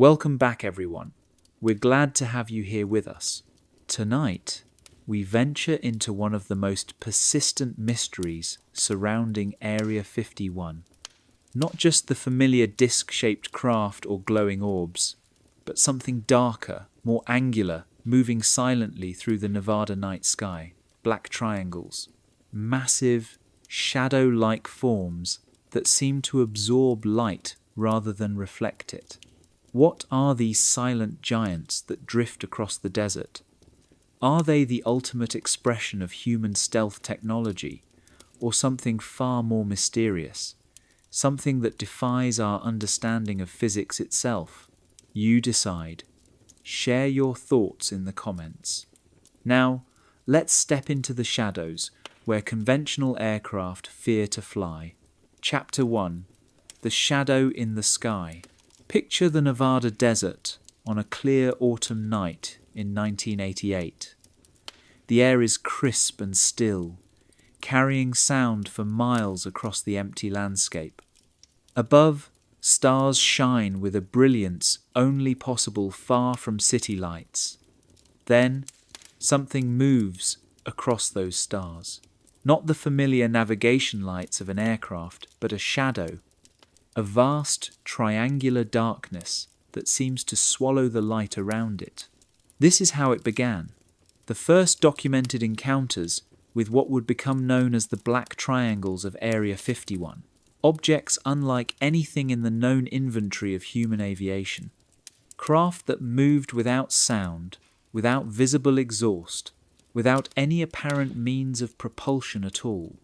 Welcome back, everyone. We're glad to have you here with us. Tonight, we venture into one of the most persistent mysteries surrounding Area 51. Not just the familiar disc-shaped craft or glowing orbs, but something darker, more angular, moving silently through the Nevada night sky. Black triangles. Massive, shadow-like forms that seem to absorb light rather than reflect it. What are these silent giants that drift across the desert? Are they the ultimate expression of human stealth technology, or something far more mysterious? Something that defies our understanding of physics itself? You decide. Share your thoughts in the comments. Now, let's step into the shadows where conventional aircraft fear to fly. Chapter 1. The Shadow in the Sky. Picture the Nevada desert on a clear autumn night in 1988. The air is crisp and still, carrying sound for miles across the empty landscape. Above, stars shine with a brilliance only possible far from city lights. Then, something moves across those stars. Not the familiar navigation lights of an aircraft, but a shadow. A vast, triangular darkness that seems to swallow the light around it. This is how it began. The first documented encounters with what would become known as the black triangles of Area 51. Objects unlike anything in the known inventory of human aviation. Craft that moved without sound, without visible exhaust, without any apparent means of propulsion at all.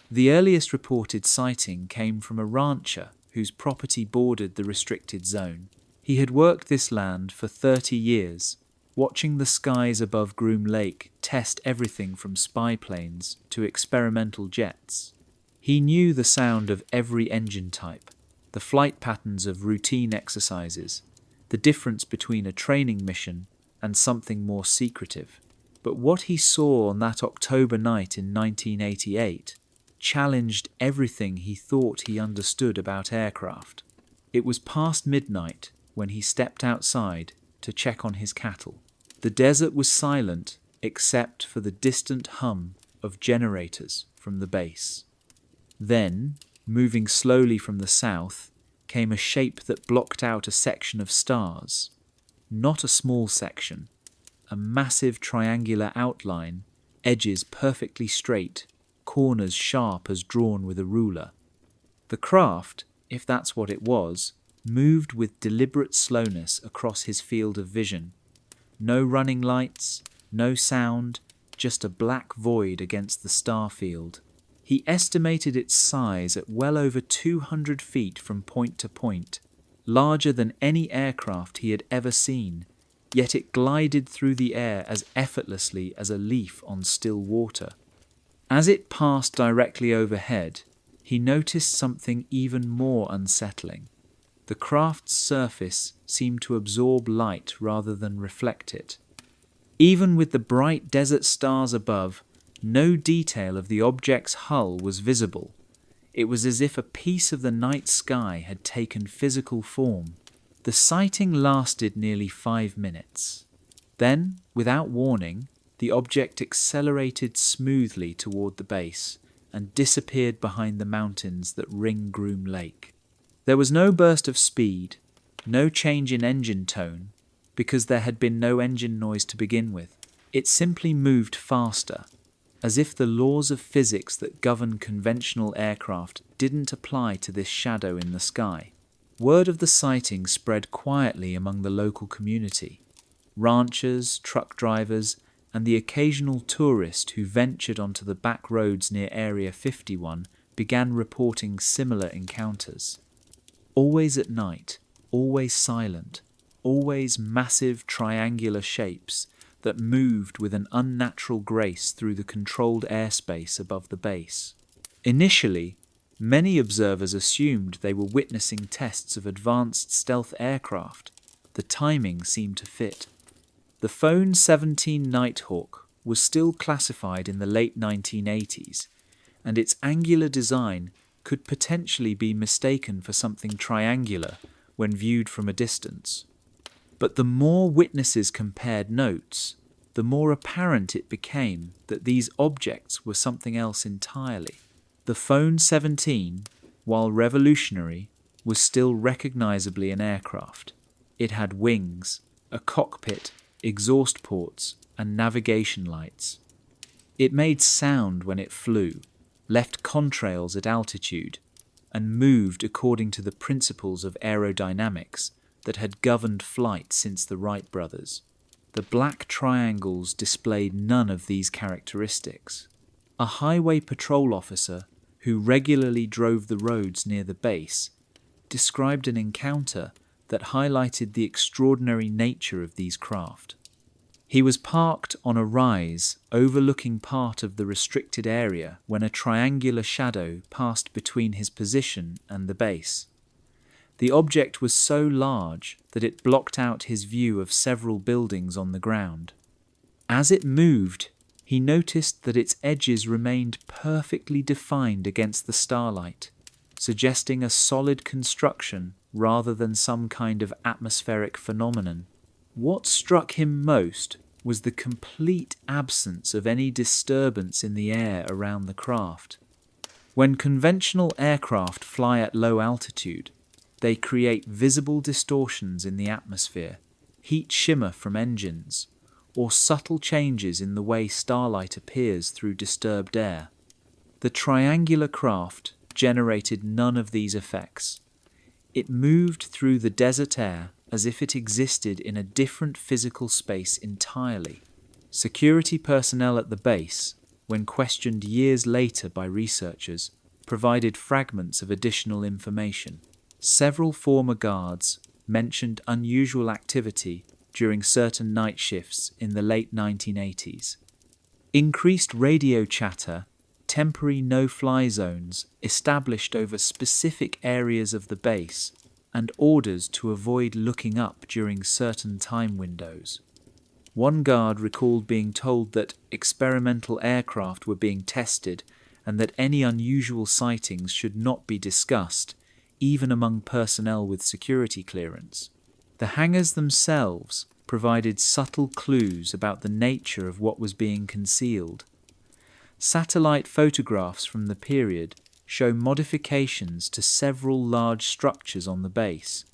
The earliest reported sighting came from a rancher whose property bordered the restricted zone. He had worked this land for 30 years, watching the skies above Groom Lake test everything from spy planes to experimental jets. He knew the sound of every engine type, the flight patterns of routine exercises, the difference between a training mission and something more secretive. But what he saw on that October night in 1988 challenged everything he thought he understood about aircraft. It was past midnight when he stepped outside to check on his cattle. The desert was silent except for the distant hum of generators from the base. Then, moving slowly from the south, came a shape that blocked out a section of stars. Not a small section, a massive triangular outline, edges perfectly straight, corners sharp as drawn with a ruler. The craft, if that's what it was, moved with deliberate slowness across his field of vision. No running lights, no sound, just a black void against the star field. He estimated its size at well over 200 feet from point to point, larger than any aircraft he had ever seen, yet it glided through the air as effortlessly as a leaf on still water. As it passed directly overhead, he noticed something even more unsettling. The craft's surface seemed to absorb light rather than reflect it. Even with the bright desert stars above, no detail of the object's hull was visible. It was as if a piece of the night sky had taken physical form. The sighting lasted nearly 5 minutes. Then, without warning, the object accelerated smoothly toward the base and disappeared behind the mountains that ring Groom Lake. There was no burst of speed, no change in engine tone, because there had been no engine noise to begin with. It simply moved faster, as if the laws of physics that govern conventional aircraft didn't apply to this shadow in the sky. Word of the sighting spread quietly among the local community. Ranchers, truck drivers, and the occasional tourist who ventured onto the back roads near Area 51 began reporting similar encounters. Always at night, always silent, always massive triangular shapes that moved with an unnatural grace through the controlled airspace above the base. Initially, many observers assumed they were witnessing tests of advanced stealth aircraft. The timing seemed to fit. The Phone 17 Nighthawk was still classified in the late 1980s, and its angular design could potentially be mistaken for something triangular when viewed from a distance. But the more witnesses compared notes, the more apparent it became that these objects were something else entirely. The Phone 17, while revolutionary, was still recognizably an aircraft. It had wings, a cockpit, exhaust ports, and navigation lights. It made sound when it flew, left contrails at altitude, and moved according to the principles of aerodynamics that had governed flight since the Wright brothers. The black triangles displayed none of these characteristics. A highway patrol officer who regularly drove the roads near the base described an encounter that highlighted the extraordinary nature of these craft. He was parked on a rise overlooking part of the restricted area when a triangular shadow passed between his position and the base. The object was so large that it blocked out his view of several buildings on the ground. As it moved, he noticed that its edges remained perfectly defined against the starlight, suggesting a solid construction rather than some kind of atmospheric phenomenon. What struck him most was the complete absence of any disturbance in the air around the craft. When conventional aircraft fly at low altitude, they create visible distortions in the atmosphere, heat shimmer from engines, or subtle changes in the way starlight appears through disturbed air. The triangular craft generated none of these effects. It moved through the desert air as if it existed in a different physical space entirely. Security personnel at the base, when questioned years later by researchers, provided fragments of additional information. Several former guards mentioned unusual activity during certain night shifts in the late 1980s. Increased radio chatter, temporary no-fly zones established over specific areas of the base, and orders to avoid looking up during certain time windows. One guard recalled being told that experimental aircraft were being tested and that any unusual sightings should not be discussed, even among personnel with security clearance. The hangars themselves provided subtle clues about the nature of what was being concealed. Satellite photographs from the period show modifications to several large structures on the base.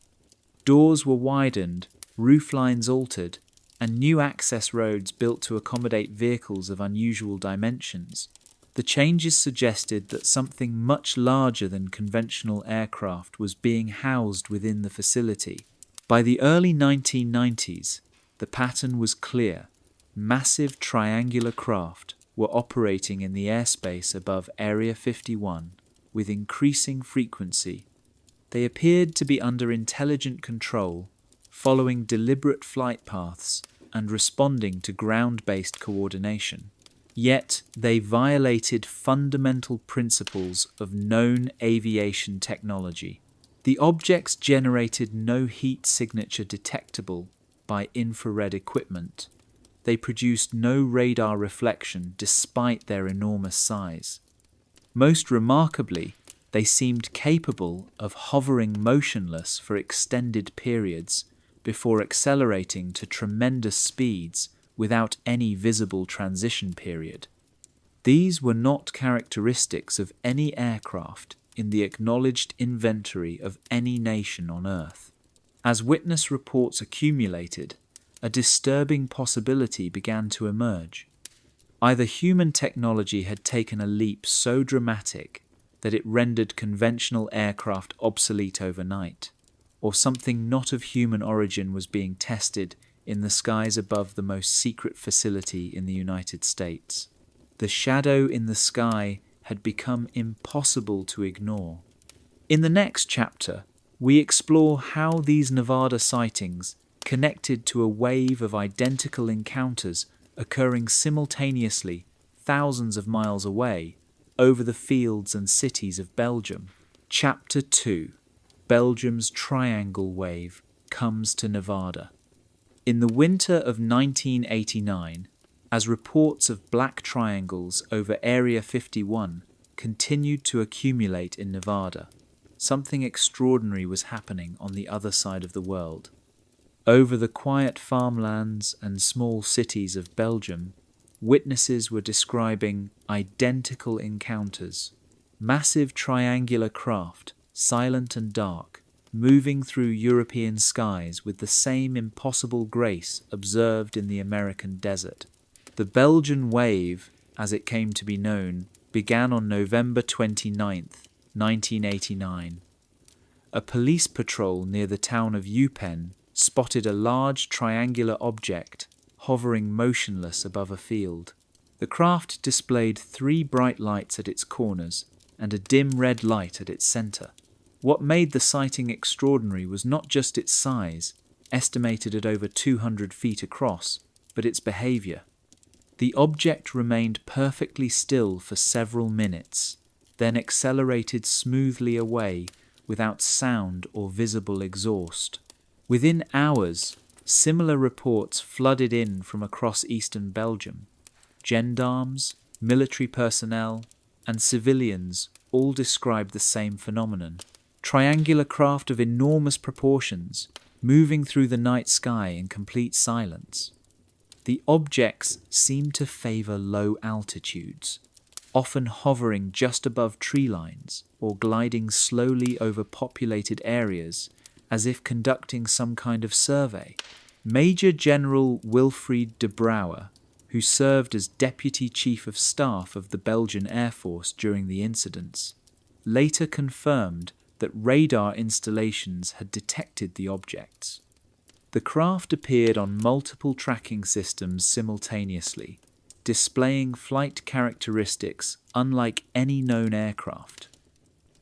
Doors were widened, roof lines altered, and new access roads built to accommodate vehicles of unusual dimensions. The changes suggested that something much larger than conventional aircraft was being housed within the facility. By the early 1990s, the pattern was clear. Massive triangular craft were operating in the airspace above Area 51 with increasing frequency. They appeared to be under intelligent control, following deliberate flight paths and responding to ground-based coordination. Yet they violated fundamental principles of known aviation technology. The objects generated no heat signature detectable by infrared equipment. They produced no radar reflection despite their enormous size. Most remarkably, they seemed capable of hovering motionless for extended periods before accelerating to tremendous speeds without any visible transition period. These were not characteristics of any aircraft in the acknowledged inventory of any nation on Earth. As witness reports accumulated, a disturbing possibility began to emerge. Either human technology had taken a leap so dramatic that it rendered conventional aircraft obsolete overnight, or something not of human origin was being tested in the skies above the most secret facility in the United States. The shadow in the sky had become impossible to ignore. In the next chapter, we explore how these Nevada sightings connected to a wave of identical encounters occurring simultaneously thousands of miles away over the fields and cities of Belgium. Chapter 2. Belgium's Triangle Wave comes to Nevada. In the winter of 1989, as reports of black triangles over Area 51 continued to accumulate in Nevada, something extraordinary was happening on the other side of the world. Over the quiet farmlands and small cities of Belgium, witnesses were describing identical encounters. Massive triangular craft, silent and dark, moving through European skies with the same impossible grace observed in the American desert. The Belgian wave, as it came to be known, began on November 29th, 1989. A police patrol near the town of Eupen spotted a large triangular object hovering motionless above a field. The craft displayed 3 bright lights at its corners and a dim red light at its center. What made the sighting extraordinary was not just its size, estimated at over 200 feet across, but its behavior. The object remained perfectly still for several minutes, then accelerated smoothly away without sound or visible exhaust. Within hours, similar reports flooded in from across eastern Belgium. Gendarmes, military personnel, and civilians all described the same phenomenon. Triangular craft of enormous proportions, moving through the night sky in complete silence. The objects seemed to favor low altitudes, often hovering just above tree lines or gliding slowly over populated areas as if conducting some kind of survey. Major General Wilfried de Brouwer, who served as Deputy Chief of Staff of the Belgian Air Force during the incidents, later confirmed that radar installations had detected the objects. The craft appeared on multiple tracking systems simultaneously, displaying flight characteristics unlike any known aircraft.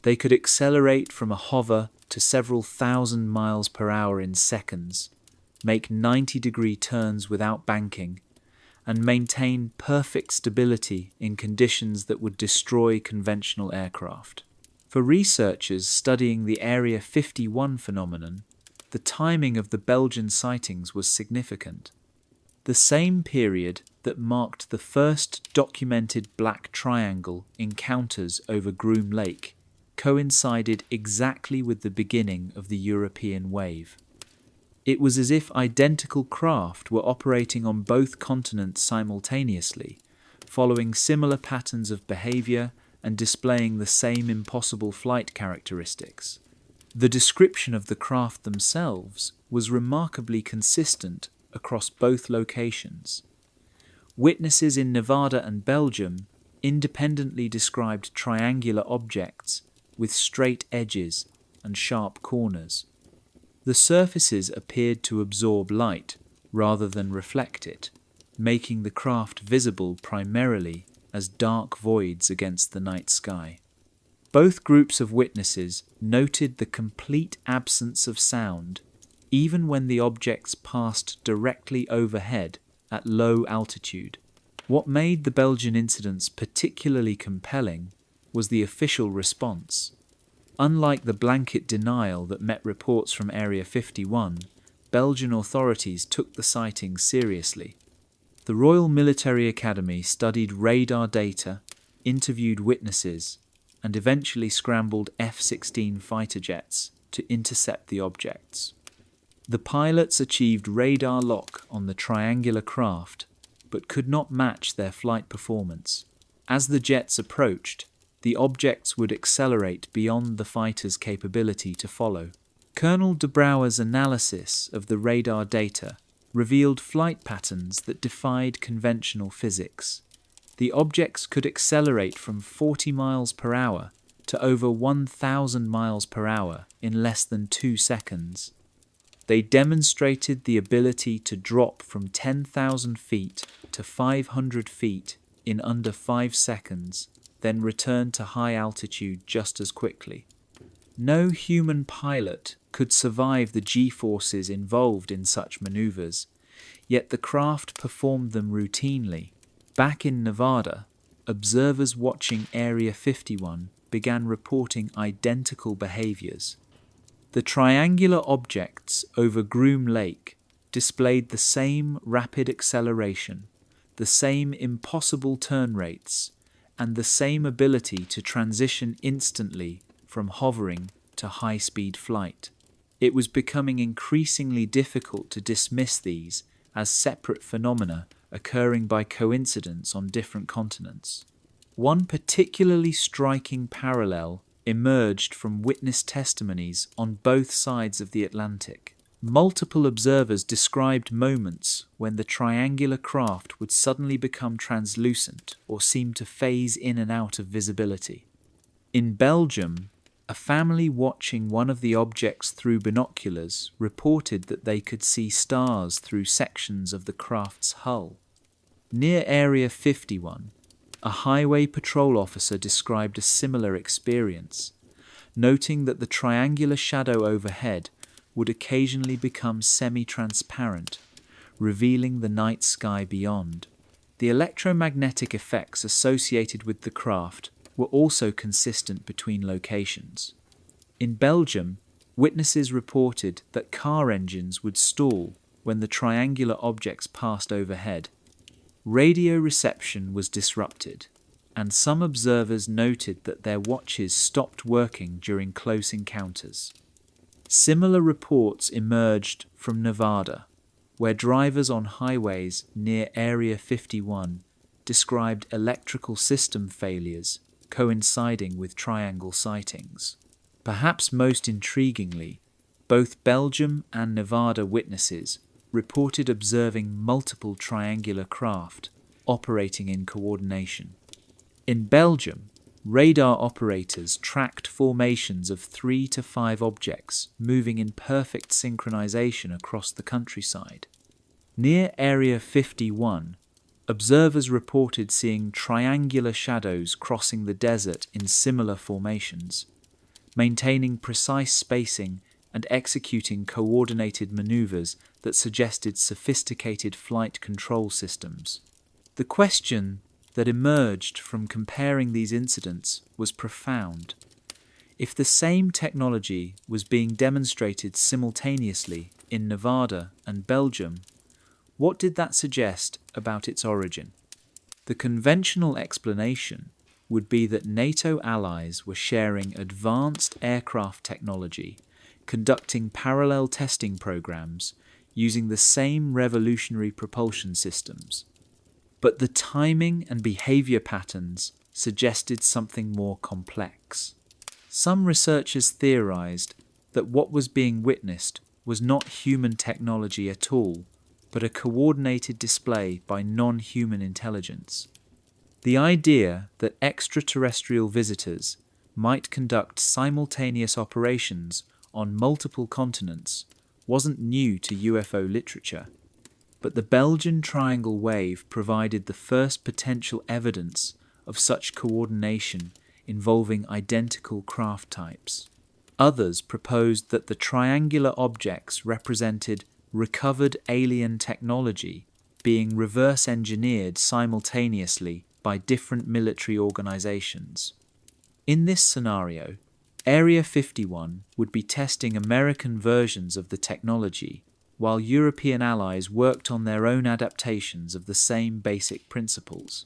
They could accelerate from a hover to several thousand miles per hour in seconds, make 90-degree turns without banking, and maintain perfect stability in conditions that would destroy conventional aircraft. For researchers studying the Area 51 phenomenon, the timing of the Belgian sightings was significant. The same period that marked the first documented black triangle encounters over Groom Lake coincided exactly with the beginning of the European wave. It was as if identical craft were operating on both continents simultaneously, following similar patterns of behavior and displaying the same impossible flight characteristics. The description of the craft themselves was remarkably consistent across both locations. Witnesses in Nevada and Belgium independently described triangular objects with straight edges and sharp corners. The surfaces appeared to absorb light rather than reflect it, making the craft visible primarily as dark voids against the night sky. Both groups of witnesses noted the complete absence of sound, even when the objects passed directly overhead at low altitude. What made the Belgian incidents particularly compelling was the official response. Unlike the blanket denial that met reports from Area 51, Belgian authorities took the sightings seriously. The Royal Military Academy studied radar data, interviewed witnesses, and eventually scrambled F-16 fighter jets to intercept the objects. The pilots achieved radar lock on the triangular craft, but could not match their flight performance. As the jets approached, the objects would accelerate beyond the fighters' capability to follow. Colonel de Brouwer's analysis of the radar data revealed flight patterns that defied conventional physics. The objects could accelerate from 40 miles per hour to over 1,000 miles per hour in less than 2 seconds. They demonstrated the ability to drop from 10,000 feet to 500 feet in under 5 seconds, then return to high altitude just as quickly. No human pilot could survive the G-forces involved in such maneuvers, yet the craft performed them routinely. Back in Nevada, observers watching Area 51 began reporting identical behaviors. The triangular objects over Groom Lake displayed the same rapid acceleration, the same impossible turn rates, and the same ability to transition instantly from hovering to high-speed flight. It was becoming increasingly difficult to dismiss these as separate phenomena occurring by coincidence on different continents. One particularly striking parallel emerged from witness testimonies on both sides of the Atlantic. Multiple observers described moments when the triangular craft would suddenly become translucent or seem to phase in and out of visibility. In Belgium, a family watching one of the objects through binoculars reported that they could see stars through sections of the craft's hull. Near Area 51, a highway patrol officer described a similar experience, noting that the triangular shadow overhead would occasionally become semi-transparent, revealing the night sky beyond. The electromagnetic effects associated with the craft were also consistent between locations. In Belgium, witnesses reported that car engines would stall when the triangular objects passed overhead. Radio reception was disrupted, and some observers noted that their watches stopped working during close encounters. Similar reports emerged from Nevada, where drivers on highways near Area 51 described electrical system failures coinciding with triangle sightings. Perhaps most intriguingly, both Belgium and Nevada witnesses reported observing multiple triangular craft operating in coordination. In Belgium, radar operators tracked formations of 3 to 5 objects moving in perfect synchronization across the countryside. Near Area 51, observers reported seeing triangular shadows crossing the desert in similar formations, maintaining precise spacing and executing coordinated maneuvers that suggested sophisticated flight control systems. The question that emerged from comparing these incidents was profound. If the same technology was being demonstrated simultaneously in Nevada and Belgium, what did that suggest about its origin? The conventional explanation would be that NATO allies were sharing advanced aircraft technology, conducting parallel testing programs using the same revolutionary propulsion systems. But the timing and behavior patterns suggested something more complex. Some researchers theorized that what was being witnessed was not human technology at all, but a coordinated display by non-human intelligence. The idea that extraterrestrial visitors might conduct simultaneous operations on multiple continents wasn't new to UFO literature, but the Belgian Triangle Wave provided the first potential evidence of such coordination involving identical craft types. Others proposed that the triangular objects represented recovered alien technology being reverse-engineered simultaneously by different military organizations. In this scenario, Area 51 would be testing American versions of the technology, while European allies worked on their own adaptations of the same basic principles.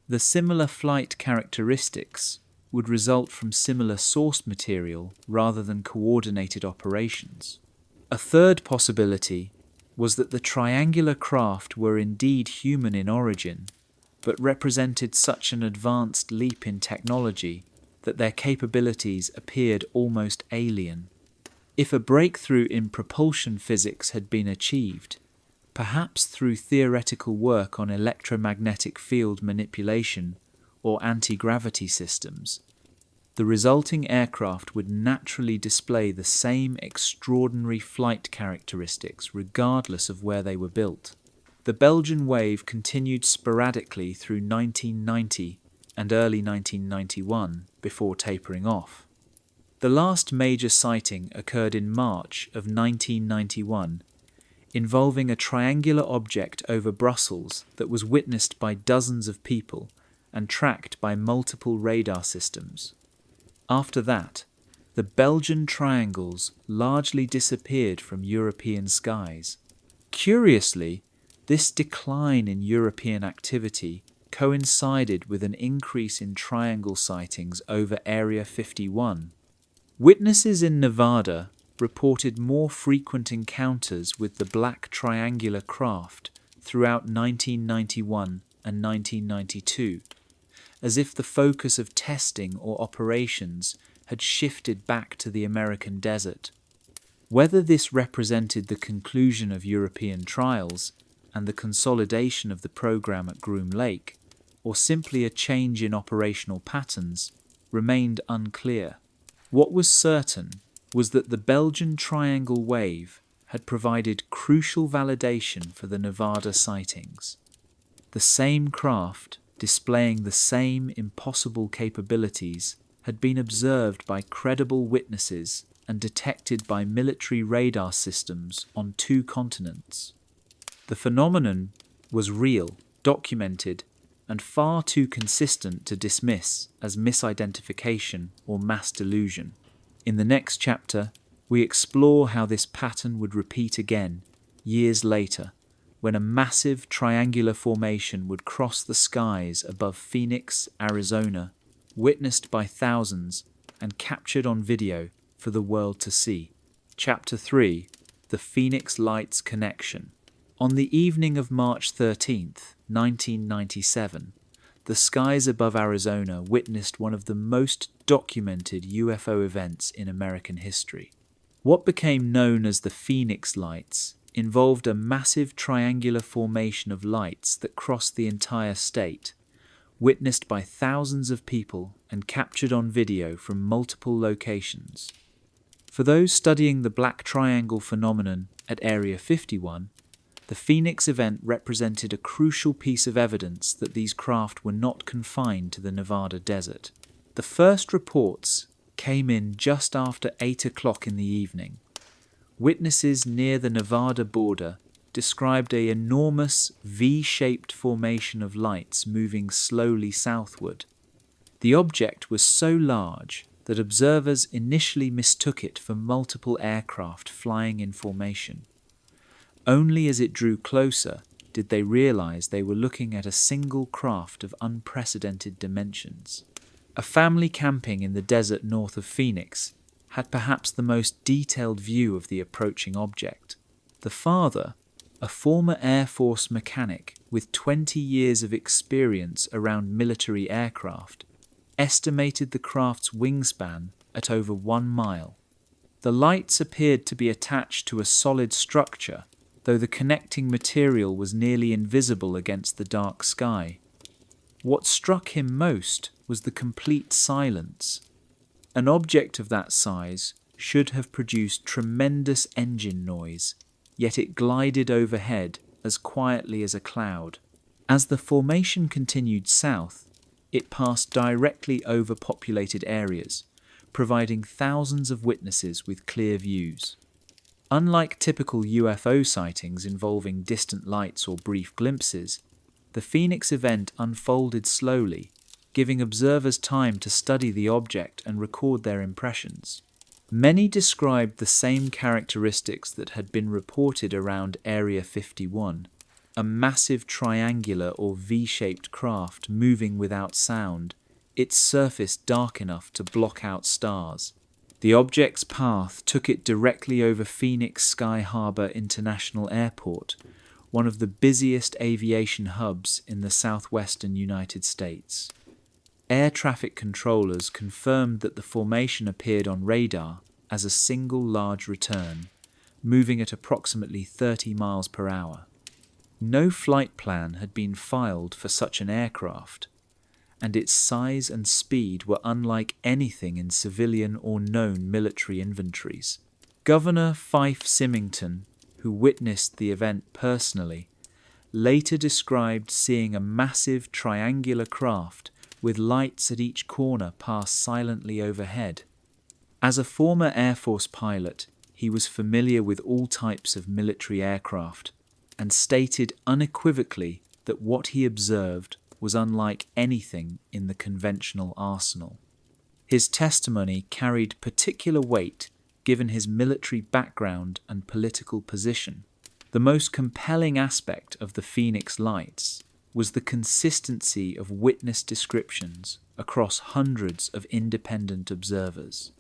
The similar flight characteristics would result from similar source material rather than coordinated operations. A third possibility was that the triangular craft were indeed human in origin, but represented such an advanced leap in technology that their capabilities appeared almost alien. If a breakthrough in propulsion physics had been achieved, perhaps through theoretical work on electromagnetic field manipulation or anti-gravity systems, the resulting aircraft would naturally display the same extraordinary flight characteristics regardless of where they were built. The Belgian wave continued sporadically through 1990 and early 1991 before tapering off. The last major sighting occurred in March of 1991, involving a triangular object over Brussels that was witnessed by dozens of people and tracked by multiple radar systems. After that, the Belgian triangles largely disappeared from European skies. Curiously, this decline in European activity coincided with an increase in triangle sightings over Area 51. Witnesses in Nevada reported more frequent encounters with the black triangular craft throughout 1991 and 1992, as if the focus of testing or operations had shifted back to the American desert. Whether this represented the conclusion of European trials and the consolidation of the program at Groom Lake, or simply a change in operational patterns, remained unclear. What was certain was that the Belgian Triangle wave had provided crucial validation for the Nevada sightings. The same craft, displaying the same impossible capabilities, had been observed by credible witnesses and detected by military radar systems on 2 continents. The phenomenon was real, documented, and far too consistent to dismiss as misidentification or mass delusion. In the next chapter, we explore how this pattern would repeat again, years later, when a massive triangular formation would cross the skies above Phoenix, Arizona, witnessed by thousands and captured on video for the world to see. Chapter 3: The Phoenix Lights Connection. On the evening of March 13th, 1997, the skies above Arizona witnessed one of the most documented UFO events in American history. What became known as the Phoenix Lights involved a massive triangular formation of lights that crossed the entire state, witnessed by thousands of people and captured on video from multiple locations. For those studying the Black Triangle phenomenon at Area 51, the Phoenix event represented a crucial piece of evidence that these craft were not confined to the Nevada desert. The first reports came in just after 8 o'clock in the evening. Witnesses near the Nevada border described an enormous V-shaped formation of lights moving slowly southward. The object was so large that observers initially mistook it for multiple aircraft flying in formation. Only as it drew closer did they realize they were looking at a single craft of unprecedented dimensions. A family camping in the desert north of Phoenix had perhaps the most detailed view of the approaching object. The father, a former Air Force mechanic with 20 years of experience around military aircraft, estimated the craft's wingspan at over 1 mile. The lights appeared to be attached to a solid structure, though the connecting material was nearly invisible against the dark sky. What struck him most was the complete silence. An object of that size should have produced tremendous engine noise, yet it glided overhead as quietly as a cloud. As the formation continued south, it passed directly over populated areas, providing thousands of witnesses with clear views. Unlike typical UFO sightings involving distant lights or brief glimpses, the Phoenix event unfolded slowly, giving observers time to study the object and record their impressions. Many described the same characteristics that had been reported around Area 51, a massive triangular or V-shaped craft moving without sound, its surface dark enough to block out stars. The object's path took it directly over Phoenix Sky Harbor International Airport, one of the busiest aviation hubs in the southwestern United States. Air traffic controllers confirmed that the formation appeared on radar as a single large return, moving at approximately 30 miles per hour. No flight plan had been filed for such an aircraft, and its size and speed were unlike anything in civilian or known military inventories. Governor Fife Symington, who witnessed the event personally, later described seeing a massive triangular craft with lights at each corner pass silently overhead. As a former Air Force pilot, he was familiar with all types of military aircraft and stated unequivocally that what he observed was unlike anything in the conventional arsenal. His testimony carried particular weight given his military background and political position. The most compelling aspect of the Phoenix Lights was the consistency of witness descriptions across hundreds of independent observers.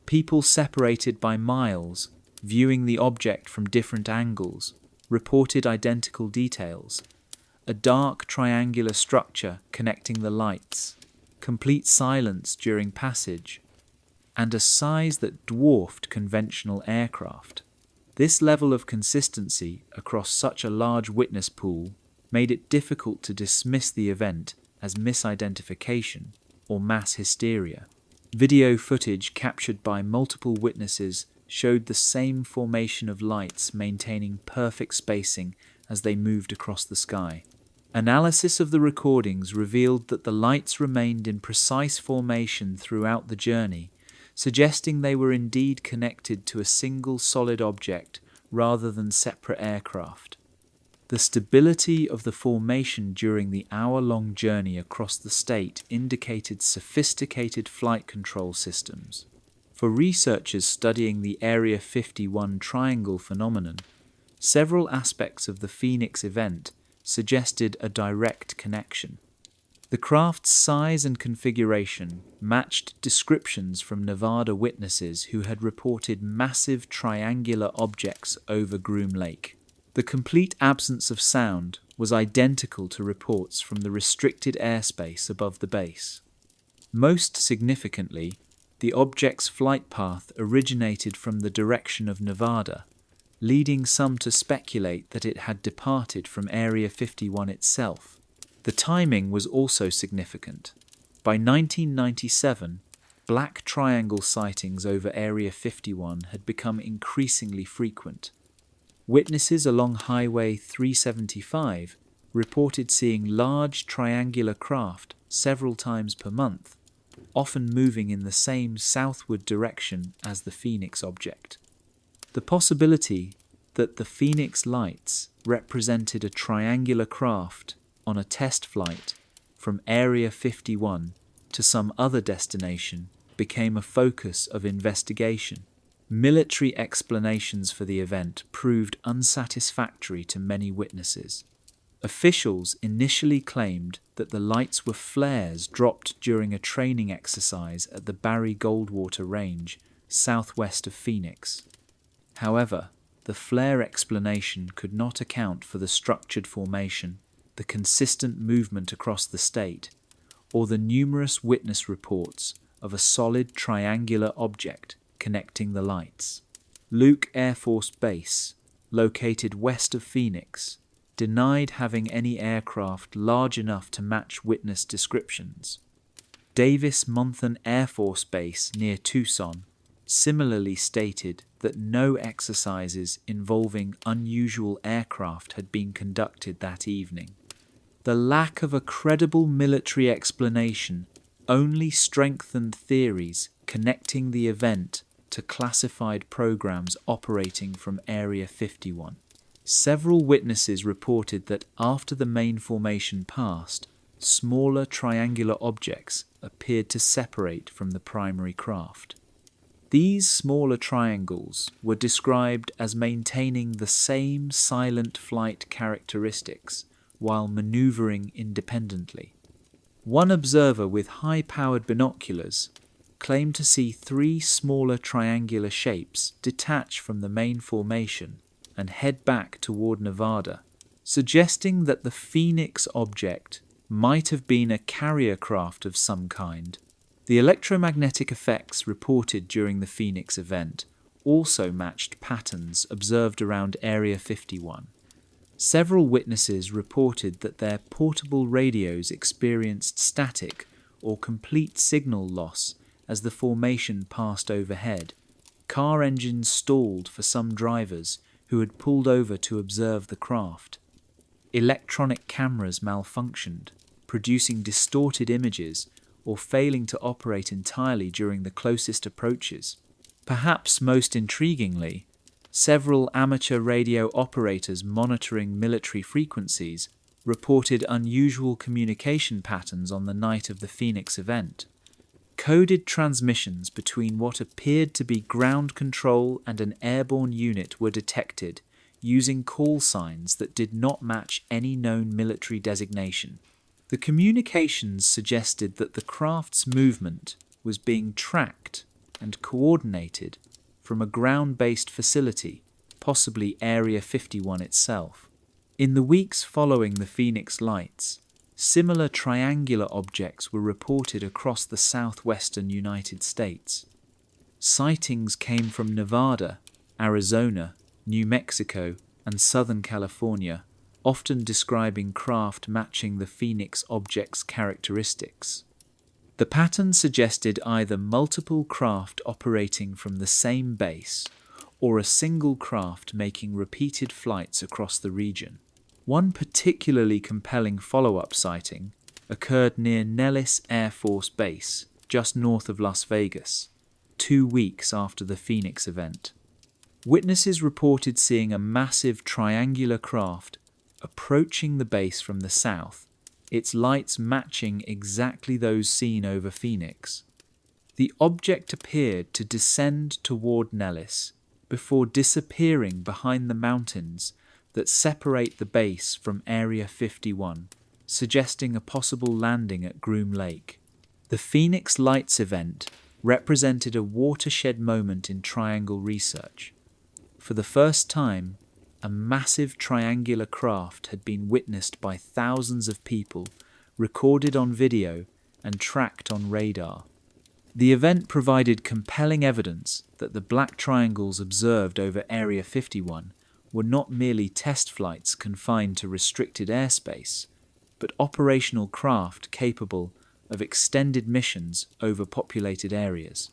People separated by miles, viewing the object from different angles, reported identical details. A dark triangular structure connecting the lights, complete silence during passage, and a size that dwarfed conventional aircraft. This level of consistency across such a large witness pool made it difficult to dismiss the event as misidentification or mass hysteria. Video footage captured by multiple witnesses showed the same formation of lights maintaining perfect spacing as they moved across the sky. Analysis of the recordings revealed that the lights remained in precise formation throughout the journey, suggesting they were indeed connected to a single solid object rather than separate aircraft. The stability of the formation during the hour-long journey across the state indicated sophisticated flight control systems. For researchers studying the Area 51 triangle phenomenon, several aspects of the Phoenix event suggested a direct connection. The craft's size and configuration matched descriptions from Nevada witnesses who had reported massive triangular objects over Groom Lake. The complete absence of sound was identical to reports from the restricted airspace above the base. Most significantly, the object's flight path originated from the direction of Nevada, leading some to speculate that it had departed from Area 51 itself. The timing was also significant. By 1997, black triangle sightings over Area 51 had become increasingly frequent. Witnesses along Highway 375 reported seeing large triangular craft several times per month, often moving in the same southward direction as the Phoenix object. The possibility that the Phoenix lights represented a triangular craft on a test flight from Area 51 to some other destination became a focus of investigation. Military explanations for the event proved unsatisfactory to many witnesses. Officials initially claimed that the lights were flares dropped during a training exercise at the Barry Goldwater Range, southwest of Phoenix. However, the flare explanation could not account for the structured formation, the consistent movement across the state, or the numerous witness reports of a solid triangular object connecting the lights. Luke Air Force Base, located west of Phoenix, denied having any aircraft large enough to match witness descriptions. Davis-Monthan Air Force Base near Tucson similarly stated that no exercises involving unusual aircraft had been conducted that evening. The lack of a credible military explanation only strengthened theories connecting the event to classified programs operating from Area 51. Several witnesses reported that after the main formation passed, smaller triangular objects appeared to separate from the primary craft. These smaller triangles were described as maintaining the same silent flight characteristics while maneuvering independently. One observer with high-powered binoculars claimed to see 3 smaller triangular shapes detach from the main formation and head back toward Nevada, suggesting that the Phoenix object might have been a carrier craft of some kind. The electromagnetic effects reported during the Phoenix event also matched patterns observed around Area 51. Several witnesses reported that their portable radios experienced static or complete signal loss as the formation passed overhead. Car engines stalled for some drivers who had pulled over to observe the craft. Electronic cameras malfunctioned, producing distorted images or failing to operate entirely during the closest approaches. Perhaps most intriguingly, several amateur radio operators monitoring military frequencies reported unusual communication patterns on the night of the Phoenix event. Coded transmissions between what appeared to be ground control and an airborne unit were detected using call signs that did not match any known military designation. The communications suggested that the craft's movement was being tracked and coordinated from a ground-based facility, possibly Area 51 itself. In the weeks following the Phoenix Lights, similar triangular objects were reported across the southwestern United States. Sightings came from Nevada, Arizona, New Mexico, and Southern California, often describing craft matching the Phoenix object's characteristics. The pattern suggested either multiple craft operating from the same base or a single craft making repeated flights across the region. One particularly compelling follow-up sighting occurred near Nellis Air Force Base, just north of Las Vegas, 2 weeks after the Phoenix event. Witnesses reported seeing a massive triangular craft approaching the base from the south, its lights matching exactly those seen over Phoenix. The object appeared to descend toward Nellis before disappearing behind the mountains that separate the base from Area 51, suggesting a possible landing at Groom Lake. The Phoenix Lights event represented a watershed moment in triangle research. For the first time, a massive triangular craft had been witnessed by thousands of people, recorded on video, and tracked on radar. The event provided compelling evidence that the black triangles observed over Area 51 were not merely test flights confined to restricted airspace, but operational craft capable of extended missions over populated areas.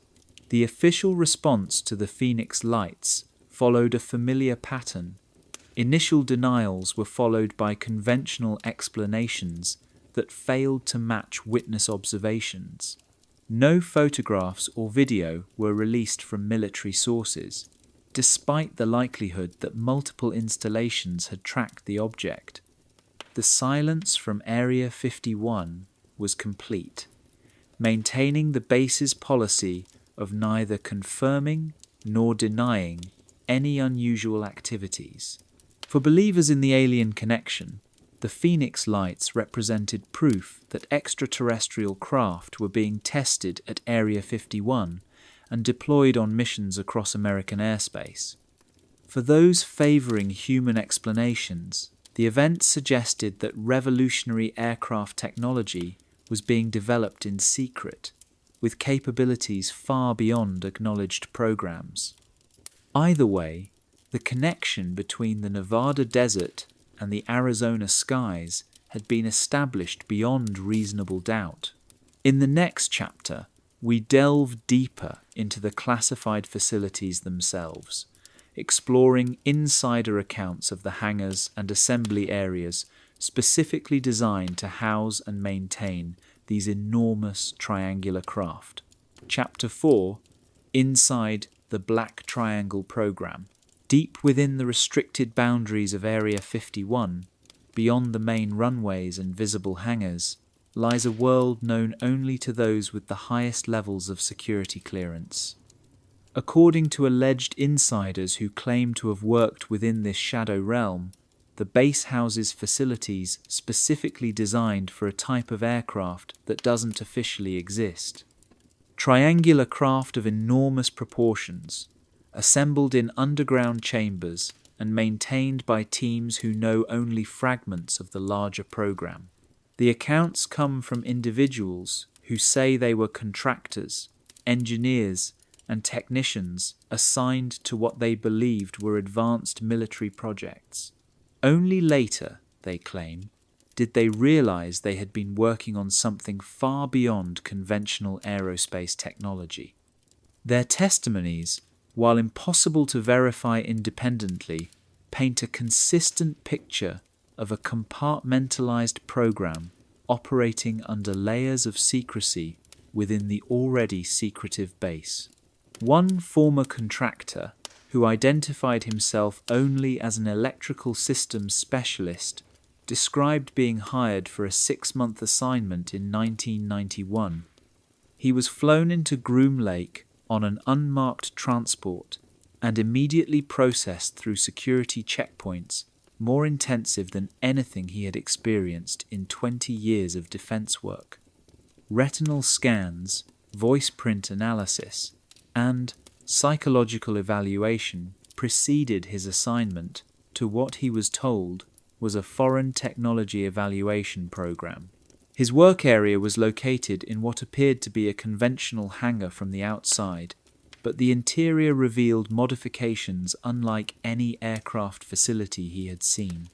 The official response to the Phoenix Lights followed a familiar pattern. Initial denials were followed by conventional explanations that failed to match witness observations. No photographs or video were released from military sources, despite the likelihood that multiple installations had tracked the object. The silence from Area 51 was complete, maintaining the base's policy of neither confirming nor denying any unusual activities. For believers in the alien connection, the Phoenix Lights represented proof that extraterrestrial craft were being tested at Area 51 and deployed on missions across American airspace. For those favouring human explanations, the event suggested that revolutionary aircraft technology was being developed in secret, with capabilities far beyond acknowledged programs. Either way, the connection between the Nevada desert and the Arizona skies had been established beyond reasonable doubt. In the next chapter, we delve deeper into the classified facilities themselves, exploring insider accounts of the hangars and assembly areas specifically designed to house and maintain these enormous triangular craft. Chapter 4, Inside the Black Triangle Program. Deep within the restricted boundaries of Area 51, beyond the main runways and visible hangars, lies a world known only to those with the highest levels of security clearance. According to alleged insiders who claim to have worked within this shadow realm, the base houses facilities specifically designed for a type of aircraft that doesn't officially exist. Triangular craft of enormous proportions, assembled in underground chambers and maintained by teams who know only fragments of the larger program. The accounts come from individuals who say they were contractors, engineers, and technicians assigned to what they believed were advanced military projects. Only later, they claim, did they realize they had been working on something far beyond conventional aerospace technology. Their testimonies, while impossible to verify independently, paint a consistent picture of a compartmentalized program operating under layers of secrecy within the already secretive base. One former contractor, who identified himself only as an electrical systems specialist, described being hired for a 6-month assignment in 1991. He was flown into Groom Lake on an unmarked transport and immediately processed through security checkpoints more intensive than anything he had experienced in 20 years of defense work. Retinal scans, voice print analysis, and psychological evaluation preceded his assignment to what he was told was a foreign technology evaluation program. His work area was located in what appeared to be a conventional hangar from the outside, but the interior revealed modifications unlike any aircraft facility he had seen.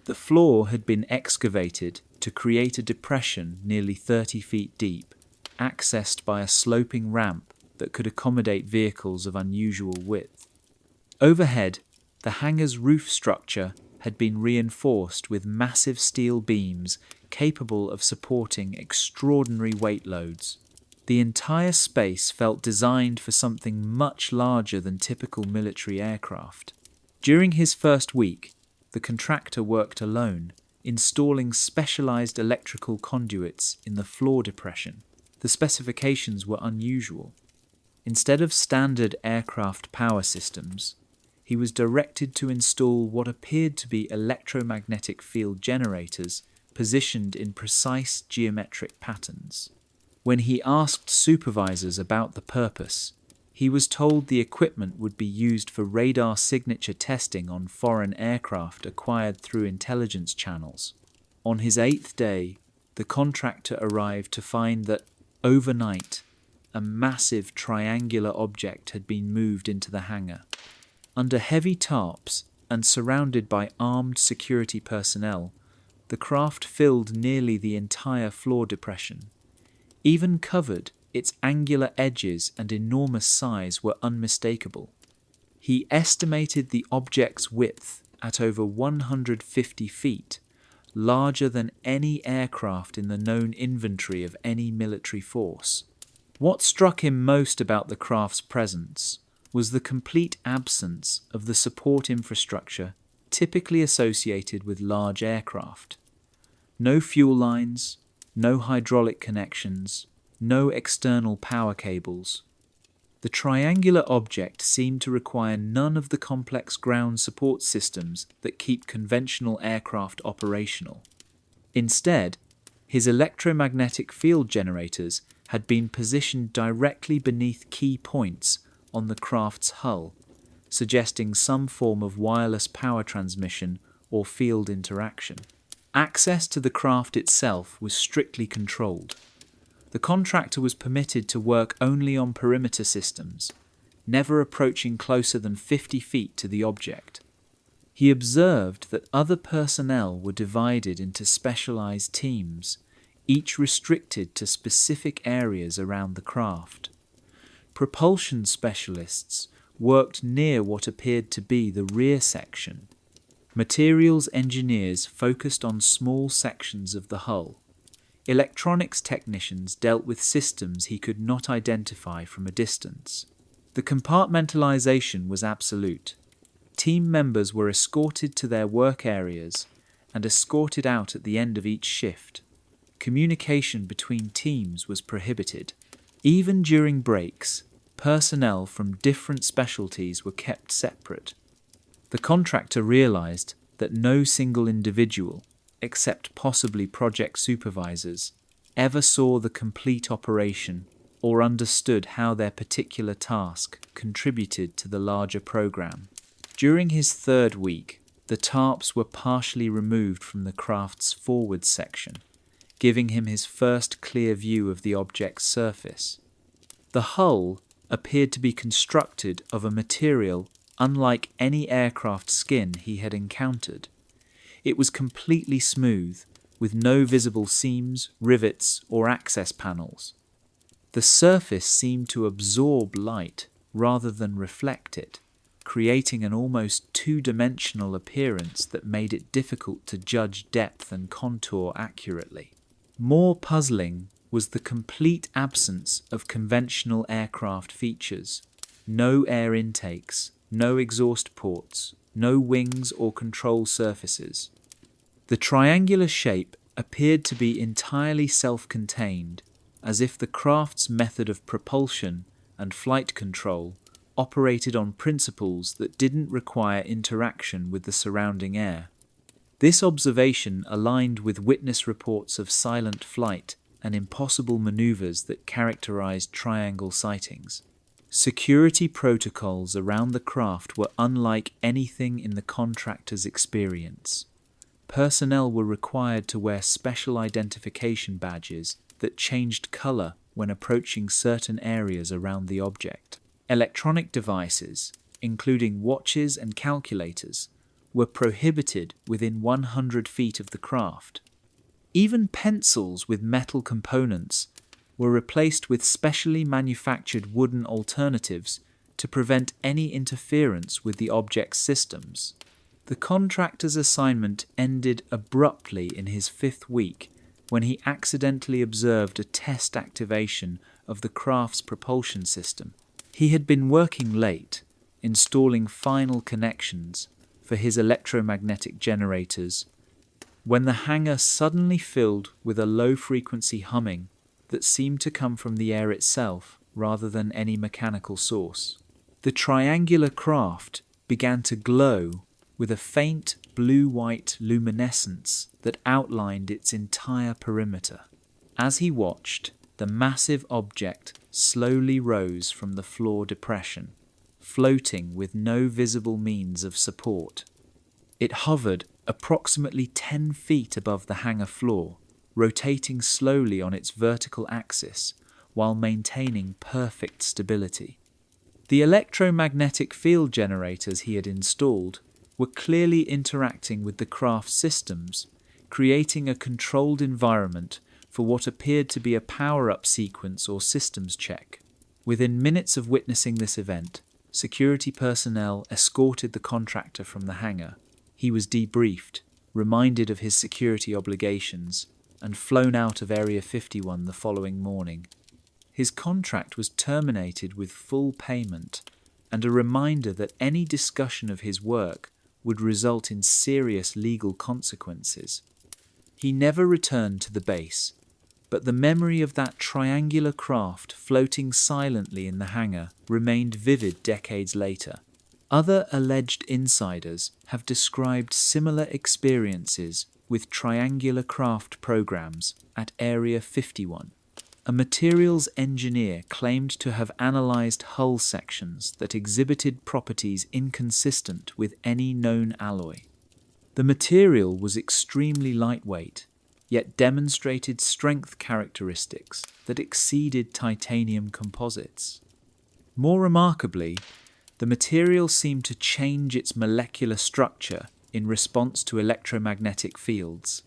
The floor had been excavated to create a depression nearly 30 feet deep, accessed by a sloping ramp that could accommodate vehicles of unusual width. Overhead, the hangar's roof structure had been reinforced with massive steel beams capable of supporting extraordinary weight loads. The entire space felt designed for something much larger than typical military aircraft. During his first week, the contractor worked alone, installing specialized electrical conduits in the floor depression. The specifications were unusual. Instead of standard aircraft power systems, he was directed to install what appeared to be electromagnetic field generators positioned in precise geometric patterns. When he asked supervisors about the purpose, he was told the equipment would be used for radar signature testing on foreign aircraft acquired through intelligence channels. On his 8th day, the contractor arrived to find that, overnight, a massive triangular object had been moved into the hangar. Under heavy tarps and surrounded by armed security personnel, the craft filled nearly the entire floor depression. Even covered, its angular edges and enormous size were unmistakable. He estimated the object's width at over 150 feet, larger than any aircraft in the known inventory of any military force. What struck him most about the craft's presence was the complete absence of the support infrastructure typically associated with large aircraft. No fuel lines, no hydraulic connections, no external power cables. The triangular object seemed to require none of the complex ground support systems that keep conventional aircraft operational. Instead, his electromagnetic field generators had been positioned directly beneath key points on the craft's hull, suggesting some form of wireless power transmission or field interaction. Access to the craft itself was strictly controlled. The contractor was permitted to work only on perimeter systems, never approaching closer than 50 feet to the object. He observed that other personnel were divided into specialized teams, each restricted to specific areas around the craft. Propulsion specialists worked near what appeared to be the rear section. Materials engineers focused on small sections of the hull. Electronics technicians dealt with systems he could not identify from a distance. The compartmentalization was absolute. Team members were escorted to their work areas and escorted out at the end of each shift. Communication between teams was prohibited. Even during breaks, personnel from different specialties were kept separate. The contractor realized that no single individual, except possibly project supervisors, ever saw the complete operation or understood how their particular task contributed to the larger program. During his 3rd week, the tarps were partially removed from the craft's forward section, giving him his first clear view of the object's surface. The hull appeared to be constructed of a material unlike any aircraft skin he had encountered. It was completely smooth, with no visible seams, rivets, or access panels. The surface seemed to absorb light rather than reflect it, creating an almost two-dimensional appearance that made it difficult to judge depth and contour accurately. More puzzling was the complete absence of conventional aircraft features. No air intakes, no exhaust ports, no wings or control surfaces. The triangular shape appeared to be entirely self-contained, as if the craft's method of propulsion and flight control operated on principles that didn't require interaction with the surrounding air. This observation aligned with witness reports of silent flight and impossible maneuvers that characterized triangle sightings. Security protocols around the craft were unlike anything in the contractor's experience. Personnel were required to wear special identification badges that changed color when approaching certain areas around the object. Electronic devices, including watches and calculators, were prohibited within 100 feet of the craft. Even pencils with metal components were replaced with specially manufactured wooden alternatives to prevent any interference with the object's systems. The contractor's assignment ended abruptly in his 5th week when he accidentally observed a test activation of the craft's propulsion system. He had been working late, installing final connections for his electromagnetic generators, when the hangar suddenly filled with a low-frequency humming that seemed to come from the air itself rather than any mechanical source. The triangular craft began to glow with a faint blue-white luminescence that outlined its entire perimeter. As he watched, the massive object slowly rose from the floor depression, floating with no visible means of support. It hovered approximately 10 feet above the hangar floor, rotating slowly on its vertical axis while maintaining perfect stability. The electromagnetic field generators he had installed were clearly interacting with the craft's systems, creating a controlled environment for what appeared to be a power-up sequence or systems check. Within minutes of witnessing this event, security personnel escorted the contractor from the hangar. He was debriefed, reminded of his security obligations, and flown out of Area 51 the following morning. His contract was terminated with full payment and a reminder that any discussion of his work would result in serious legal consequences. He never returned to the base, but the memory of that triangular craft floating silently in the hangar remained vivid decades later. Other alleged insiders have described similar experiences with triangular craft programs at Area 51. A materials engineer claimed to have analyzed hull sections that exhibited properties inconsistent with any known alloy. The material was extremely lightweight, yet demonstrated strength characteristics that exceeded titanium composites. More remarkably, the material seemed to change its molecular structure in response to electromagnetic fields,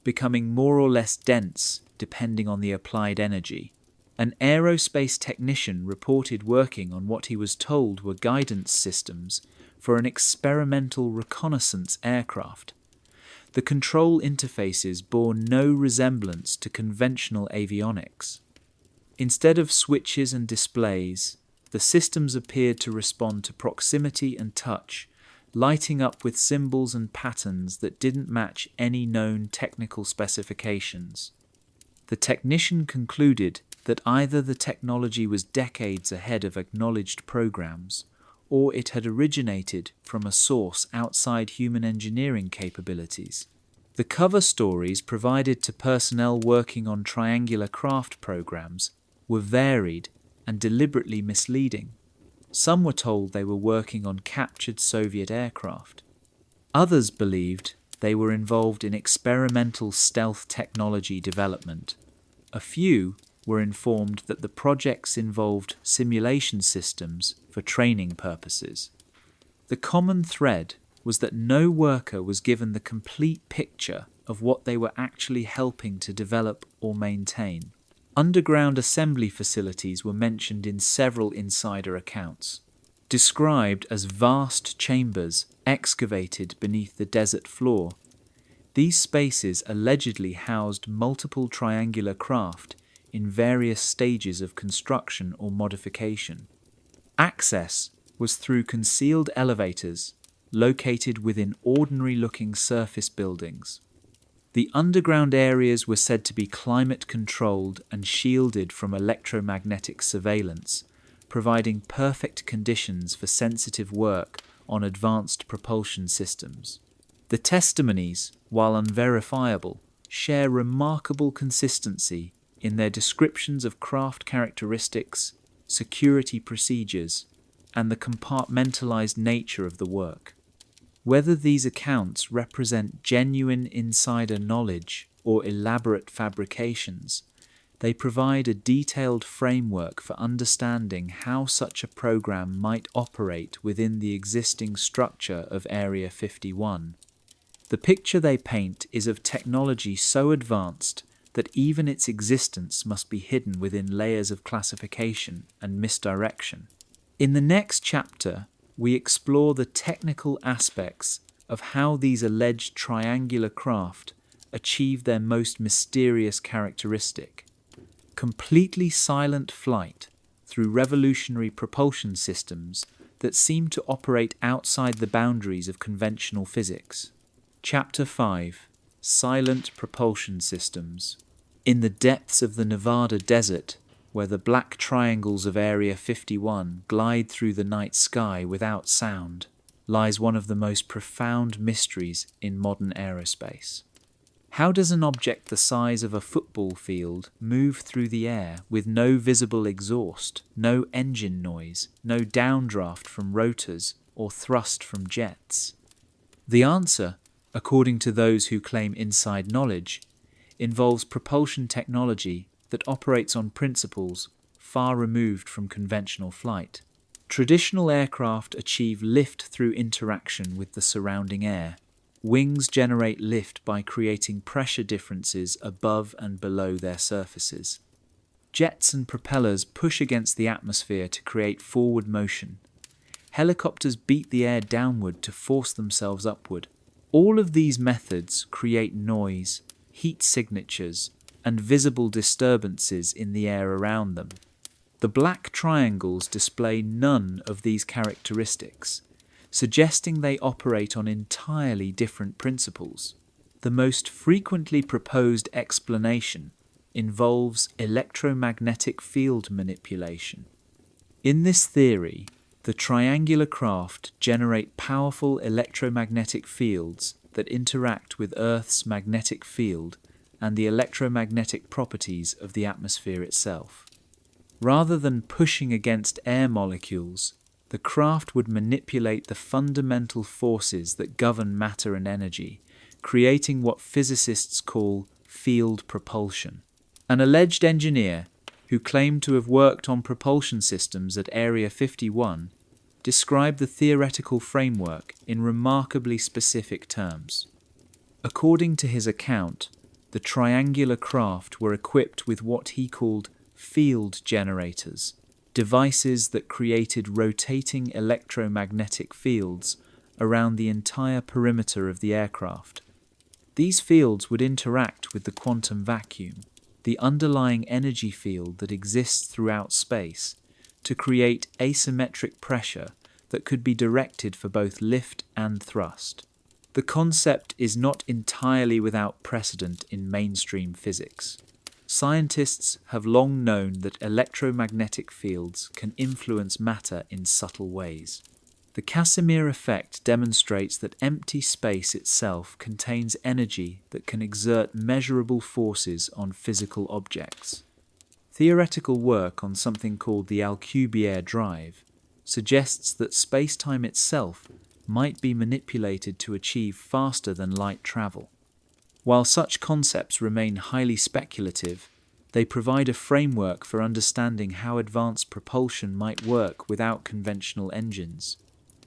becoming more or less dense depending on the applied energy. An aerospace technician reported working on what he was told were guidance systems for an experimental reconnaissance aircraft. The control interfaces bore no resemblance to conventional avionics. Instead of switches and displays, the systems appeared to respond to proximity and touch, lighting up with symbols and patterns that didn't match any known technical specifications. The technician concluded that either the technology was decades ahead of acknowledged programs, or it had originated from a source outside human engineering capabilities. The cover stories provided to personnel working on triangular craft programs were varied and deliberately misleading. Some were told they were working on captured Soviet aircraft. Others believed they were involved in experimental stealth technology development. A few were informed that the projects involved simulation systems for training purposes. The common thread was that no worker was given the complete picture of what they were actually helping to develop or maintain. Underground assembly facilities were mentioned in several insider accounts, described as vast chambers excavated beneath the desert floor. These spaces allegedly housed multiple triangular craft in various stages of construction or modification. Access was through concealed elevators located within ordinary-looking surface buildings. The underground areas were said to be climate-controlled and shielded from electromagnetic surveillance, providing perfect conditions for sensitive work on advanced propulsion systems. The testimonies, while unverifiable, share remarkable consistency in their descriptions of craft characteristics, security procedures, and the compartmentalized nature of the work. Whether these accounts represent genuine insider knowledge or elaborate fabrications, they provide a detailed framework for understanding how such a program might operate within the existing structure of Area 51. The picture they paint is of technology so advanced that even its existence must be hidden within layers of classification and misdirection. In the next chapter, we explore the technical aspects of how these alleged triangular craft achieve their most mysterious characteristic: completely silent flight through revolutionary propulsion systems that seem to operate outside the boundaries of conventional physics. Chapter 5: Silent Propulsion Systems. In the depths of the Nevada desert, where the black triangles of Area 51 glide through the night sky without sound, lies one of the most profound mysteries in modern aerospace. How does an object the size of a football field move through the air with no visible exhaust, no engine noise, no downdraft from rotors or thrust from jets? The answer, according to those who claim inside knowledge, involves propulsion technology that operates on principles far removed from conventional flight. Traditional aircraft achieve lift through interaction with the surrounding air. Wings generate lift by creating pressure differences above and below their surfaces. Jets and propellers push against the atmosphere to create forward motion. Helicopters beat the air downward to force themselves upward. All of these methods create noise, heat signatures, and visible disturbances in the air around them. The black triangles display none of these characteristics, suggesting they operate on entirely different principles. The most frequently proposed explanation involves electromagnetic field manipulation. In this theory, the triangular craft generate powerful electromagnetic fields that interact with Earth's magnetic field and the electromagnetic properties of the atmosphere itself. Rather than pushing against air molecules, the craft would manipulate the fundamental forces that govern matter and energy, creating what physicists call field propulsion. An alleged engineer, who claimed to have worked on propulsion systems at Area 51, described the theoretical framework in remarkably specific terms. According to his account, the triangular craft were equipped with what he called field generators, devices that created rotating electromagnetic fields around the entire perimeter of the aircraft. These fields would interact with the quantum vacuum, the underlying energy field that exists throughout space, to create asymmetric pressure that could be directed for both lift and thrust. The concept is not entirely without precedent in mainstream physics. Scientists have long known that electromagnetic fields can influence matter in subtle ways. The Casimir effect demonstrates that empty space itself contains energy that can exert measurable forces on physical objects. Theoretical work on something called the Alcubierre drive suggests that space-time itself might be manipulated to achieve faster than light travel. While such concepts remain highly speculative, they provide a framework for understanding how advanced propulsion might work without conventional engines.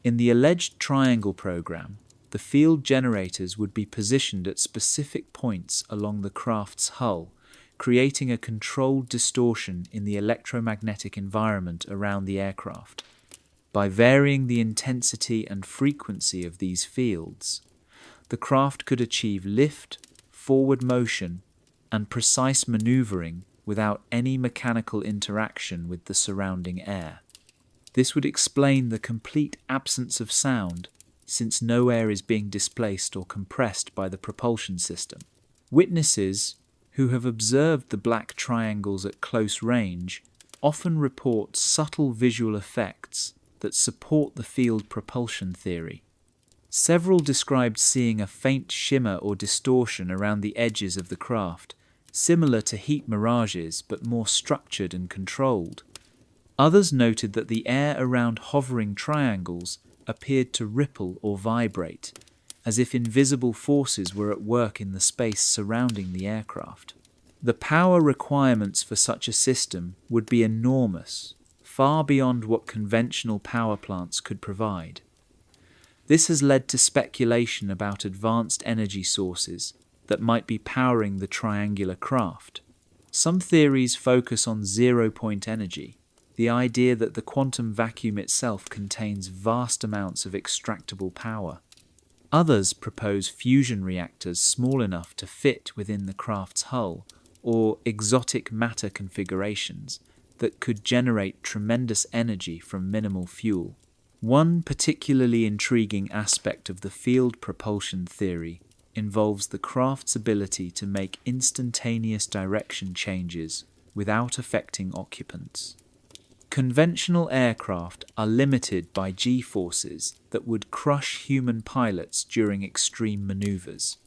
In the alleged triangle program, the field generators would be positioned at specific points along the craft's hull, creating a controlled distortion in the electromagnetic environment around the aircraft. By varying the intensity and frequency of these fields, the craft could achieve lift, forward motion, and precise maneuvering without any mechanical interaction with the surrounding air. This would explain the complete absence of sound, since no air is being displaced or compressed by the propulsion system. Witnesses who have observed the black triangles at close range often report subtle visual effects that support the field propulsion theory. Several described seeing a faint shimmer or distortion around the edges of the craft, similar to heat mirages but more structured and controlled. Others noted that the air around hovering triangles appeared to ripple or vibrate, as if invisible forces were at work in the space surrounding the aircraft. The power requirements for such a system would be enormous, far beyond what conventional power plants could provide. This has led to speculation about advanced energy sources that might be powering the triangular craft. Some theories focus on zero-point energy, the idea that the quantum vacuum itself contains vast amounts of extractable power. Others propose fusion reactors small enough to fit within the craft's hull, or exotic matter configurations that could generate tremendous energy from minimal fuel. One particularly intriguing aspect of the field propulsion theory involves the craft's ability to make instantaneous direction changes without affecting occupants. Conventional aircraft are limited by G-forces that would crush human pilots during extreme maneuvers.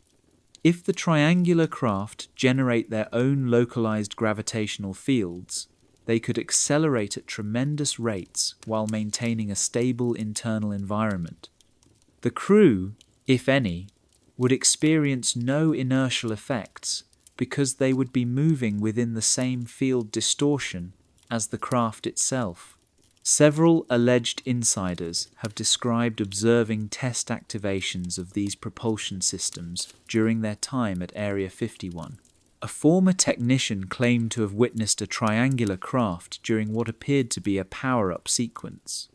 If the triangular craft generate their own localized gravitational fields, they could accelerate at tremendous rates while maintaining a stable internal environment. The crew, if any, would experience no inertial effects because they would be moving within the same field distortion as the craft itself. Several alleged insiders have described observing test activations of these propulsion systems during their time at Area 51. A former technician claimed to have witnessed a triangular craft during what appeared to be a power-up sequence.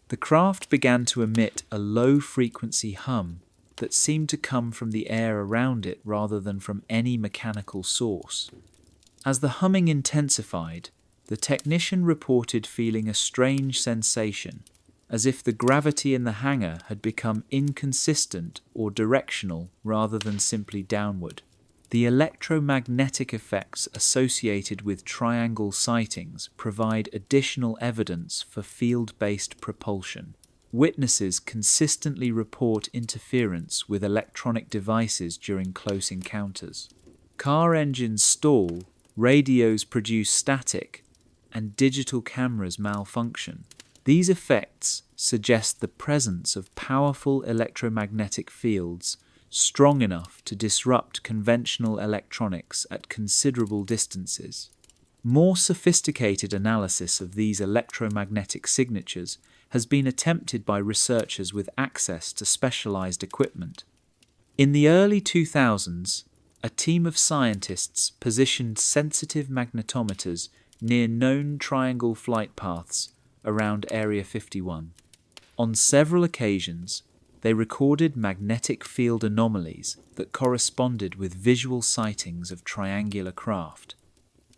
The craft began to emit a low-frequency hum that seemed to come from the air around it rather than from any mechanical source. As the humming intensified, the technician reported feeling a strange sensation, as if the gravity in the hangar had become inconsistent or directional rather than simply downward. The electromagnetic effects associated with triangle sightings provide additional evidence for field-based propulsion. Witnesses consistently report interference with electronic devices during close encounters. Car engines stall, radios produce static, and digital cameras malfunction. These effects suggest the presence of powerful electromagnetic fields strong enough to disrupt conventional electronics at considerable distances. More sophisticated analysis of these electromagnetic signatures has been attempted by researchers with access to specialized equipment. In the early 2000s, a team of scientists positioned sensitive magnetometers near known triangle flight paths around Area 51. On several occasions, they recorded magnetic field anomalies that corresponded with visual sightings of triangular craft.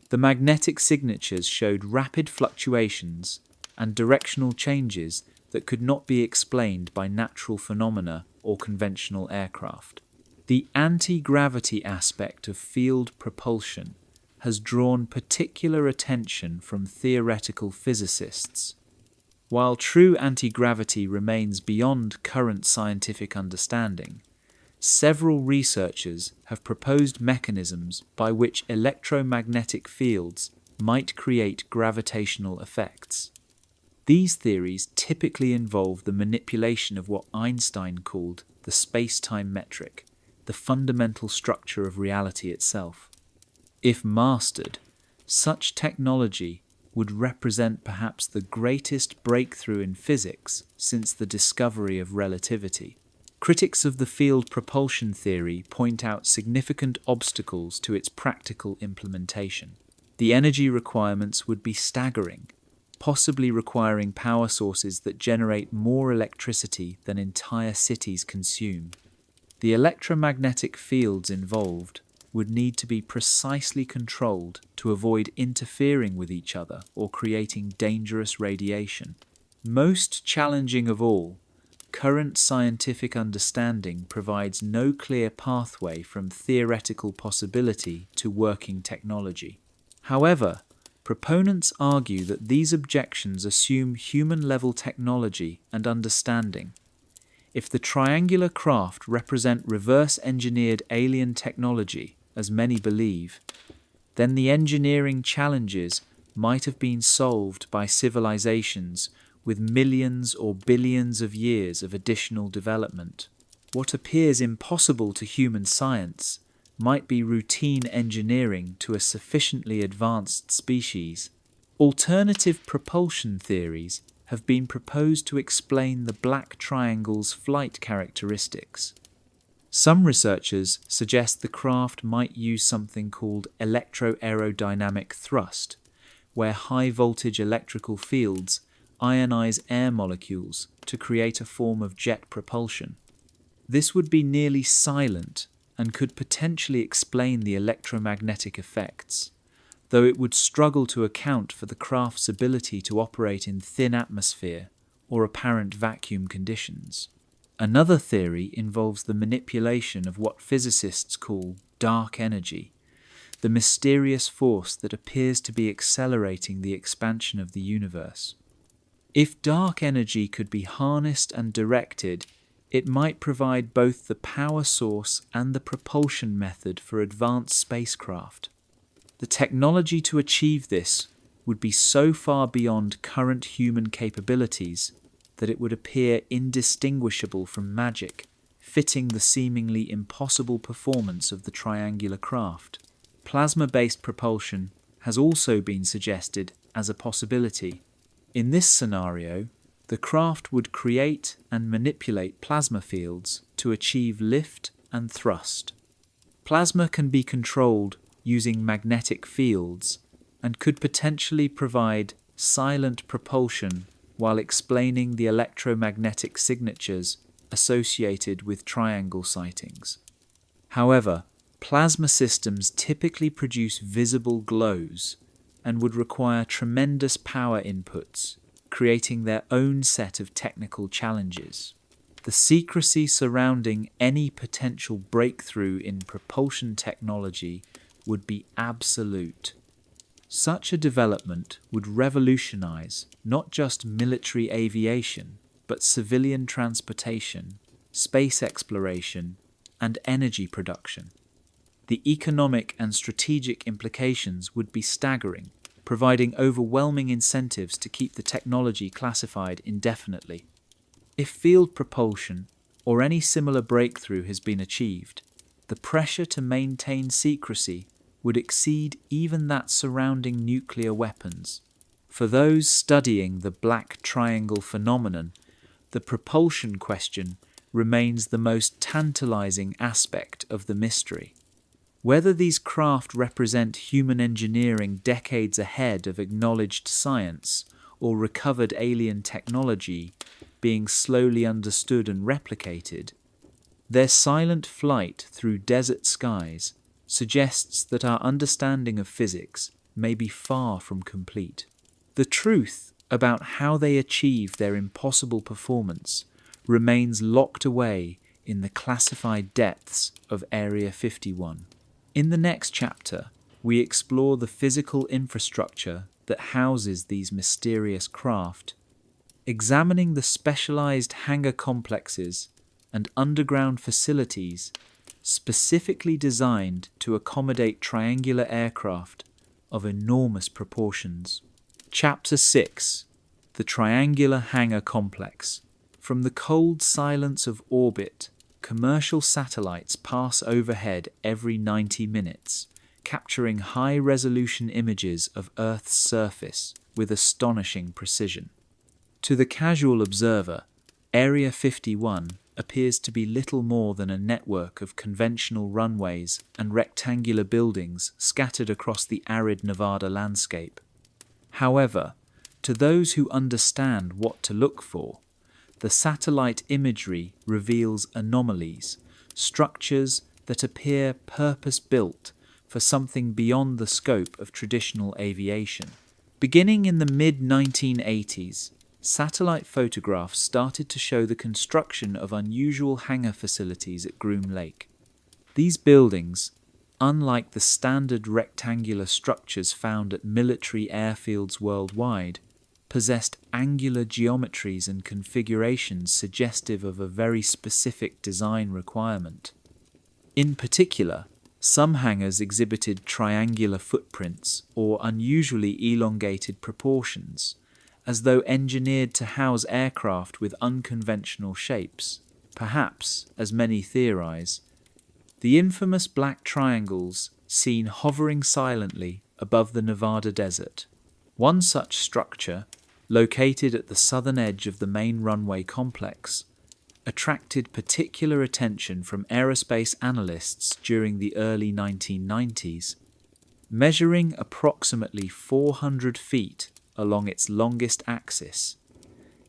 The magnetic signatures showed rapid fluctuations and directional changes that could not be explained by natural phenomena or conventional aircraft. The anti-gravity aspect of field propulsion has drawn particular attention from theoretical physicists. While true anti-gravity remains beyond current scientific understanding, several researchers have proposed mechanisms by which electromagnetic fields might create gravitational effects. These theories typically involve the manipulation of what Einstein called the space-time metric, the fundamental structure of reality itself. If mastered, such technology would represent perhaps the greatest breakthrough in physics since the discovery of relativity. Critics of the field propulsion theory point out significant obstacles to its practical implementation. The energy requirements would be staggering, possibly requiring power sources that generate more electricity than entire cities consume. The electromagnetic fields involved would need to be precisely controlled to avoid interfering with each other or creating dangerous radiation. Most challenging of all, current scientific understanding provides no clear pathway from theoretical possibility to working technology. However, proponents argue that these objections assume human-level technology and understanding. If the triangular craft represent reverse-engineered alien technology, as many believe, then the engineering challenges might have been solved by civilizations with millions or billions of years of additional development. What appears impossible to human science might be routine engineering to a sufficiently advanced species. Alternative propulsion theories have been proposed to explain the black triangle's flight characteristics. Some researchers suggest the craft might use something called electroaerodynamic thrust, where high-voltage electrical fields ionize air molecules to create a form of jet propulsion. This would be nearly silent and could potentially explain the electromagnetic effects, though it would struggle to account for the craft's ability to operate in thin atmosphere or apparent vacuum conditions. Another theory involves the manipulation of what physicists call dark energy, the mysterious force that appears to be accelerating the expansion of the universe. If dark energy could be harnessed and directed, it might provide both the power source and the propulsion method for advanced spacecraft. The technology to achieve this would be so far beyond current human capabilities that it would appear indistinguishable from magic, fitting the seemingly impossible performance of the triangular craft. Plasma-based propulsion has also been suggested as a possibility. In this scenario, the craft would create and manipulate plasma fields to achieve lift and thrust. Plasma can be controlled using magnetic fields and could potentially provide silent propulsion while explaining the electromagnetic signatures associated with triangle sightings. However, plasma systems typically produce visible glows and would require tremendous power inputs, creating their own set of technical challenges. The secrecy surrounding any potential breakthrough in propulsion technology would be absolute. Such a development would revolutionize not just military aviation, but civilian transportation, space exploration, and energy production. The economic and strategic implications would be staggering, providing overwhelming incentives to keep the technology classified indefinitely. If field propulsion or any similar breakthrough has been achieved, the pressure to maintain secrecy would exceed even that surrounding nuclear weapons. For those studying the black triangle phenomenon, the propulsion question remains the most tantalizing aspect of the mystery. Whether these craft represent human engineering decades ahead of acknowledged science or recovered alien technology being slowly understood and replicated, their silent flight through desert skies suggests that our understanding of physics may be far from complete. The truth about how they achieve their impossible performance remains locked away in the classified depths of Area 51. In the next chapter, we explore the physical infrastructure that houses these mysterious craft, examining the specialized hangar complexes and underground facilities specifically designed to accommodate triangular aircraft of enormous proportions. Chapter 6: The Triangular Hangar Complex. From the cold silence of orbit, commercial satellites pass overhead every 90 minutes, capturing high-resolution images of Earth's surface with astonishing precision. To the casual observer, Area 51 appears to be little more than a network of conventional runways and rectangular buildings scattered across the arid Nevada landscape. However, to those who understand what to look for, the satellite imagery reveals anomalies, structures that appear purpose-built for something beyond the scope of traditional aviation. Beginning in the mid-1980s, satellite photographs started to show the construction of unusual hangar facilities at Groom Lake. These buildings, unlike the standard rectangular structures found at military airfields worldwide, possessed angular geometries and configurations suggestive of a very specific design requirement. In particular, Some hangars exhibited triangular footprints or unusually elongated proportions, as though engineered to house aircraft with unconventional shapes. Perhaps, as many theorize, the infamous black triangles seen hovering silently above the Nevada desert. One such structure, located at the southern edge of the main runway complex, attracted particular attention from aerospace analysts during the early 1990s, measuring approximately 400 feet along its longest axis.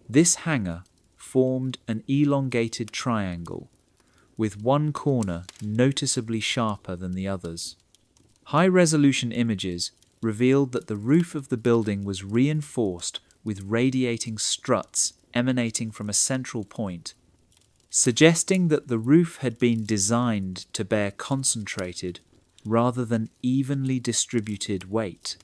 This hangar formed an elongated triangle, with one corner noticeably sharper than the others. High-resolution images revealed that the roof of the building was reinforced with radiating struts emanating from a central point, suggesting that the roof had been designed to bear concentrated rather than evenly distributed weight,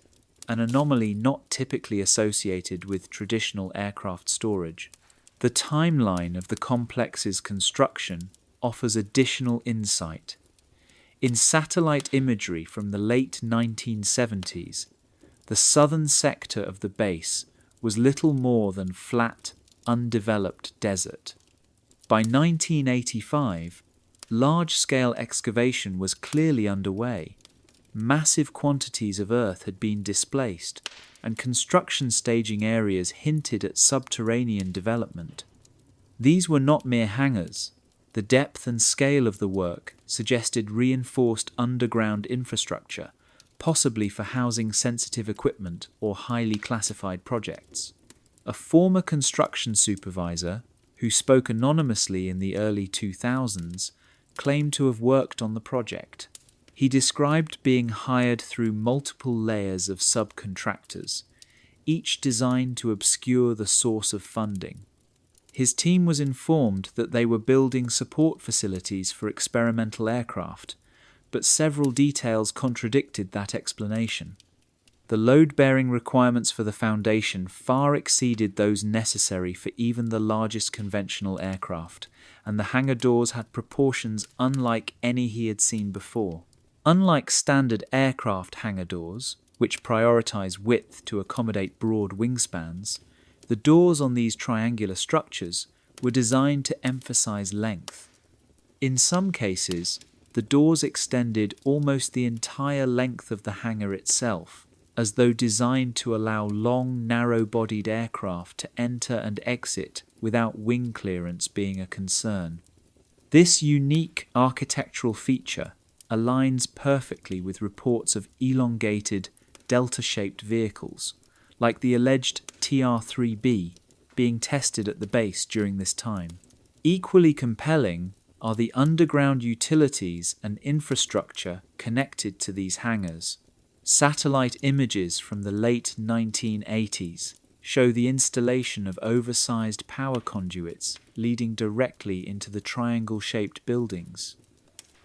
an anomaly not typically associated with traditional aircraft storage. The timeline of the complex's construction offers additional insight. In satellite imagery from the late 1970s, the southern sector of the base was little more than flat, undeveloped desert. By 1985, large-scale excavation was clearly underway. Massive quantities of earth had been displaced, and construction staging areas hinted at subterranean development. These were not mere hangars. The depth and scale of the work suggested reinforced underground infrastructure, possibly for housing sensitive equipment or highly classified projects. A former construction supervisor, who spoke anonymously in the early 2000s, claimed to have worked on the project. He described being hired through multiple layers of subcontractors, each designed to obscure the source of funding. His team was informed that they were building support facilities for experimental aircraft, but several details contradicted that explanation. The load-bearing requirements for the foundation far exceeded those necessary for even the largest conventional aircraft, and the hangar doors had proportions unlike any he had seen before. Unlike standard aircraft hangar doors, which prioritize width to accommodate broad wingspans, the doors on these triangular structures were designed to emphasize length. In some cases, the doors extended almost the entire length of the hangar itself, as though designed to allow long, narrow-bodied aircraft to enter and exit without wing clearance being a concern. This unique architectural feature aligns perfectly with reports of elongated, delta-shaped vehicles, like the alleged TR-3B, being tested at the base during this time. Equally compelling are the underground utilities and infrastructure connected to these hangars. Satellite images from the late 1980s show the installation of oversized power conduits leading directly into the triangle-shaped buildings.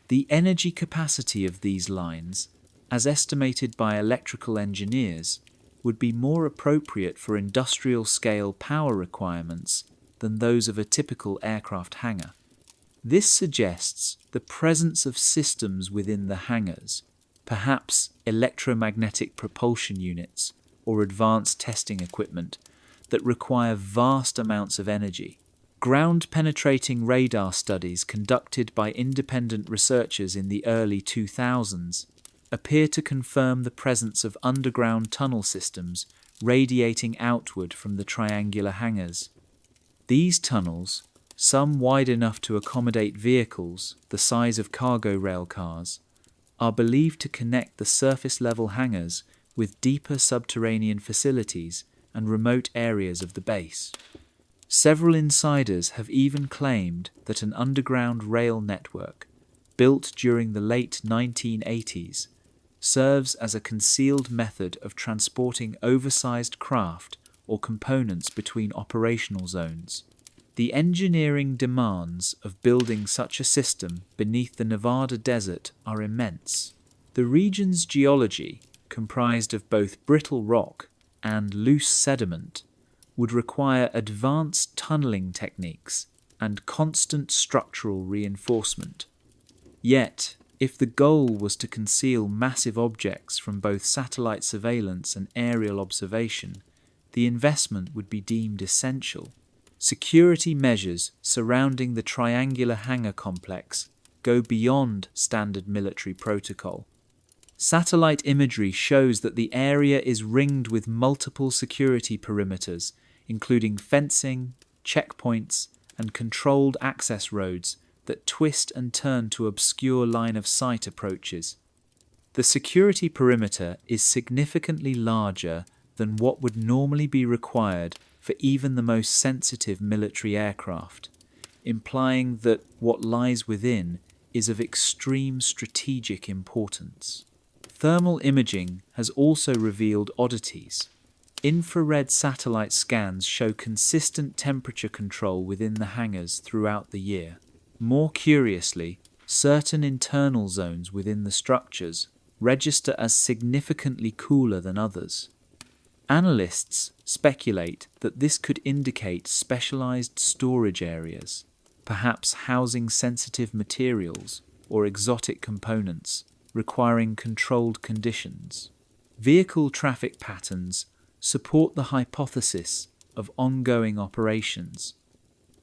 The energy capacity of these lines, as estimated by electrical engineers, would be more appropriate for industrial-scale power requirements than those of a typical aircraft hangar. This suggests the presence of systems within the hangars, perhaps electromagnetic propulsion units or advanced testing equipment, that require vast amounts of energy. Ground-penetrating radar studies conducted by independent researchers in the early 2000s appear to confirm the presence of underground tunnel systems radiating outward from the triangular hangars. These tunnels, some wide enough to accommodate vehicles the size of cargo rail cars, are believed to connect the surface-level hangars with deeper subterranean facilities and remote areas of the base. Several insiders have even claimed that an underground rail network, built during the late 1980s, serves as a concealed method of transporting oversized craft or components between operational zones. The engineering demands of building such a system beneath the Nevada desert are immense. The region's geology, comprised of both brittle rock and loose sediment, would require advanced tunneling techniques and constant structural reinforcement. Yet, If the goal was to conceal massive objects from both satellite surveillance and aerial observation, the investment would be deemed essential. Security measures surrounding the triangular hangar complex go beyond standard military protocol. Satellite imagery shows that the area is ringed with multiple security perimeters, including fencing, checkpoints, and controlled access roads that twist and turn to obscure line-of-sight approaches. The security perimeter is significantly larger than what would normally be required for even the most sensitive military aircraft, implying that what lies within is of extreme strategic importance. Thermal imaging has also revealed oddities. Infrared satellite scans show consistent temperature control within the hangars throughout the year. More curiously, certain internal zones within the structures register as significantly cooler than others. Analysts speculate that this could indicate specialized storage areas, perhaps housing sensitive materials or exotic components requiring controlled conditions. Vehicle traffic patterns support the hypothesis of ongoing operations.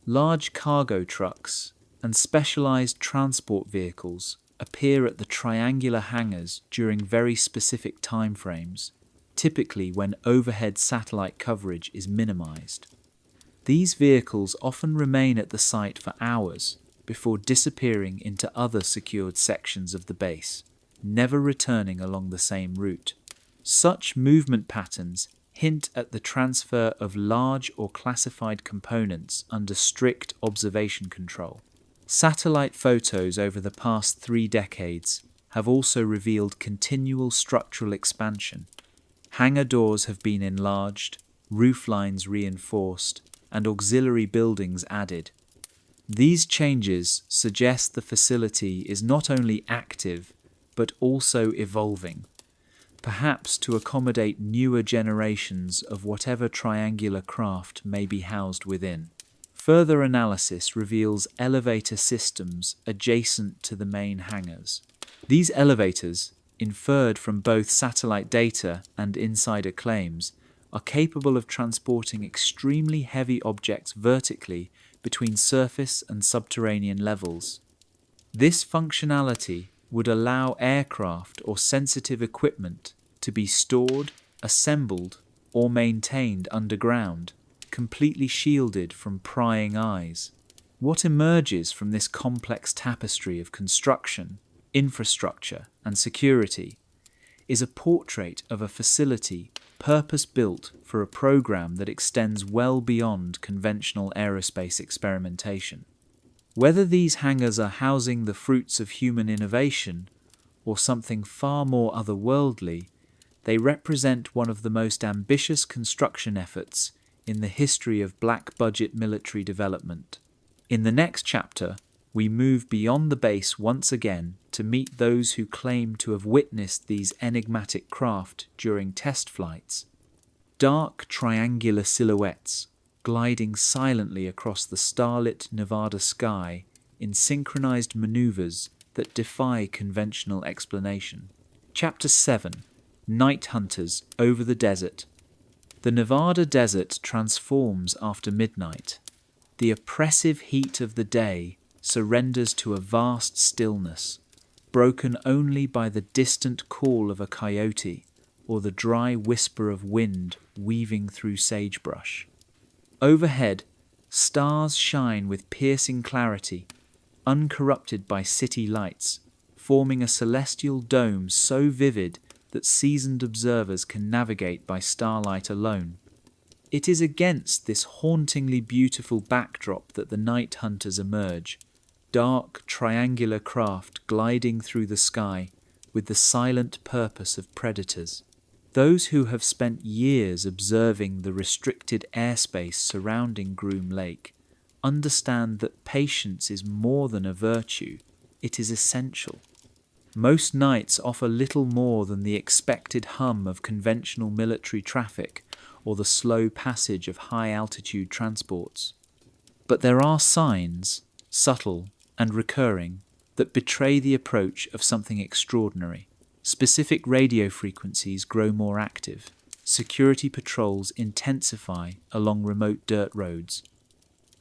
Large cargo trucks and specialized transport vehicles appear at the triangular hangars during very specific timeframes, typically when overhead satellite coverage is minimized. These vehicles often remain at the site for hours before disappearing into other secured sections of the base, never returning along the same route. Such movement patterns hint at the transfer of large or classified components under strict observation control. Satellite photos over the past 3 decades have also revealed continual structural expansion. Hangar doors have been enlarged, roof lines reinforced, and auxiliary buildings added. These changes suggest the facility is not only active, but also evolving, perhaps to accommodate newer generations of whatever triangular craft may be housed within. Further analysis reveals elevator systems adjacent to the main hangars. These elevators, inferred from both satellite data and insider claims, are capable of transporting extremely heavy objects vertically between surface and subterranean levels. This functionality would allow aircraft or sensitive equipment to be stored, assembled, or maintained underground, completely shielded from prying eyes. What emerges from this complex tapestry of construction, infrastructure, and security is a portrait of a facility purpose-built for a program that extends well beyond conventional aerospace experimentation. Whether these hangars are housing the fruits of human innovation or something far more otherworldly, they represent one of the most ambitious construction efforts in the history of black-budget military development. In the next chapter, we move beyond the base once again to meet those who claim to have witnessed these enigmatic craft during test flights. Dark triangular silhouettes gliding silently across the starlit Nevada sky in synchronized maneuvers that defy conventional explanation. Chapter 7: Night Hunters over the Desert. The Nevada desert transforms after midnight. The oppressive heat of the day surrenders to a vast stillness, broken only by the distant call of a coyote or the dry whisper of wind weaving through sagebrush. Overhead, stars shine with piercing clarity, uncorrupted by city lights, forming a celestial dome so vivid that seasoned observers can navigate by starlight alone. It is against this hauntingly beautiful backdrop that the night hunters emerge, dark triangular craft gliding through the sky with the silent purpose of predators. Those who have spent years observing the restricted airspace surrounding Groom Lake understand that patience is more than a virtue, it is essential. Most nights offer little more than the expected hum of conventional military traffic or the slow passage of high-altitude transports. But there are signs, subtle and recurring, that betray the approach of something extraordinary. Specific radio frequencies grow more active. Security patrols intensify along remote dirt roads.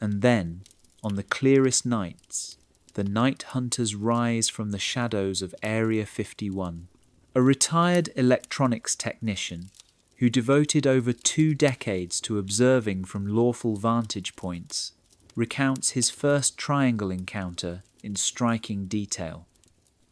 And then, on the clearest nights, the night hunters rise from the shadows of Area 51. A retired electronics technician who devoted over 2 decades to observing from lawful vantage points recounts his first triangle encounter in striking detail.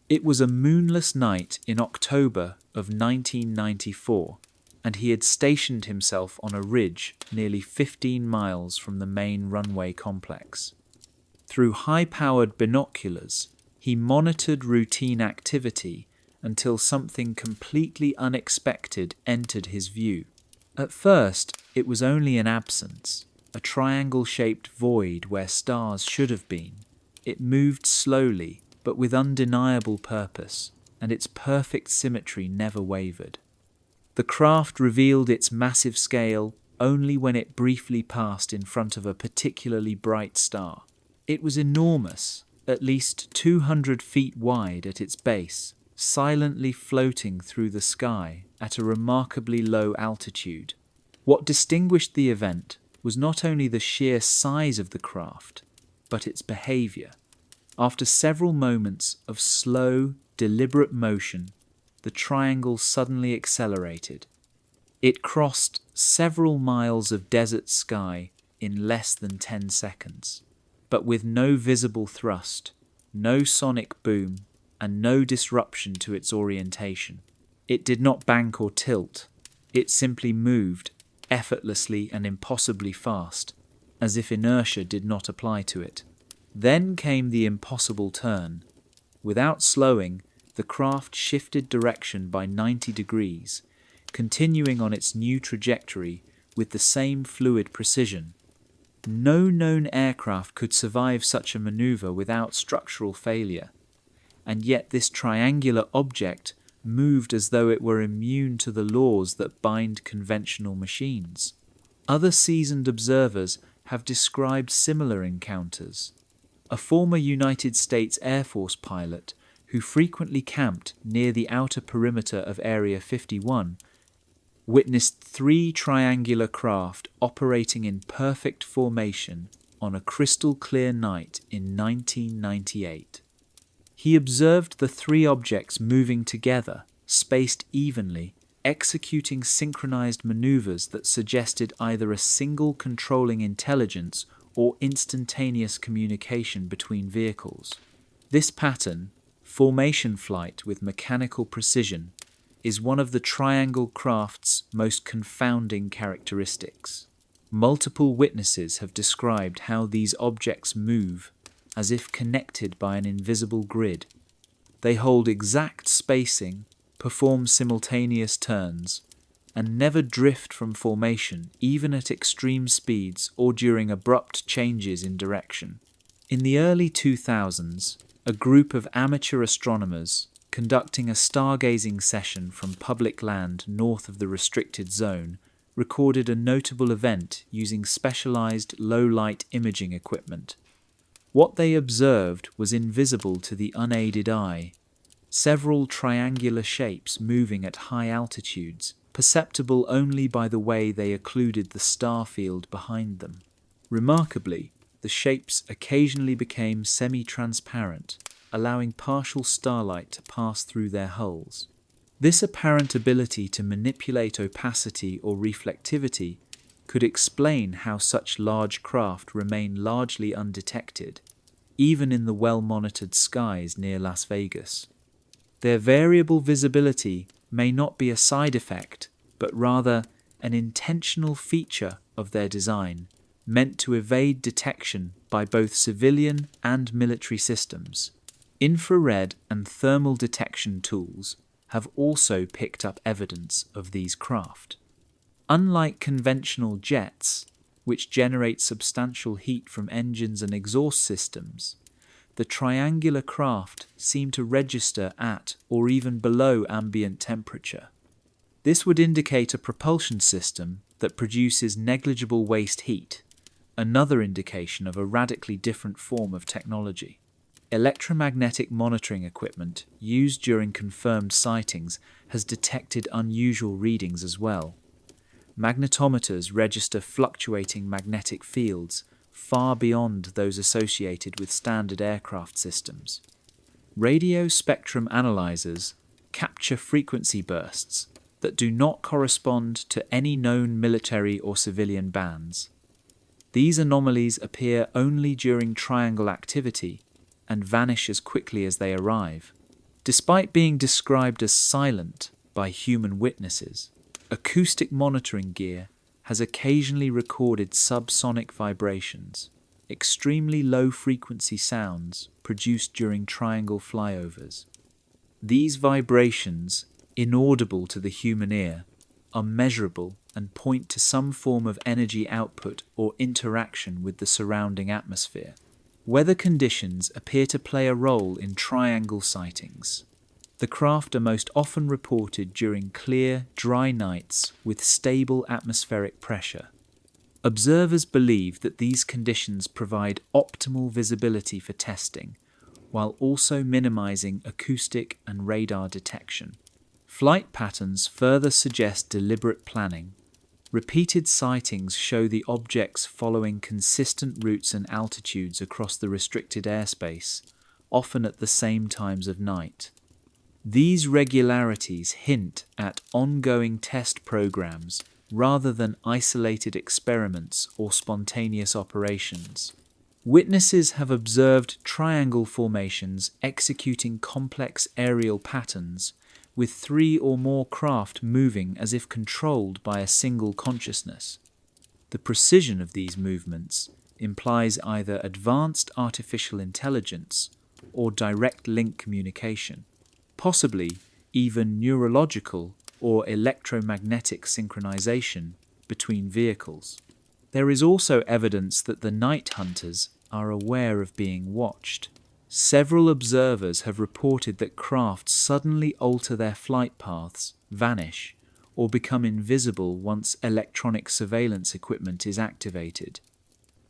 It was a moonless night in October of 1994, and he had stationed himself on a ridge nearly 15 miles from the main runway complex. Through high-powered binoculars, he monitored routine activity until something completely unexpected entered his view. At first, it was only an absence, a triangle-shaped void where stars should have been. It moved slowly, but with undeniable purpose, and its perfect symmetry never wavered. The craft revealed its massive scale only when it briefly passed in front of a particularly bright star. It was enormous, at least 200 feet wide at its base, silently floating through the sky at a remarkably low altitude. What distinguished the event was not only the sheer size of the craft, but its behavior. After several moments of slow, deliberate motion, the triangle suddenly accelerated. It crossed several miles of desert sky in less than 10 seconds, but with no visible thrust, no sonic boom, and no disruption to its orientation. It did not bank or tilt. It simply moved, effortlessly and impossibly fast, as if inertia did not apply to it. Then came the impossible turn. Without slowing, the craft shifted direction by 90 degrees, continuing on its new trajectory with the same fluid precision. No known aircraft could survive such a maneuver without structural failure, and yet this triangular object moved as though it were immune to the laws that bind conventional machines. Other seasoned observers have described similar encounters. A former United States Air Force pilot who frequently camped near the outer perimeter of Area 51 witnessed 3 triangular craft operating in perfect formation on a crystal-clear night in 1998. He observed the 3 objects moving together, spaced evenly, executing synchronized maneuvers that suggested either a single controlling intelligence or instantaneous communication between vehicles. This pattern, formation flight with mechanical precision, is one of the triangle craft's most confounding characteristics. Multiple witnesses have described how these objects move as if connected by an invisible grid. They hold exact spacing, perform simultaneous turns, and never drift from formation even at extreme speeds or during abrupt changes in direction. In the early 2000s, a group of amateur astronomers conducting a stargazing session from public land north of the restricted zone recorded a notable event using specialized low-light imaging equipment. What they observed was invisible to the unaided eye, several triangular shapes moving at high altitudes, perceptible only by the way they occluded the star field behind them. Remarkably, the shapes occasionally became semi-transparent, allowing partial starlight to pass through their hulls. This apparent ability to manipulate opacity or reflectivity could explain how such large craft remain largely undetected, even in the well-monitored skies near Las Vegas. Their variable visibility may not be a side effect, but rather an intentional feature of their design, meant to evade detection by both civilian and military systems. Infrared and thermal detection tools have also picked up evidence of these craft. Unlike conventional jets, which generate substantial heat from engines and exhaust systems, the triangular craft seem to register at or even below ambient temperature. This would indicate a propulsion system that produces negligible waste heat, another indication of a radically different form of technology. electromagnetic monitoring equipment used during confirmed sightings has detected unusual readings as well. Magnetometers register fluctuating magnetic fields far beyond those associated with standard aircraft systems. Radio spectrum analyzers capture frequency bursts that do not correspond to any known military or civilian bands. These anomalies appear only during triangle activity and vanish as quickly as they arrive. Despite being described as silent by human witnesses, acoustic monitoring gear has occasionally recorded subsonic vibrations, extremely low-frequency sounds produced during triangle flyovers. These vibrations, inaudible to the human ear, are measurable and point to some form of energy output or interaction with the surrounding atmosphere. Weather conditions appear to play a role in triangle sightings. The craft are most often reported during clear, dry nights with stable atmospheric pressure. Observers believe that these conditions provide optimal visibility for testing, while also minimizing acoustic and radar detection. Flight patterns further suggest deliberate planning. Repeated sightings show the objects following consistent routes and altitudes across the restricted airspace, often at the same times of night. These regularities hint at ongoing test programs rather than isolated experiments or spontaneous operations. Witnesses have observed triangle formations executing complex aerial patterns, with 3 or more craft moving as if controlled by a single consciousness. The precision of these movements implies either advanced artificial intelligence or direct link communication, possibly even neurological or electromagnetic synchronization between vehicles. There is also evidence that the night hunters are aware of being watched. Several observers have reported that craft suddenly alter their flight paths, vanish, or become invisible once electronic surveillance equipment is activated.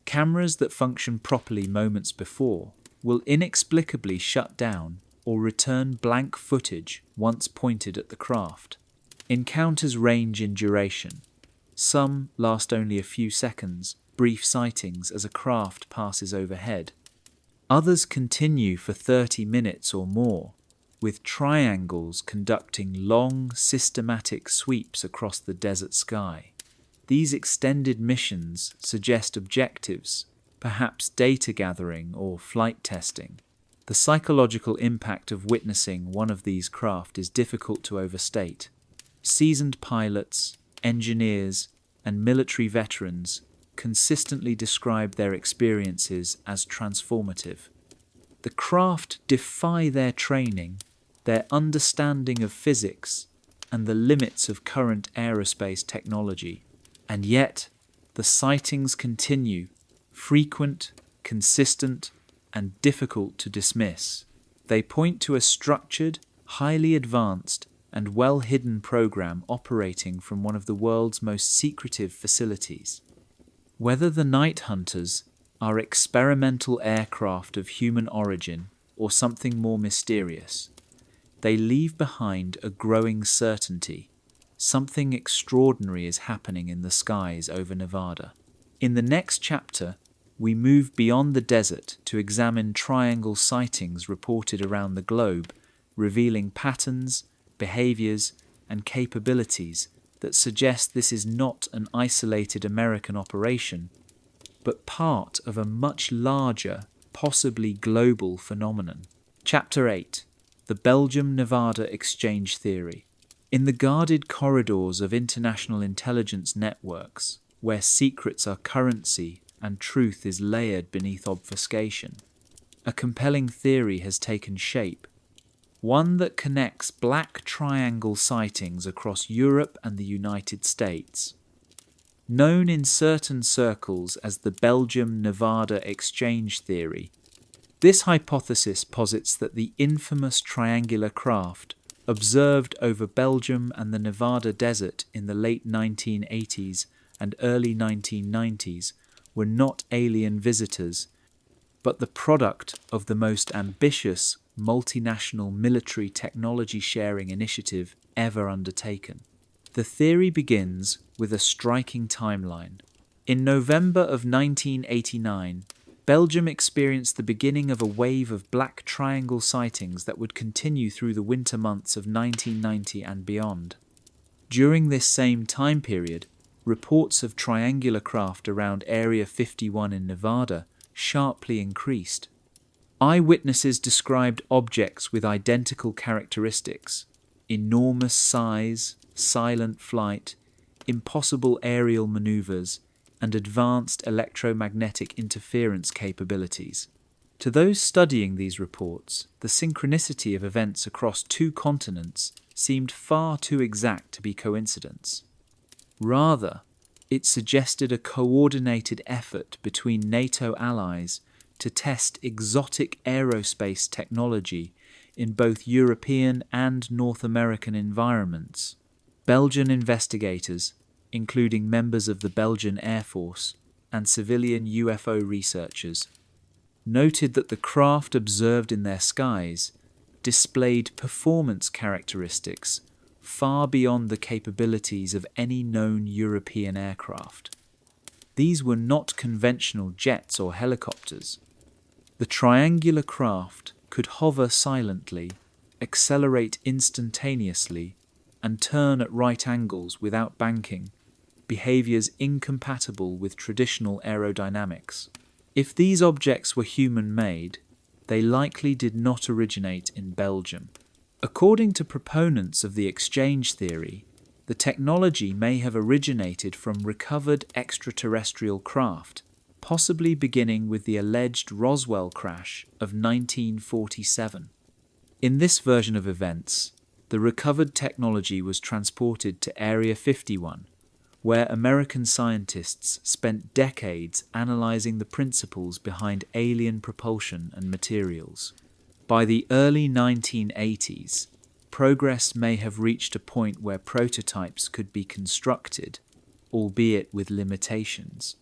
Cameras that function properly moments before will inexplicably shut down or return blank footage once pointed at the craft. Encounters range in duration. Some last only a few seconds, brief sightings as a craft passes overhead. Others continue for 30 minutes or more, with triangles conducting long, systematic sweeps across the desert sky. These extended missions suggest objectives, perhaps data gathering or flight testing. The psychological impact of witnessing one of these craft is difficult to overstate. Seasoned pilots, engineers, and military veterans consistently describe their experiences as transformative. The craft defy their training, their understanding of physics, and the limits of current aerospace technology. And yet, the sightings continue, frequent, consistent, and difficult to dismiss. They point to a structured, highly advanced, and well-hidden program operating from one of the world's most secretive facilities. Whether the night hunters are experimental aircraft of human origin or something more mysterious, they leave behind a growing certainty. Something extraordinary is happening in the skies over Nevada. In the next chapter, we move beyond the desert to examine triangle sightings reported around the globe, revealing patterns, behaviors, and capabilities that suggest this is not an isolated American operation, but part of a much larger, possibly global phenomenon. Chapter 8. The Belgium-Nevada Exchange Theory. In the guarded corridors of international intelligence networks, where secrets are currency and truth is layered beneath obfuscation, a compelling theory has taken shape, one that connects black triangle sightings across Europe and the United States. Known in certain circles as the Belgium-Nevada Exchange Theory, this hypothesis posits that the infamous triangular craft observed over Belgium and the Nevada desert in the late 1980s and early 1990s were not alien visitors, but the product of the most ambitious multinational military technology sharing initiative ever undertaken. The theory begins with a striking timeline. In November of 1989, Belgium experienced the beginning of a wave of black triangle sightings that would continue through the winter months of 1990 and beyond. During this same time period, reports of triangular craft around Area 51 in Nevada sharply increased. Eyewitnesses described objects with identical characteristics: enormous size, silent flight, impossible aerial maneuvers, and advanced electromagnetic interference capabilities. To those studying these reports, the synchronicity of events across two continents seemed far too exact to be coincidence. Rather, it suggested a coordinated effort between NATO allies to test exotic aerospace technology in both European and North American environments. Belgian investigators, including members of the Belgian Air Force and civilian UFO researchers, noted that the craft observed in their skies displayed performance characteristics far beyond the capabilities of any known European aircraft. These were not conventional jets or helicopters. The triangular craft could hover silently, accelerate instantaneously, and turn at right angles without banking, behaviors incompatible with traditional aerodynamics. If these objects were human-made, they likely did not originate in Belgium. According to proponents of the exchange theory, the technology may have originated from recovered extraterrestrial craft, possibly beginning with the alleged Roswell crash of 1947. In this version of events, the recovered technology was transported to Area 51, where American scientists spent decades analyzing the principles behind alien propulsion and materials. By the early 1980s, progress may have reached a point where prototypes could be constructed, albeit with limitations.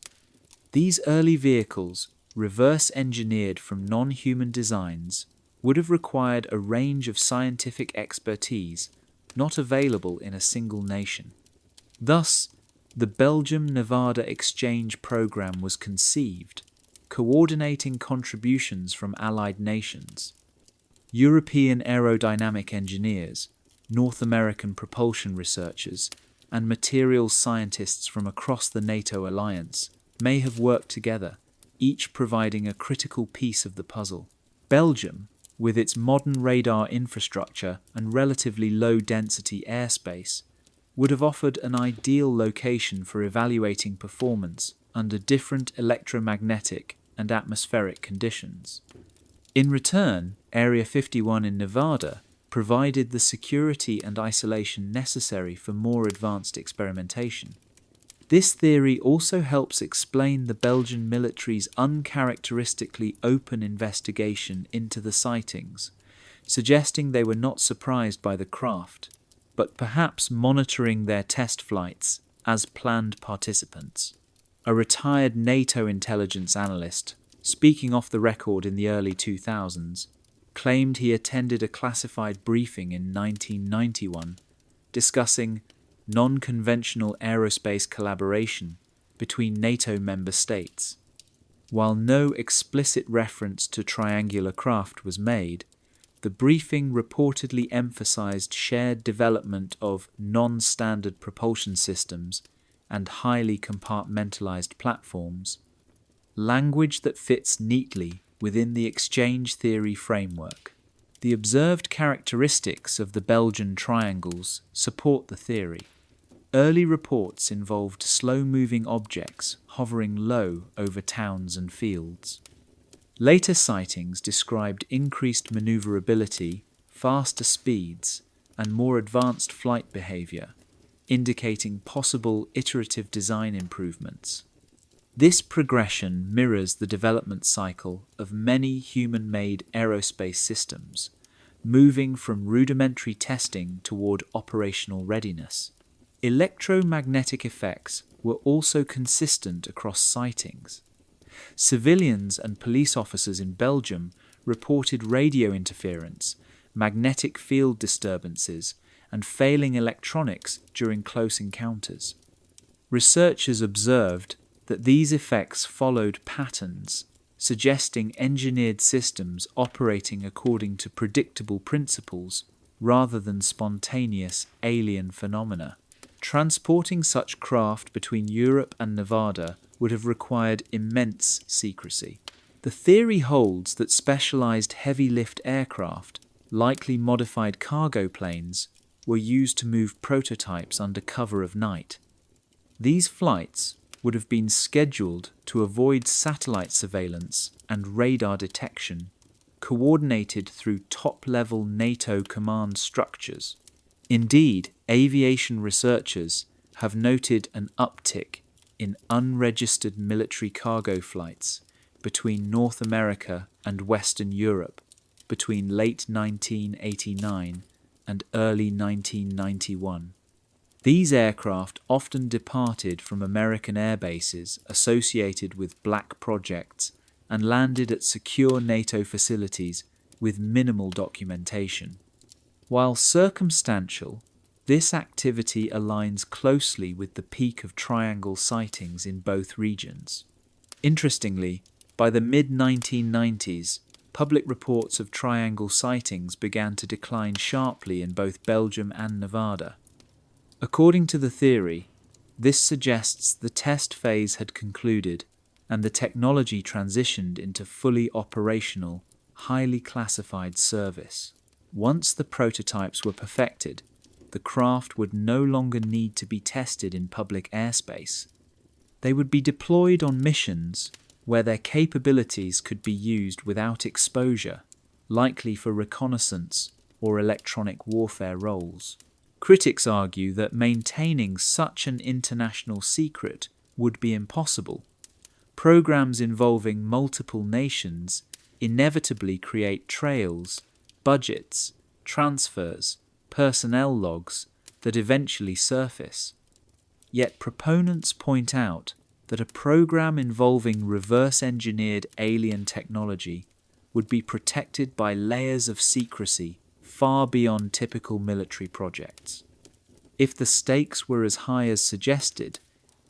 These early vehicles, reverse-engineered from non-human designs, would have required a range of scientific expertise not available in a single nation. Thus, the Belgium-Nevada exchange program was conceived, coordinating contributions from allied nations. European aerodynamic engineers, North American propulsion researchers, and materials scientists from across the NATO alliance may have worked together, each providing a critical piece of the puzzle. Belgium, with its modern radar infrastructure and relatively low-density airspace, would have offered an ideal location for evaluating performance under different electromagnetic and atmospheric conditions. In return, Area 51 in Nevada provided the security and isolation necessary for more advanced experimentation. This theory also helps explain the Belgian military's uncharacteristically open investigation into the sightings, suggesting they were not surprised by the craft, but perhaps monitoring their test flights as planned participants. A retired NATO intelligence analyst, speaking off the record in the early 2000s, claimed he attended a classified briefing in 1991 discussing non-conventional aerospace collaboration between NATO member states. While no explicit reference to triangular craft was made, the briefing reportedly emphasized shared development of non-standard propulsion systems and highly compartmentalized platforms, language that fits neatly within the exchange theory framework. The observed characteristics of the Belgian triangles support the theory. Early reports involved slow-moving objects hovering low over towns and fields. Later sightings described increased maneuverability, faster speeds, and more advanced flight behavior, indicating possible iterative design improvements. This progression mirrors the development cycle of many human-made aerospace systems, moving from rudimentary testing toward operational readiness. Electromagnetic effects were also consistent across sightings. Civilians and police officers in Belgium reported radio interference, magnetic field disturbances, and failing electronics during close encounters. Researchers observed that these effects followed patterns, suggesting engineered systems operating according to predictable principles rather than spontaneous alien phenomena. Transporting such craft between Europe and Nevada would have required immense secrecy. The theory holds that specialized heavy-lift aircraft, likely modified cargo planes, were used to move prototypes under cover of night. These flights would have been scheduled to avoid satellite surveillance and radar detection, coordinated through top-level NATO command structures. Indeed, aviation researchers have noted an uptick in unregistered military cargo flights between North America and Western Europe between late 1989 and early 1991. These aircraft often departed from American air bases associated with black projects and landed at secure NATO facilities with minimal documentation. While circumstantial, this activity aligns closely with the peak of triangle sightings in both regions. Interestingly, by the mid-1990s, public reports of triangle sightings began to decline sharply in both Belgium and Nevada. According to the theory, this suggests the test phase had concluded and the technology transitioned into fully operational, highly classified service. Once the prototypes were perfected, the craft would no longer need to be tested in public airspace. They would be deployed on missions where their capabilities could be used without exposure, likely for reconnaissance or electronic warfare roles. Critics argue that maintaining such an international secret would be impossible. Programs involving multiple nations inevitably create trails, budgets, transfers, personnel logs that eventually surface. Yet proponents point out that a program involving reverse-engineered alien technology would be protected by layers of secrecy far beyond typical military projects. If the stakes were as high as suggested,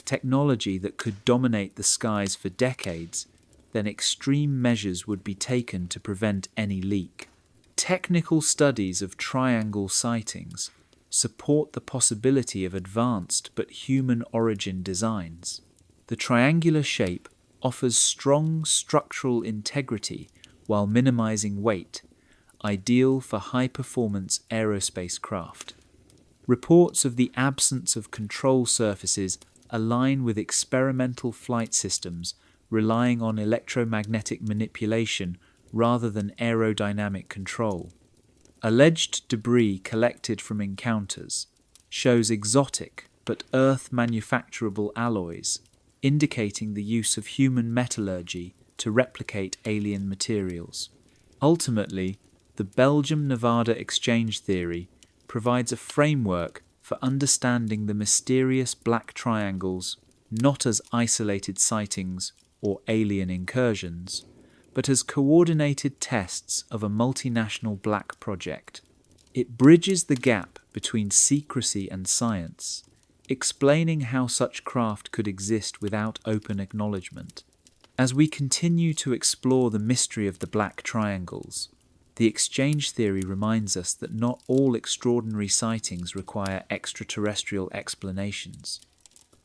technology that could dominate the skies for decades, then extreme measures would be taken to prevent any leak. Technical studies of triangle sightings support the possibility of advanced but human origin designs. The triangular shape offers strong structural integrity while minimizing weight, ideal for high-performance aerospace craft. Reports of the absence of control surfaces align with experimental flight systems relying on electromagnetic manipulation rather than aerodynamic control. Alleged debris collected from encounters shows exotic but Earth-manufacturable alloys, indicating the use of human metallurgy to replicate alien materials. Ultimately, the Belgium-Nevada exchange theory provides a framework for understanding the mysterious black triangles not as isolated sightings or alien incursions, but as coordinated tests of a multinational black project. It bridges the gap between secrecy and science, explaining how such craft could exist without open acknowledgement. As we continue to explore the mystery of the black triangles, the exchange theory reminds us that not all extraordinary sightings require extraterrestrial explanations.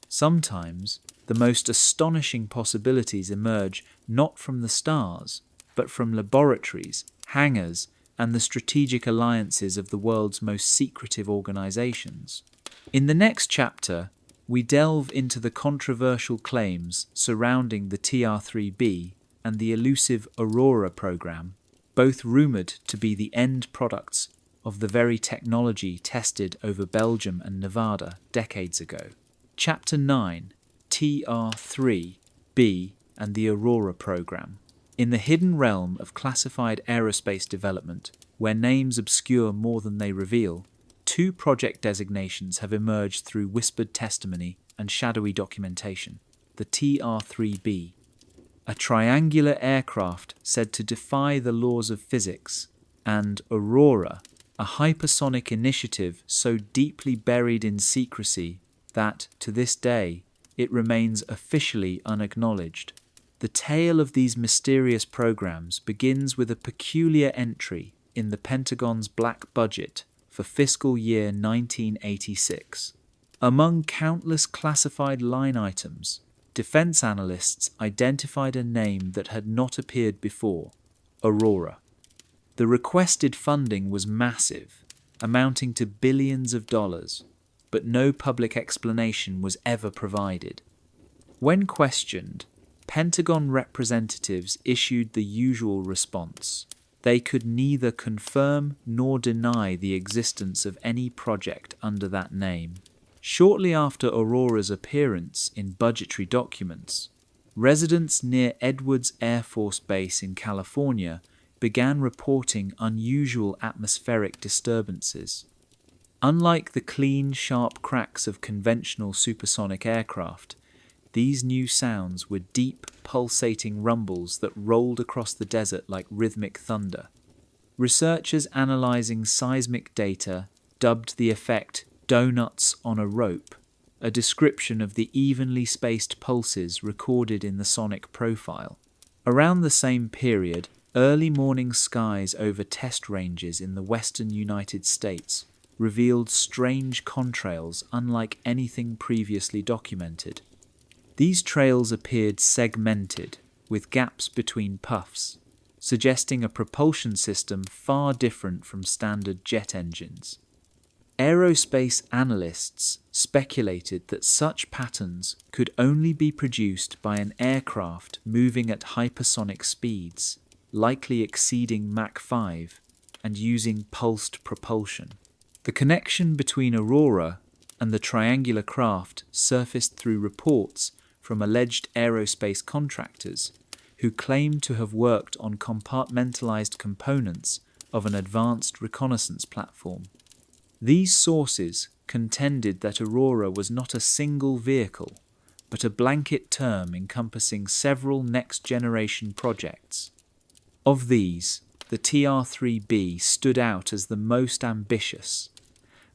Sometimes, the most astonishing possibilities emerge not from the stars, but from laboratories, hangars, and the strategic alliances of the world's most secretive organizations. In the next chapter, we delve into the controversial claims surrounding the TR-3B and the elusive Aurora program, both rumoured to be the end products of the very technology tested over Belgium and Nevada decades ago. Chapter 9, TR-3B and the Aurora program. In the hidden realm of classified aerospace development, where names obscure more than they reveal, two project designations have emerged through whispered testimony and shadowy documentation. The TR-3B. a triangular aircraft said to defy the laws of physics, and Aurora, a hypersonic initiative so deeply buried in secrecy that, to this day, it remains officially unacknowledged. The tale of these mysterious programs begins with a peculiar entry in the Pentagon's black budget for fiscal year 1986. Among countless classified line items, defense analysts identified a name that had not appeared before: Aurora. The requested funding was massive, amounting to billions of dollars, but no public explanation was ever provided. When questioned, Pentagon representatives issued the usual response: they could neither confirm nor deny the existence of any project under that name. Shortly after Aurora's appearance in budgetary documents, residents near Edwards Air Force Base in California began reporting unusual atmospheric disturbances. Unlike the clean, sharp cracks of conventional supersonic aircraft, these new sounds were deep, pulsating rumbles that rolled across the desert like rhythmic thunder. Researchers analyzing seismic data dubbed the effect "donuts on a rope," a description of the evenly spaced pulses recorded in the sonic profile. Around the same period, early morning skies over test ranges in the western United States revealed strange contrails unlike anything previously documented. These trails appeared segmented, with gaps between puffs, suggesting a propulsion system far different from standard jet engines. Aerospace analysts speculated that such patterns could only be produced by an aircraft moving at hypersonic speeds, likely exceeding Mach 5, and using pulsed propulsion. The connection between Aurora and the triangular craft surfaced through reports from alleged aerospace contractors who claimed to have worked on compartmentalized components of an advanced reconnaissance platform. These sources contended that Aurora was not a single vehicle, but a blanket term encompassing several next-generation projects. Of these, the TR-3B stood out as the most ambitious,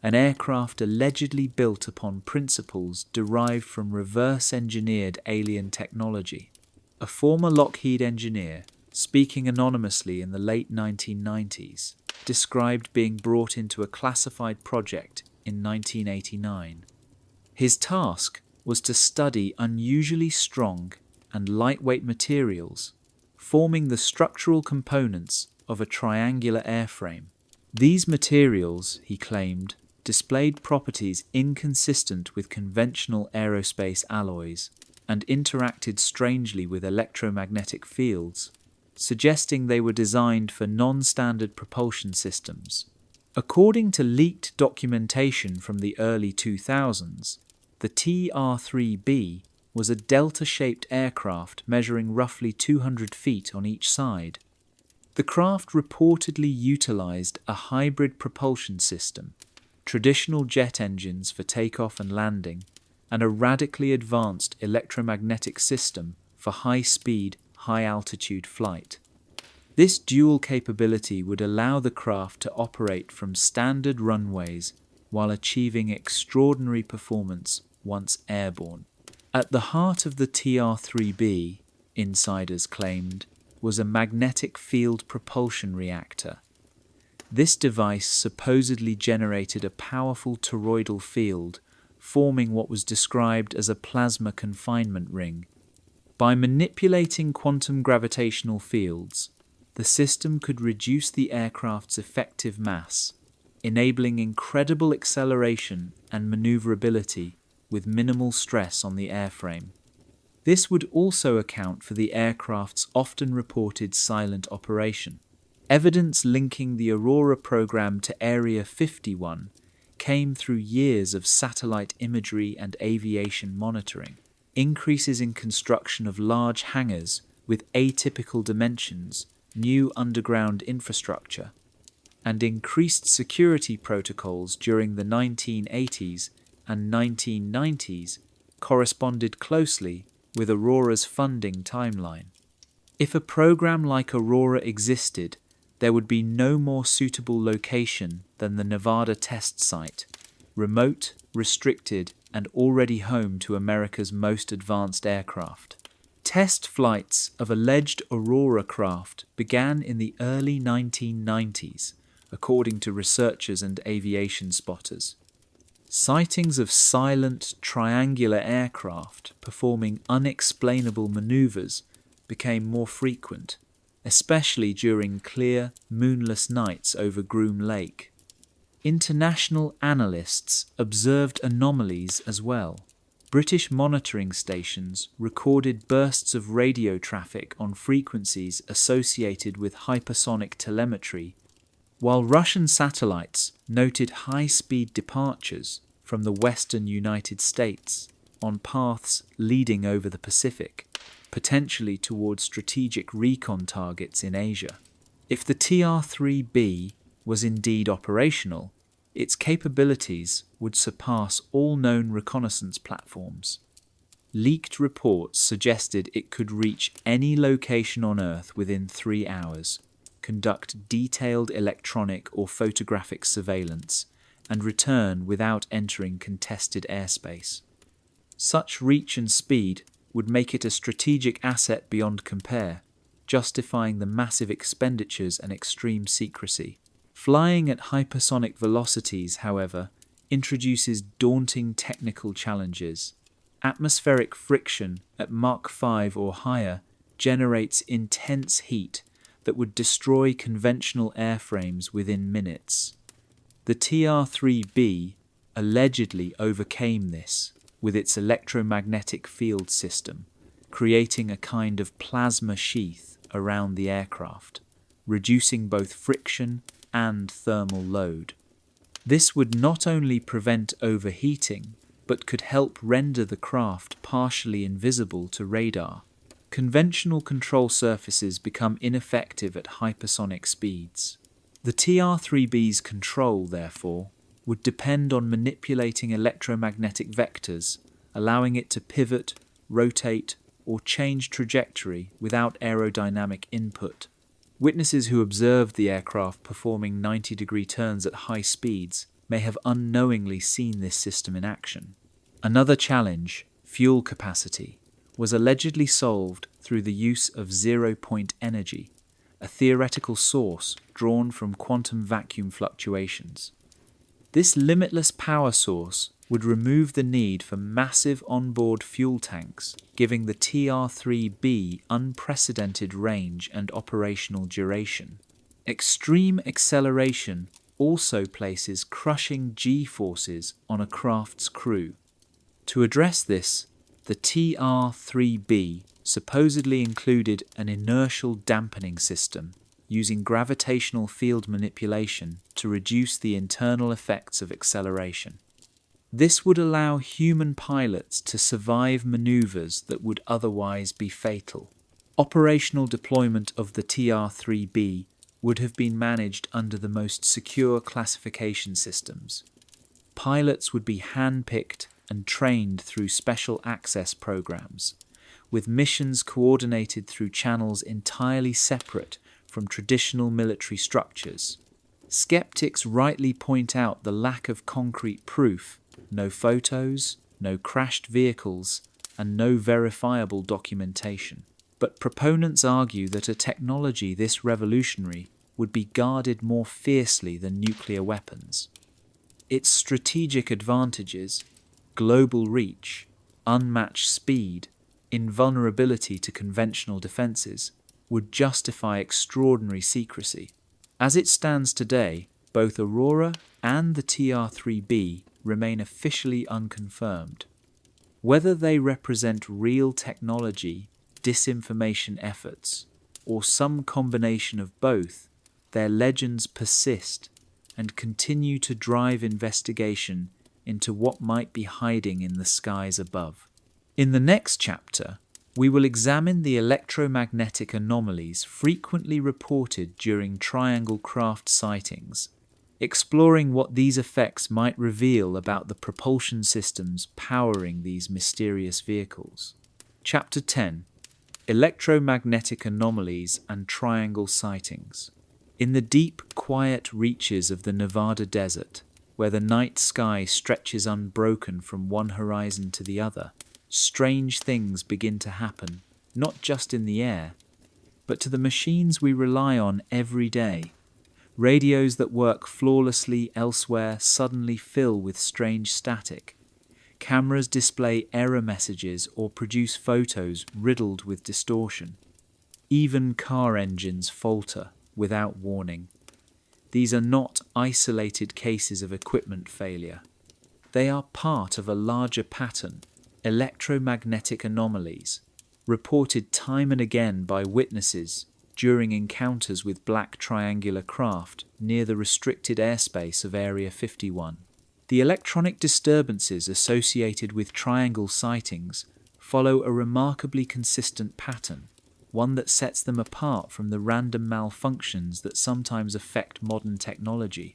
an aircraft allegedly built upon principles derived from reverse-engineered alien technology. A former Lockheed engineer, speaking anonymously in the late 1990s, described being brought into a classified project in 1989. His task was to study unusually strong and lightweight materials, forming the structural components of a triangular airframe. These materials, he claimed, displayed properties inconsistent with conventional aerospace alloys and interacted strangely with electromagnetic fields, suggesting they were designed for non-standard propulsion systems. According to leaked documentation from the early 2000s, the TR-3B was a delta-shaped aircraft measuring roughly 200 feet on each side. The craft reportedly utilized a hybrid propulsion system, traditional jet engines for takeoff and landing, and a radically advanced electromagnetic system for high-speed, high-altitude flight. This dual capability would allow the craft to operate from standard runways while achieving extraordinary performance once airborne. At the heart of the TR-3B, insiders claimed, was a magnetic field propulsion reactor. This device supposedly generated a powerful toroidal field, forming what was described as a plasma confinement ring. By manipulating quantum gravitational fields, the system could reduce the aircraft's effective mass, enabling incredible acceleration and maneuverability with minimal stress on the airframe. This would also account for the aircraft's often reported silent operation. Evidence linking the Aurora program to Area 51 came through years of satellite imagery and aviation monitoring. Increases in construction of large hangars with atypical dimensions, new underground infrastructure, and increased security protocols during the 1980s and 1990s corresponded closely with Aurora's funding timeline. If a program like Aurora existed, there would be no more suitable location than the Nevada test site, remote, restricted, and already home to America's most advanced aircraft. Test flights of alleged Aurora craft began in the early 1990s, according to researchers and aviation spotters. Sightings of silent, triangular aircraft performing unexplainable maneuvers became more frequent, especially during clear, moonless nights over Groom Lake. International analysts observed anomalies as well. British monitoring stations recorded bursts of radio traffic on frequencies associated with hypersonic telemetry, while Russian satellites noted high-speed departures from the western United States on paths leading over the Pacific, potentially towards strategic recon targets in Asia. If the TR-3B was indeed operational, its capabilities would surpass all known reconnaissance platforms. Leaked reports suggested it could reach any location on Earth within 3 hours, conduct detailed electronic or photographic surveillance, and return without entering contested airspace. Such reach and speed would make it a strategic asset beyond compare, justifying the massive expenditures and extreme secrecy. Flying at hypersonic velocities, however, introduces daunting technical challenges. Atmospheric friction at Mach 5 or higher generates intense heat that would destroy conventional airframes within minutes. The TR-3B allegedly overcame this with its electromagnetic field system, creating a kind of plasma sheath around the aircraft, reducing both friction and thermal load. This would not only prevent overheating, but could help render the craft partially invisible to radar. Conventional control surfaces become ineffective at hypersonic speeds. The TR-3B's control, therefore, would depend on manipulating electromagnetic vectors, allowing it to pivot, rotate, or change trajectory without aerodynamic input. Witnesses who observed the aircraft performing 90-degree turns at high speeds may have unknowingly seen this system in action. Another challenge, fuel capacity, was allegedly solved through the use of zero-point energy, a theoretical source drawn from quantum vacuum fluctuations. This limitless power source would remove the need for massive onboard fuel tanks, giving the TR-3B unprecedented range and operational duration. Extreme acceleration also places crushing G-forces on a craft's crew. To address this, the TR-3B supposedly included an inertial dampening system using gravitational field manipulation to reduce the internal effects of acceleration. This would allow human pilots to survive maneuvers that would otherwise be fatal. Operational deployment of the TR-3B would have been managed under the most secure classification systems. Pilots would be hand-picked and trained through special access programs, with missions coordinated through channels entirely separate from traditional military structures. Skeptics rightly point out the lack of concrete proof, no photos, no crashed vehicles, and no verifiable documentation. But proponents argue that a technology this revolutionary would be guarded more fiercely than nuclear weapons. Its strategic advantages, global reach, unmatched speed, invulnerability to conventional defenses, would justify extraordinary secrecy. As it stands today, both Aurora and the TR-3B remain officially unconfirmed. Whether they represent real technology, disinformation efforts, or some combination of both, their legends persist and continue to drive investigation into what might be hiding in the skies above. In the next chapter, we will examine the electromagnetic anomalies frequently reported during triangle craft sightings, exploring what these effects might reveal about the propulsion systems powering these mysterious vehicles. Chapter 10. Electromagnetic anomalies and triangle sightings. In the deep, quiet reaches of the Nevada desert, where the night sky stretches unbroken from one horizon to the other, strange things begin to happen, not just in the air, but to the machines we rely on every day. Radios that work flawlessly elsewhere suddenly fill with strange static. Cameras display error messages or produce photos riddled with distortion. Even car engines falter without warning. These are not isolated cases of equipment failure. They are part of a larger pattern, electromagnetic anomalies, reported time and again by witnesses during encounters with black triangular craft near the restricted airspace of Area 51. The electronic disturbances associated with triangle sightings follow a remarkably consistent pattern, one that sets them apart from the random malfunctions that sometimes affect modern technology.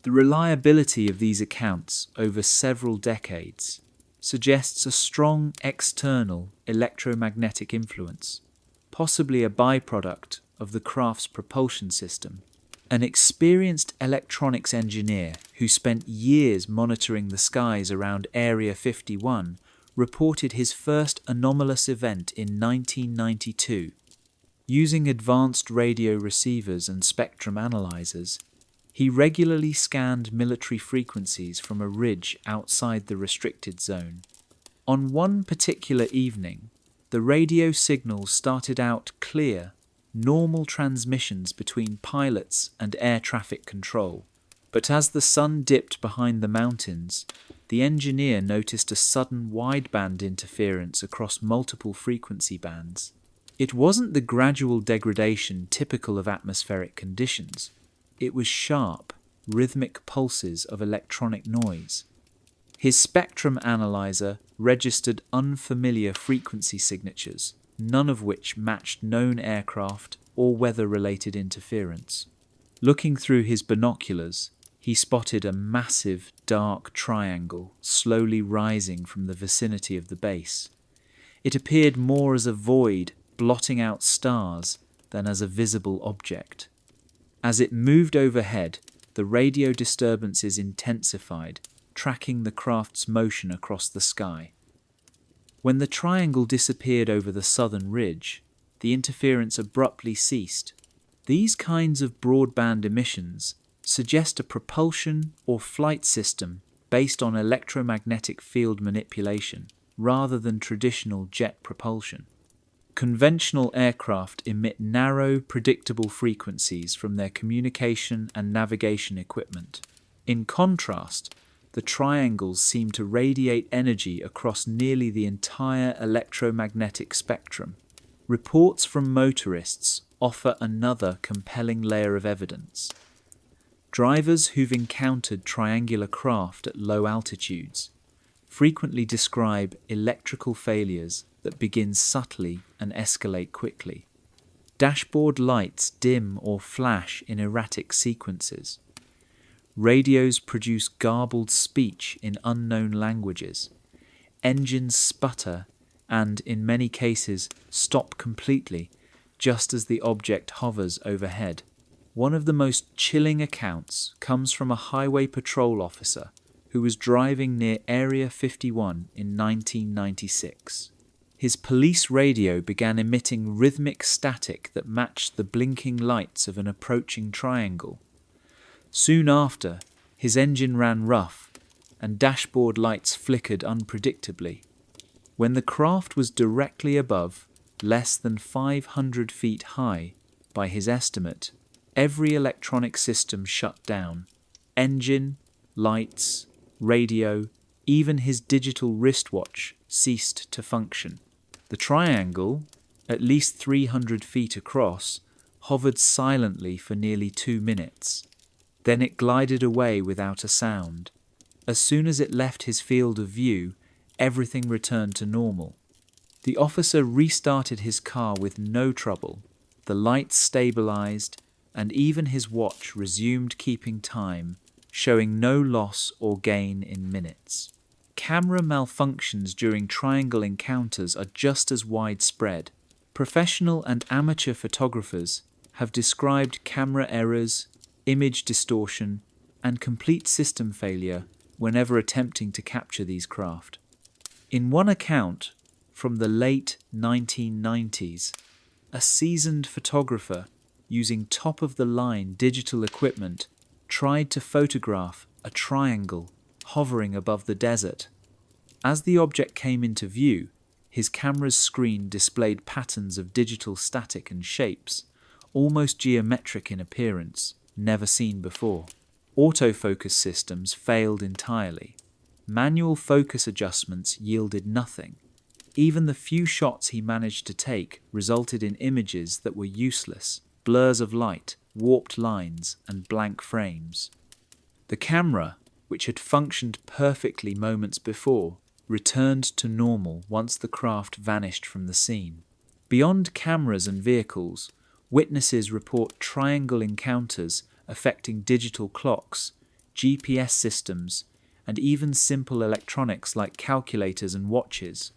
The reliability of these accounts over several decades suggests a strong external electromagnetic influence, possibly a byproduct of the craft's propulsion system. An experienced electronics engineer who spent years monitoring the skies around Area 51 reported his first anomalous event in 1992. Using advanced radio receivers and spectrum analyzers, he regularly scanned military frequencies from a ridge outside the restricted zone. On one particular evening, the radio signals started out clear, normal transmissions between pilots and air traffic control. But as the sun dipped behind the mountains, the engineer noticed a sudden wideband interference across multiple frequency bands. It wasn't the gradual degradation typical of atmospheric conditions. It was sharp, rhythmic pulses of electronic noise. His spectrum analyzer registered unfamiliar frequency signatures, none of which matched known aircraft or weather-related interference. Looking through his binoculars, he spotted a massive, dark triangle slowly rising from the vicinity of the base. It appeared more as a void blotting out stars than as a visible object. As it moved overhead, the radio disturbances intensified, tracking the craft's motion across the sky. When the triangle disappeared over the southern ridge, the interference abruptly ceased. These kinds of broadband emissions suggest a propulsion or flight system based on electromagnetic field manipulation rather than traditional jet propulsion. Conventional aircraft emit narrow, predictable frequencies from their communication and navigation equipment. In contrast, the triangles seem to radiate energy across nearly the entire electromagnetic spectrum. Reports from motorists offer another compelling layer of evidence. Drivers who've encountered triangular craft at low altitudes frequently describe electrical failures that begin subtly and escalate quickly. Dashboard lights dim or flash in erratic sequences. Radios produce garbled speech in unknown languages. Engines sputter and, in many cases, stop completely just as the object hovers overhead. One of the most chilling accounts comes from a highway patrol officer who was driving near Area 51 in 1996. His police radio began emitting rhythmic static that matched the blinking lights of an approaching triangle. Soon after, his engine ran rough and dashboard lights flickered unpredictably. When the craft was directly above, less than 500 feet high, by his estimate, every electronic system shut down. Engine, lights, radio, even his digital wristwatch ceased to function. The triangle, at least 300 feet across, hovered silently for nearly 2 minutes. Then it glided away without a sound. As soon as it left his field of view, everything returned to normal. The officer restarted his car with no trouble. The lights stabilized, and even his watch resumed keeping time, showing no loss or gain in minutes. Camera malfunctions during triangle encounters are just as widespread. Professional and amateur photographers have described camera errors, image distortion, and complete system failure whenever attempting to capture these craft. In one account from the late 1990s, a seasoned photographer using top-of-the-line digital equipment tried to photograph a triangle hovering above the desert. As the object came into view, his camera's screen displayed patterns of digital static and shapes, almost geometric in appearance, never seen before. Autofocus systems failed entirely. Manual focus adjustments yielded nothing. Even the few shots he managed to take resulted in images that were useless, blurs of light, warped lines, and blank frames. The camera, which had functioned perfectly moments before, returned to normal once the craft vanished from the scene. Beyond cameras and vehicles, witnesses report triangle encounters affecting digital clocks, GPS systems, and even simple electronics like calculators and watches.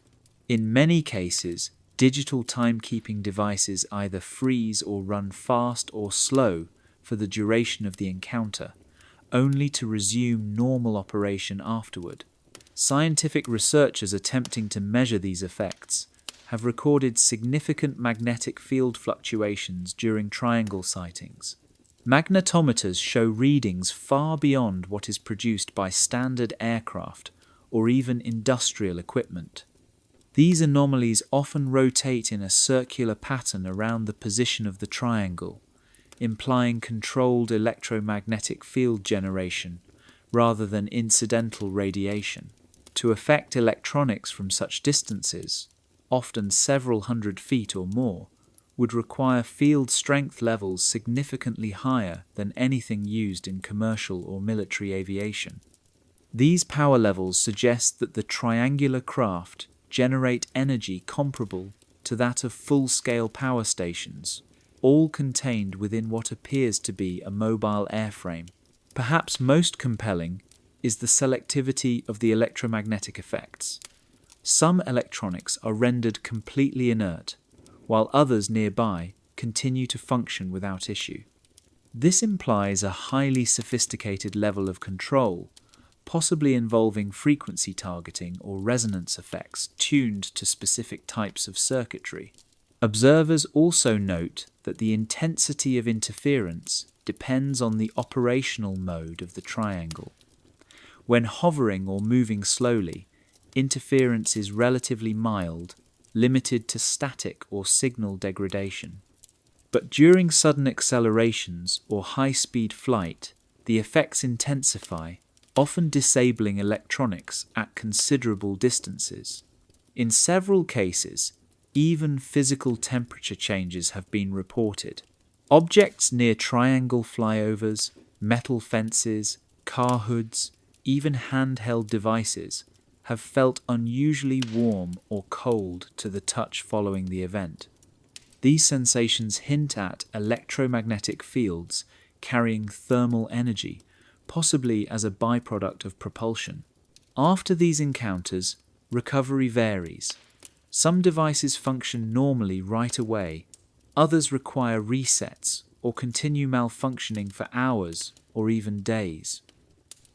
In many cases, digital timekeeping devices either freeze or run fast or slow for the duration of the encounter, only to resume normal operation afterward. Scientific researchers attempting to measure these effects have recorded significant magnetic field fluctuations during triangle sightings. Magnetometers show readings far beyond what is produced by standard aircraft or even industrial equipment. These anomalies often rotate in a circular pattern around the position of the triangle, implying controlled electromagnetic field generation rather than incidental radiation. To affect electronics from such distances, often several hundred feet or more, would require field strength levels significantly higher than anything used in commercial or military aviation. These power levels suggest that the triangular craft generate energy comparable to that of full-scale power stations, all contained within what appears to be a mobile airframe. Perhaps most compelling is the selectivity of the electromagnetic effects. Some electronics are rendered completely inert, while others nearby continue to function without issue. This implies a highly sophisticated level of control, possibly involving frequency targeting or resonance effects tuned to specific types of circuitry. Observers also note that the intensity of interference depends on the operational mode of the triangle. When hovering or moving slowly, interference is relatively mild, limited to static or signal degradation. But during sudden accelerations or high-speed flight, the effects intensify, often disabling electronics at considerable distances. In several cases, even physical temperature changes have been reported. Objects near triangle flyovers, metal fences, car hoods, even handheld devices have felt unusually warm or cold to the touch following the event. These sensations hint at electromagnetic fields carrying thermal energy, possibly as a byproduct of propulsion. After these encounters, recovery varies. Some devices function normally right away, others require resets or continue malfunctioning for hours or even days.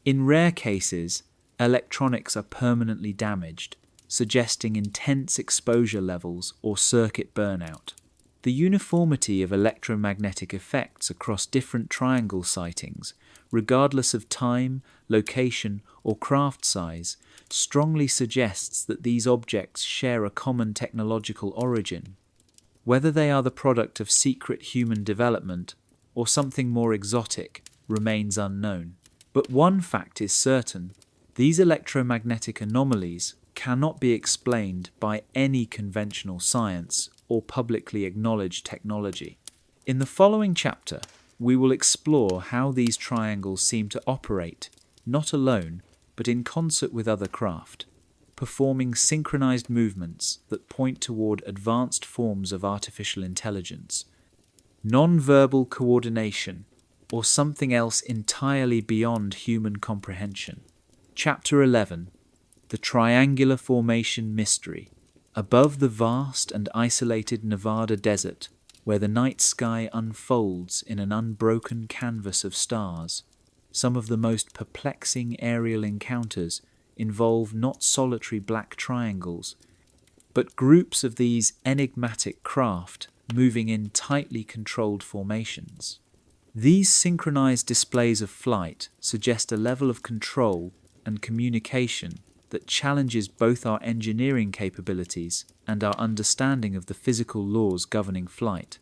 In rare cases, electronics are permanently damaged, suggesting intense exposure levels or circuit burnout. The uniformity of electromagnetic effects across different triangle sightings, regardless of time, location, or craft size, strongly suggests that these objects share a common technological origin. Whether they are the product of secret human development or something more exotic remains unknown. But one fact is certain: these electromagnetic anomalies cannot be explained by any conventional science or publicly acknowledged technology. In the following chapter, we will explore how these triangles seem to operate, not alone, but in concert with other craft, performing synchronized movements that point toward advanced forms of artificial intelligence, non-verbal coordination, or something else entirely beyond human comprehension. Chapter 11: The Triangular Formation Mystery. Above the vast and isolated Nevada desert, where the night sky unfolds in an unbroken canvas of stars, some of the most perplexing aerial encounters involve not solitary black triangles, but groups of these enigmatic craft moving in tightly controlled formations. These synchronized displays of flight suggest a level of control and communication that challenges both our engineering capabilities and our understanding of the physical laws governing flight.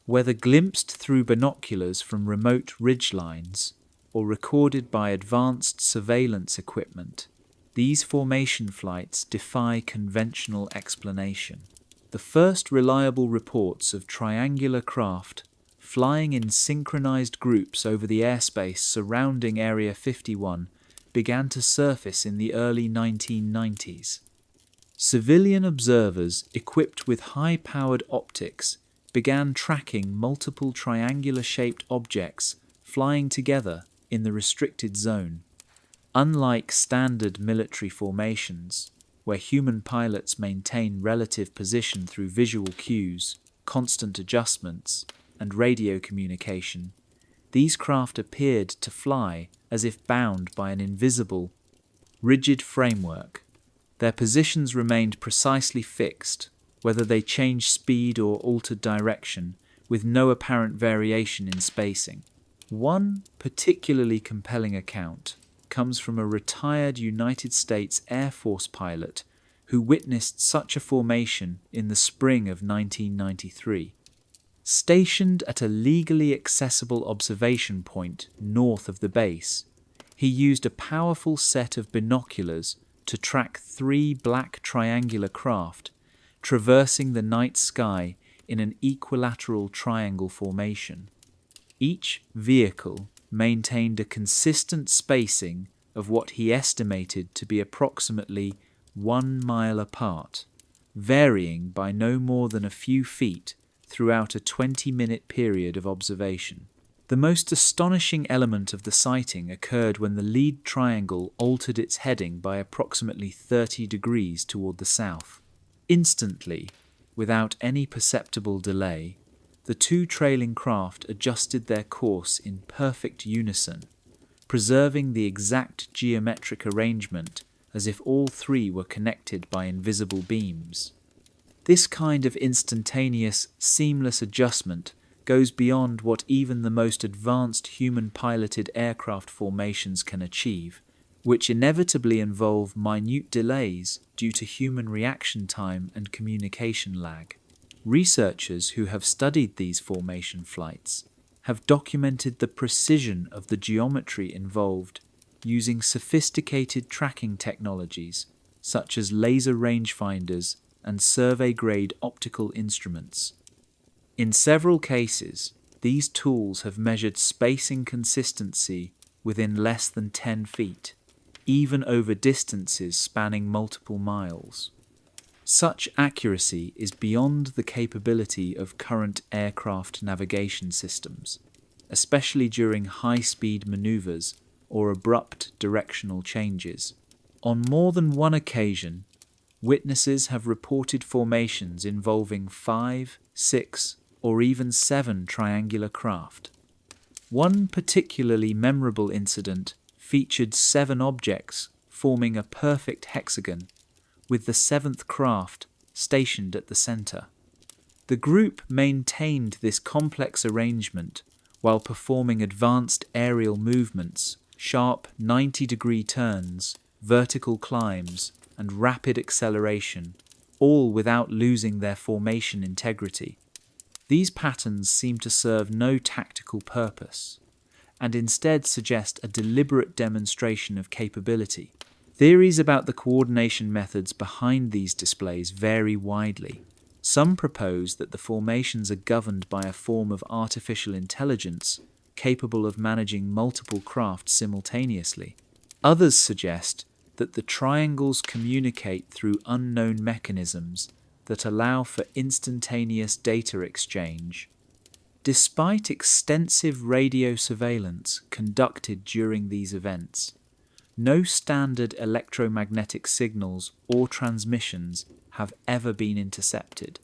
Whether glimpsed through binoculars from remote ridgelines or recorded by advanced surveillance equipment, these formation flights defy conventional explanation. The first reliable reports of triangular craft flying in synchronized groups over the airspace surrounding Area 51 began to surface in the early 1990s. Civilian observers equipped with high-powered optics began tracking multiple triangular-shaped objects flying together in the restricted zone. Unlike standard military formations, where human pilots maintain relative position through visual cues, constant adjustments, and radio communication, these craft appeared to fly as if bound by an invisible, rigid framework. Their positions remained precisely fixed, whether they changed speed or altered direction, with no apparent variation in spacing. One particularly compelling account comes from a retired United States Air Force pilot who witnessed such a formation in the spring of 1993. Stationed at a legally accessible observation point north of the base, he used a powerful set of binoculars to track 3 black triangular craft traversing the night sky in an equilateral triangle formation. Each vehicle maintained a consistent spacing of what he estimated to be approximately 1 mile apart, varying by no more than a few feet throughout a 20-minute period of observation. The most astonishing element of the sighting occurred when the lead triangle altered its heading by approximately 30 degrees toward the south. Instantly, without any perceptible delay, the 2 trailing craft adjusted their course in perfect unison, preserving the exact geometric arrangement as if all 3 were connected by invisible beams. This kind of instantaneous, seamless adjustment goes beyond what even the most advanced human-piloted aircraft formations can achieve, which inevitably involve minute delays due to human reaction time and communication lag. Researchers who have studied these formation flights have documented the precision of the geometry involved using sophisticated tracking technologies such as laser rangefinders and survey-grade optical instruments. In several cases, these tools have measured spacing consistency within less than 10 feet, even over distances spanning multiple miles. Such accuracy is beyond the capability of current aircraft navigation systems, especially during high-speed maneuvers or abrupt directional changes. On more than one occasion, witnesses have reported formations involving 5, 6, or even 7 triangular craft. One particularly memorable incident featured 7 objects forming a perfect hexagon, with the 7th craft stationed at the center. The group maintained this complex arrangement while performing advanced aerial movements, sharp 90-degree turns, vertical climbs, and rapid acceleration, all without losing their formation integrity. These patterns seem to serve no tactical purpose, and instead suggest a deliberate demonstration of capability. Theories about the coordination methods behind these displays vary widely. Some propose that the formations are governed by a form of artificial intelligence capable of managing multiple craft simultaneously. Others suggest that the triangles communicate through unknown mechanisms that allow for instantaneous data exchange. Despite extensive radio surveillance conducted during these events, no standard electromagnetic signals or transmissions have ever been intercepted.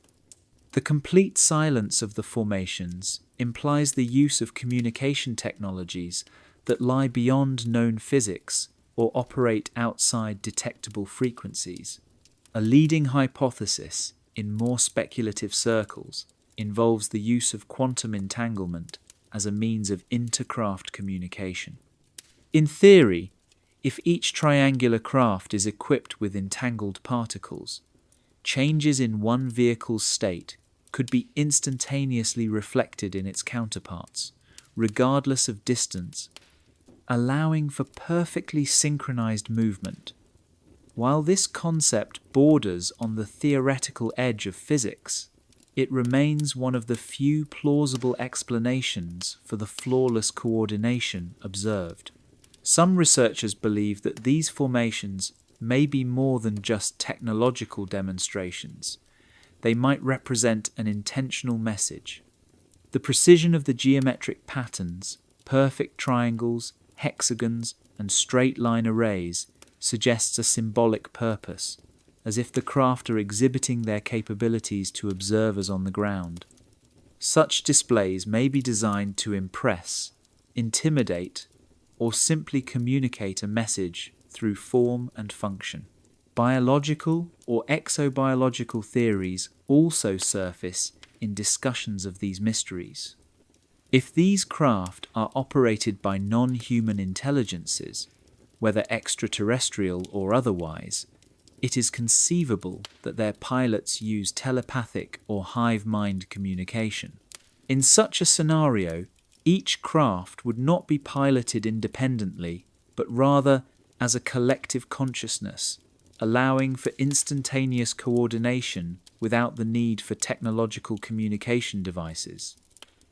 The complete silence of the formations implies the use of communication technologies that lie beyond known physics or operate outside detectable frequencies. A leading hypothesis in more speculative circles involves the use of quantum entanglement as a means of intercraft communication. In theory, if each triangular craft is equipped with entangled particles, changes in one vehicle's state could be instantaneously reflected in its counterparts, regardless of distance, allowing for perfectly synchronized movement. While this concept borders on the theoretical edge of physics, it remains one of the few plausible explanations for the flawless coordination observed. Some researchers believe that these formations may be more than just technological demonstrations. They might represent an intentional message. The precision of the geometric patterns, perfect triangles, hexagons, and straight-line arrays suggests a symbolic purpose, as if the craft are exhibiting their capabilities to observers on the ground. Such displays may be designed to impress, intimidate, or simply communicate a message through form and function. Biological or exobiological theories also surface in discussions of these mysteries. If these craft are operated by non-human intelligences, whether extraterrestrial or otherwise, it is conceivable that their pilots use telepathic or hive mind communication. In such a scenario, each craft would not be piloted independently, but rather as a collective consciousness, allowing for instantaneous coordination without the need for technological communication devices.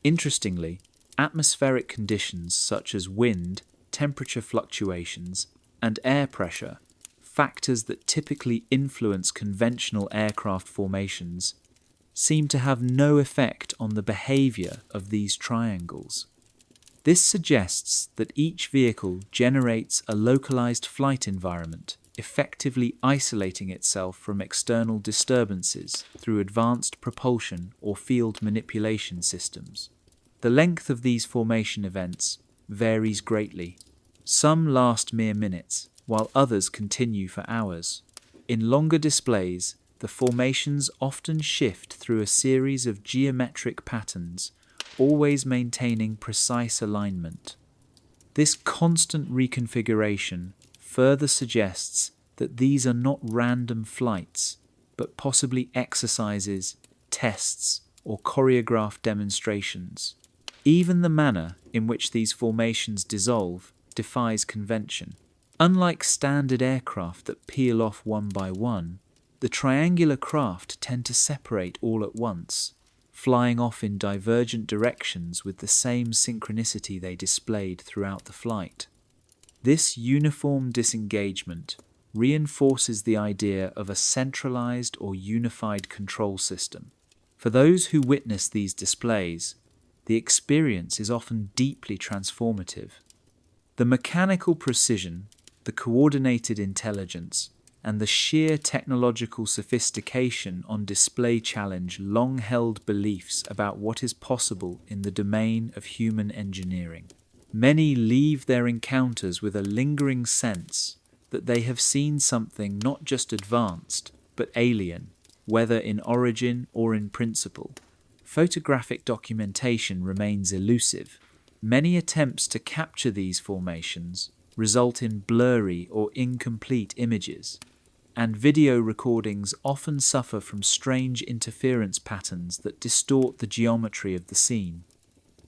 Interestingly, atmospheric conditions such as wind, temperature fluctuations, and air pressure, factors that typically influence conventional aircraft formations, seem to have no effect on the behavior of these triangles. This suggests that each vehicle generates a localized flight environment, effectively isolating itself from external disturbances through advanced propulsion or field manipulation systems. The length of these formation events varies greatly. Some last mere minutes, while others continue for hours. In longer displays, the formations often shift through a series of geometric patterns, always maintaining precise alignment. This constant reconfiguration further suggests that these are not random flights, but possibly exercises, tests, or choreographed demonstrations. Even the manner in which these formations dissolve defies convention. Unlike standard aircraft that peel off one by one, the triangular craft tend to separate all at once, flying off in divergent directions with the same synchronicity they displayed throughout the flight. This uniform disengagement reinforces the idea of a centralized or unified control system. For those who witness these displays, the experience is often deeply transformative. The mechanical precision, the coordinated intelligence, and the sheer technological sophistication on display challenge long-held beliefs about what is possible in the domain of human engineering. Many leave their encounters with a lingering sense that they have seen something not just advanced, but alien, whether in origin or in principle. Photographic documentation remains elusive. Many attempts to capture these formations result in blurry or incomplete images, and video recordings often suffer from strange interference patterns that distort the geometry of the scene.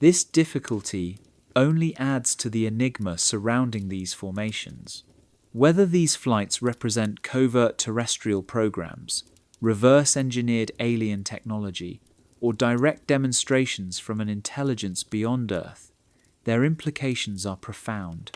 This difficulty only adds to the enigma surrounding these formations. Whether these flights represent covert terrestrial programs, reverse-engineered alien technology, or direct demonstrations from an intelligence beyond Earth, their implications are profound.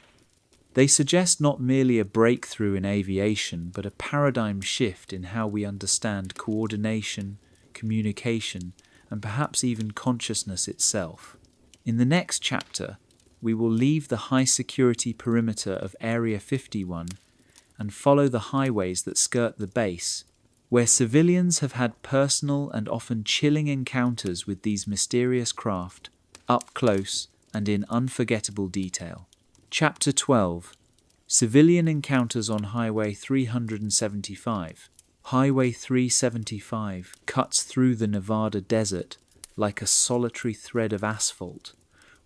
They suggest not merely a breakthrough in aviation, but a paradigm shift in how we understand coordination, communication, and perhaps even consciousness itself. In the next chapter, we will leave the high-security perimeter of Area 51 and follow the highways that skirt the base, where civilians have had personal and often chilling encounters with these mysterious craft, up close and in unforgettable detail. Chapter 12. Civilian Encounters on Highway 375. Highway 375 cuts through the Nevada desert like a solitary thread of asphalt,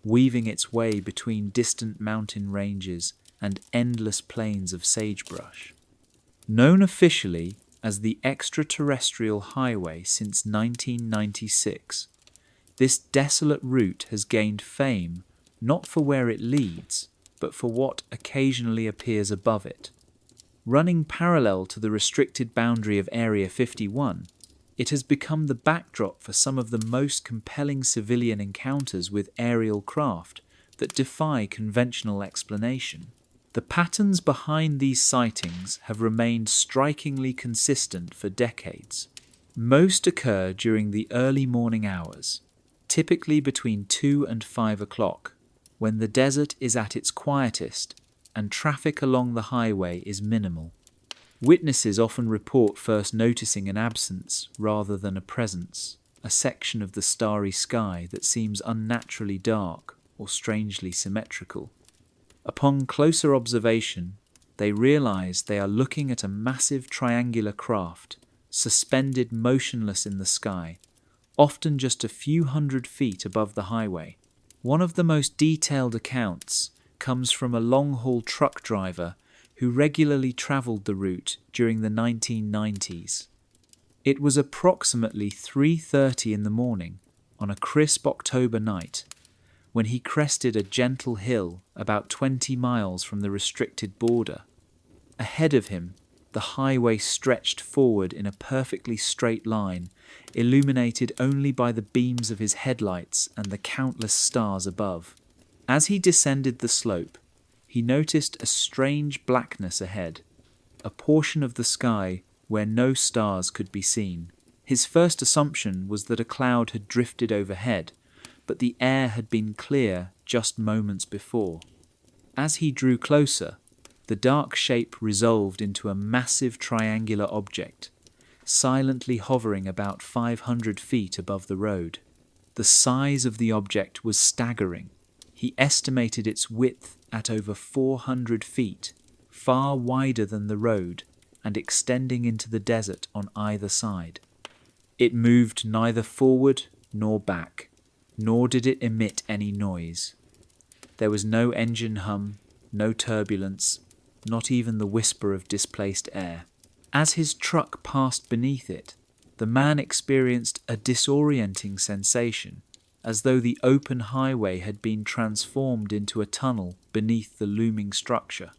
weaving its way between distant mountain ranges and endless plains of sagebrush. Known officially as the Extraterrestrial Highway since 1996, this desolate route has gained fame not for where it leads, but for what occasionally appears above it. Running parallel to the restricted boundary of Area 51, it has become the backdrop for some of the most compelling civilian encounters with aerial craft that defy conventional explanation. The patterns behind these sightings have remained strikingly consistent for decades. Most occur during the early morning hours, typically between 2 and 5 o'clock, when the desert is at its quietest and traffic along the highway is minimal. Witnesses often report first noticing an absence rather than a presence, a section of the starry sky that seems unnaturally dark or strangely symmetrical. Upon closer observation, they realize they are looking at a massive triangular craft, suspended motionless in the sky, often just a few hundred feet above the highway. One of the most detailed accounts comes from a long-haul truck driver who regularly traveled the route during the 1990s. It was approximately 3:30 in the morning on a crisp October night when he crested a gentle hill about 20 miles from the restricted border. Ahead of him, the highway stretched forward in a perfectly straight line, illuminated only by the beams of his headlights and the countless stars above. As he descended the slope, he noticed a strange blackness ahead, a portion of the sky where no stars could be seen. His first assumption was that a cloud had drifted overhead, but the air had been clear just moments before. As he drew closer, the dark shape resolved into a massive triangular object, silently hovering about 500 feet above the road. The size of the object was staggering. He estimated its width at over 400 feet, far wider than the road and extending into the desert on either side. It moved neither forward nor back, nor did it emit any noise. There was no engine hum, no turbulence, not even the whisper of displaced air. As his truck passed beneath it, the man experienced a disorienting sensation, as though the open highway had been transformed into a tunnel beneath the looming structure.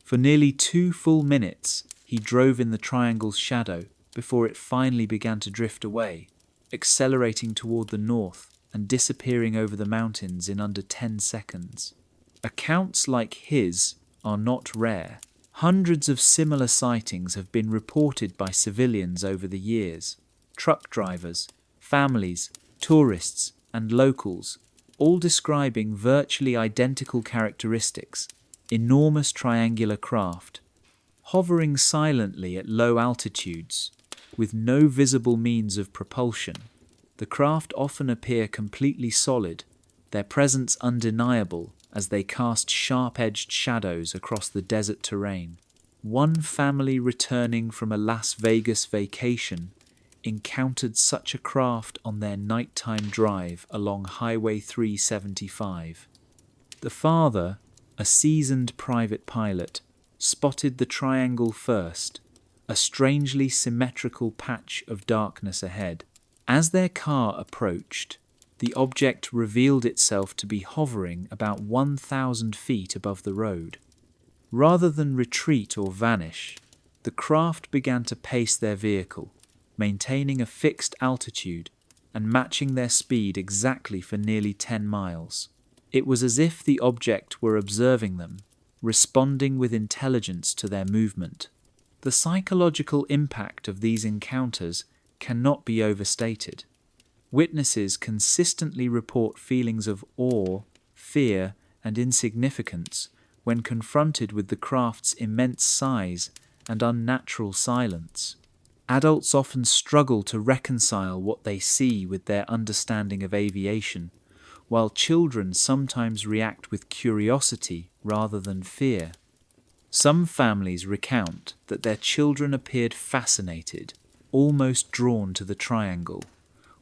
For nearly 2 full minutes, he drove in the triangle's shadow before it finally began to drift away, accelerating toward the north and disappearing over the mountains in under 10 seconds. Accounts like his are not rare. Hundreds of similar sightings have been reported by civilians over the years. Truck drivers, families, tourists, and locals, all describing virtually identical characteristics: enormous triangular craft, hovering silently at low altitudes, with no visible means of propulsion. The craft often appear completely solid, their presence undeniable as they cast sharp-edged shadows across the desert terrain. One family returning from a Las Vegas vacation encountered such a craft on their nighttime drive along Highway 375. The father, a seasoned private pilot, spotted the triangle first, a strangely symmetrical patch of darkness ahead. As their car approached, the object revealed itself to be hovering about 1,000 feet above the road. Rather than retreat or vanish, the craft began to pace their vehicle, maintaining a fixed altitude and matching their speed exactly for nearly 10 miles. It was as if the object were observing them, responding with intelligence to their movement. The psychological impact of these encounters cannot be overstated. Witnesses consistently report feelings of awe, fear, and insignificance when confronted with the craft's immense size and unnatural silence. Adults often struggle to reconcile what they see with their understanding of aviation, while children sometimes react with curiosity rather than fear. Some families recount that their children appeared fascinated, almost drawn to the triangle,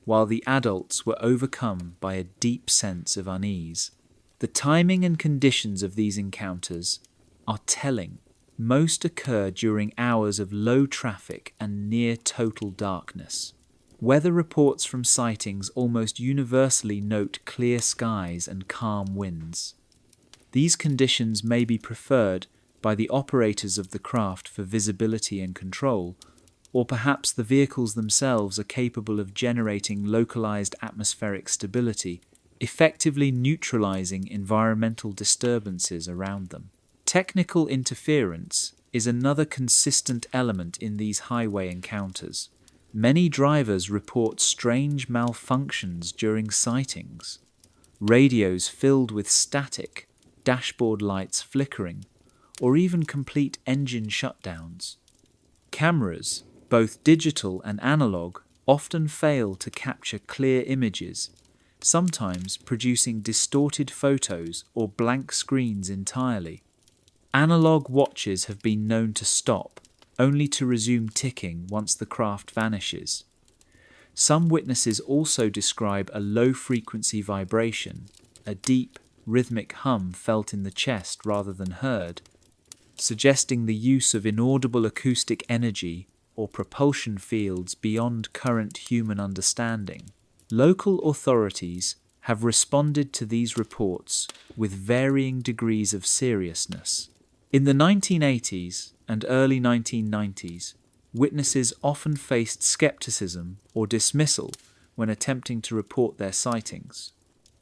while the adults were overcome by a deep sense of unease. The timing and conditions of these encounters are telling. Most occur during hours of low traffic and near total darkness. Weather reports from sightings almost universally note clear skies and calm winds. These conditions may be preferred by the operators of the craft for visibility and control, or perhaps the vehicles themselves are capable of generating localized atmospheric stability, effectively neutralizing environmental disturbances around them. Technical interference is another consistent element in these highway encounters. Many drivers report strange malfunctions during sightings. Radios filled with static, dashboard lights flickering, or even complete engine shutdowns. Cameras, both digital and analog, often fail to capture clear images, sometimes producing distorted photos or blank screens entirely. Analog watches have been known to stop, only to resume ticking once the craft vanishes. Some witnesses also describe a low-frequency vibration, a deep, rhythmic hum felt in the chest rather than heard, suggesting the use of inaudible acoustic energy or propulsion fields beyond current human understanding. Local authorities have responded to these reports with varying degrees of seriousness. In the 1980s and early 1990s, witnesses often faced skepticism or dismissal when attempting to report their sightings.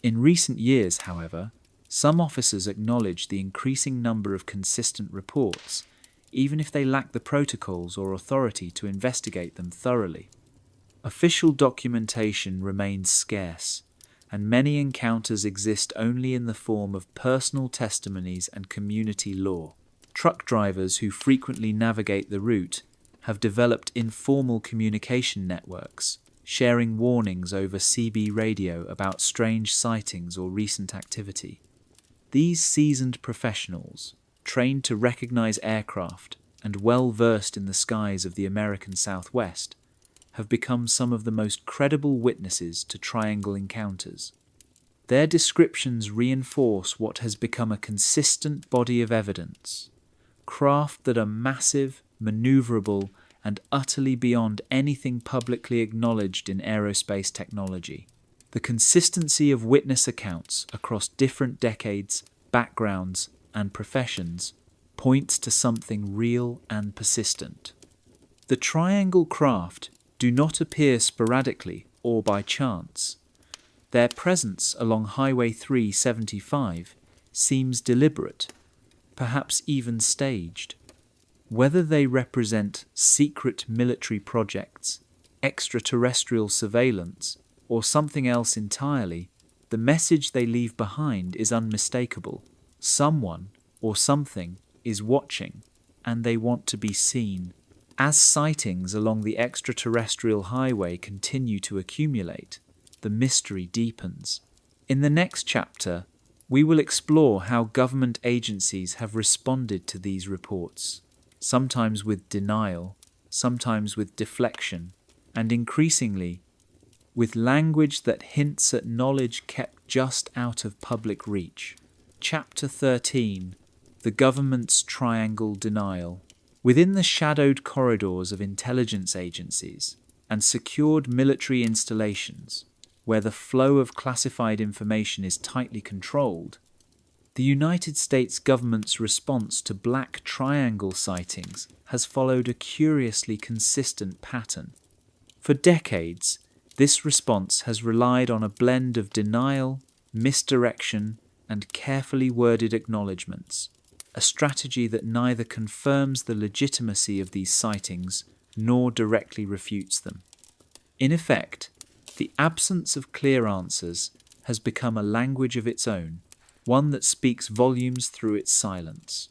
In recent years, however, some officers acknowledge the increasing number of consistent reports, even if they lack the protocols or authority to investigate them thoroughly. Official documentation remains scarce, and many encounters exist only in the form of personal testimonies and community lore. Truck drivers who frequently navigate the route have developed informal communication networks, sharing warnings over CB radio about strange sightings or recent activity. These seasoned professionals, trained to recognize aircraft and well-versed in the skies of the American Southwest, have become some of the most credible witnesses to triangle encounters. Their descriptions reinforce what has become a consistent body of evidence: craft that are massive, maneuverable, and utterly beyond anything publicly acknowledged in aerospace technology. The consistency of witness accounts across different decades, backgrounds, and professions points to something real and persistent. The triangle craft do not appear sporadically or by chance. Their presence along Highway 375 seems deliberate, perhaps even staged. Whether they represent secret military projects, extraterrestrial surveillance, or something else entirely, the message they leave behind is unmistakable. Someone or something is watching, and they want to be seen. As sightings along the extraterrestrial highway continue to accumulate, the mystery deepens. In the next chapter, we will explore how government agencies have responded to these reports, sometimes with denial, sometimes with deflection, and increasingly with language that hints at knowledge kept just out of public reach. Chapter 13: The Government's Triangle Denial. Within the shadowed corridors of intelligence agencies and secured military installations, where the flow of classified information is tightly controlled, the United States government's response to black triangle sightings has followed a curiously consistent pattern. For decades, this response has relied on a blend of denial, misdirection, and carefully worded acknowledgements, a strategy that neither confirms the legitimacy of these sightings nor directly refutes them. In effect, the absence of clear answers has become a language of its own, one that speaks volumes through its silence.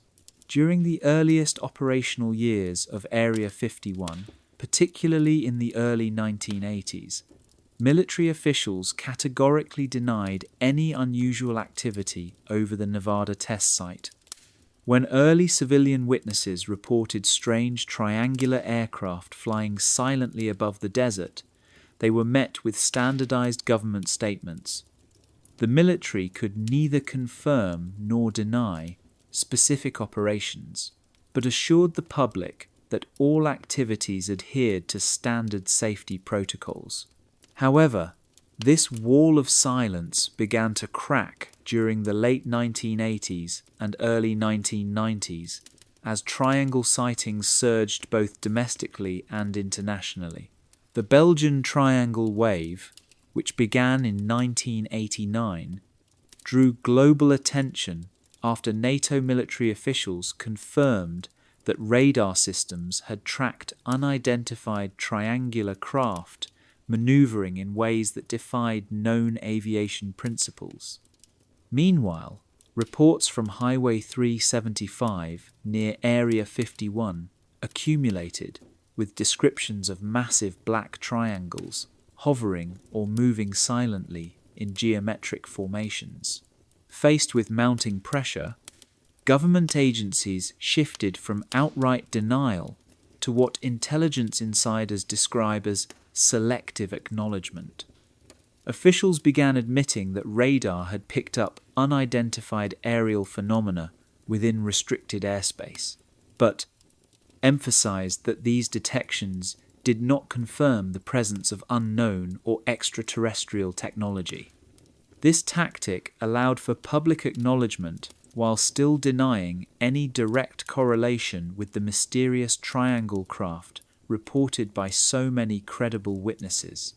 During the earliest operational years of Area 51, particularly in the early 1980s, military officials categorically denied any unusual activity over the Nevada test site. When early civilian witnesses reported strange triangular aircraft flying silently above the desert, they were met with standardized government statements. The military could neither confirm nor deny specific operations, but assured the public that all activities adhered to standard safety protocols. However, this wall of silence began to crack during the late 1980s and early 1990s as triangle sightings surged both domestically and internationally. The Belgian Triangle Wave, which began in 1989, drew global attention after NATO military officials confirmed that radar systems had tracked unidentified triangular craft maneuvering in ways that defied known aviation principles. Meanwhile, reports from Highway 375 near Area 51 accumulated with descriptions of massive black triangles hovering or moving silently in geometric formations. Faced with mounting pressure, government agencies shifted from outright denial to what intelligence insiders describe as selective acknowledgement. Officials began admitting that radar had picked up unidentified aerial phenomena within restricted airspace, but emphasized that these detections did not confirm the presence of unknown or extraterrestrial technology. This tactic allowed for public acknowledgement while still denying any direct correlation with the mysterious triangle craft reported by so many credible witnesses.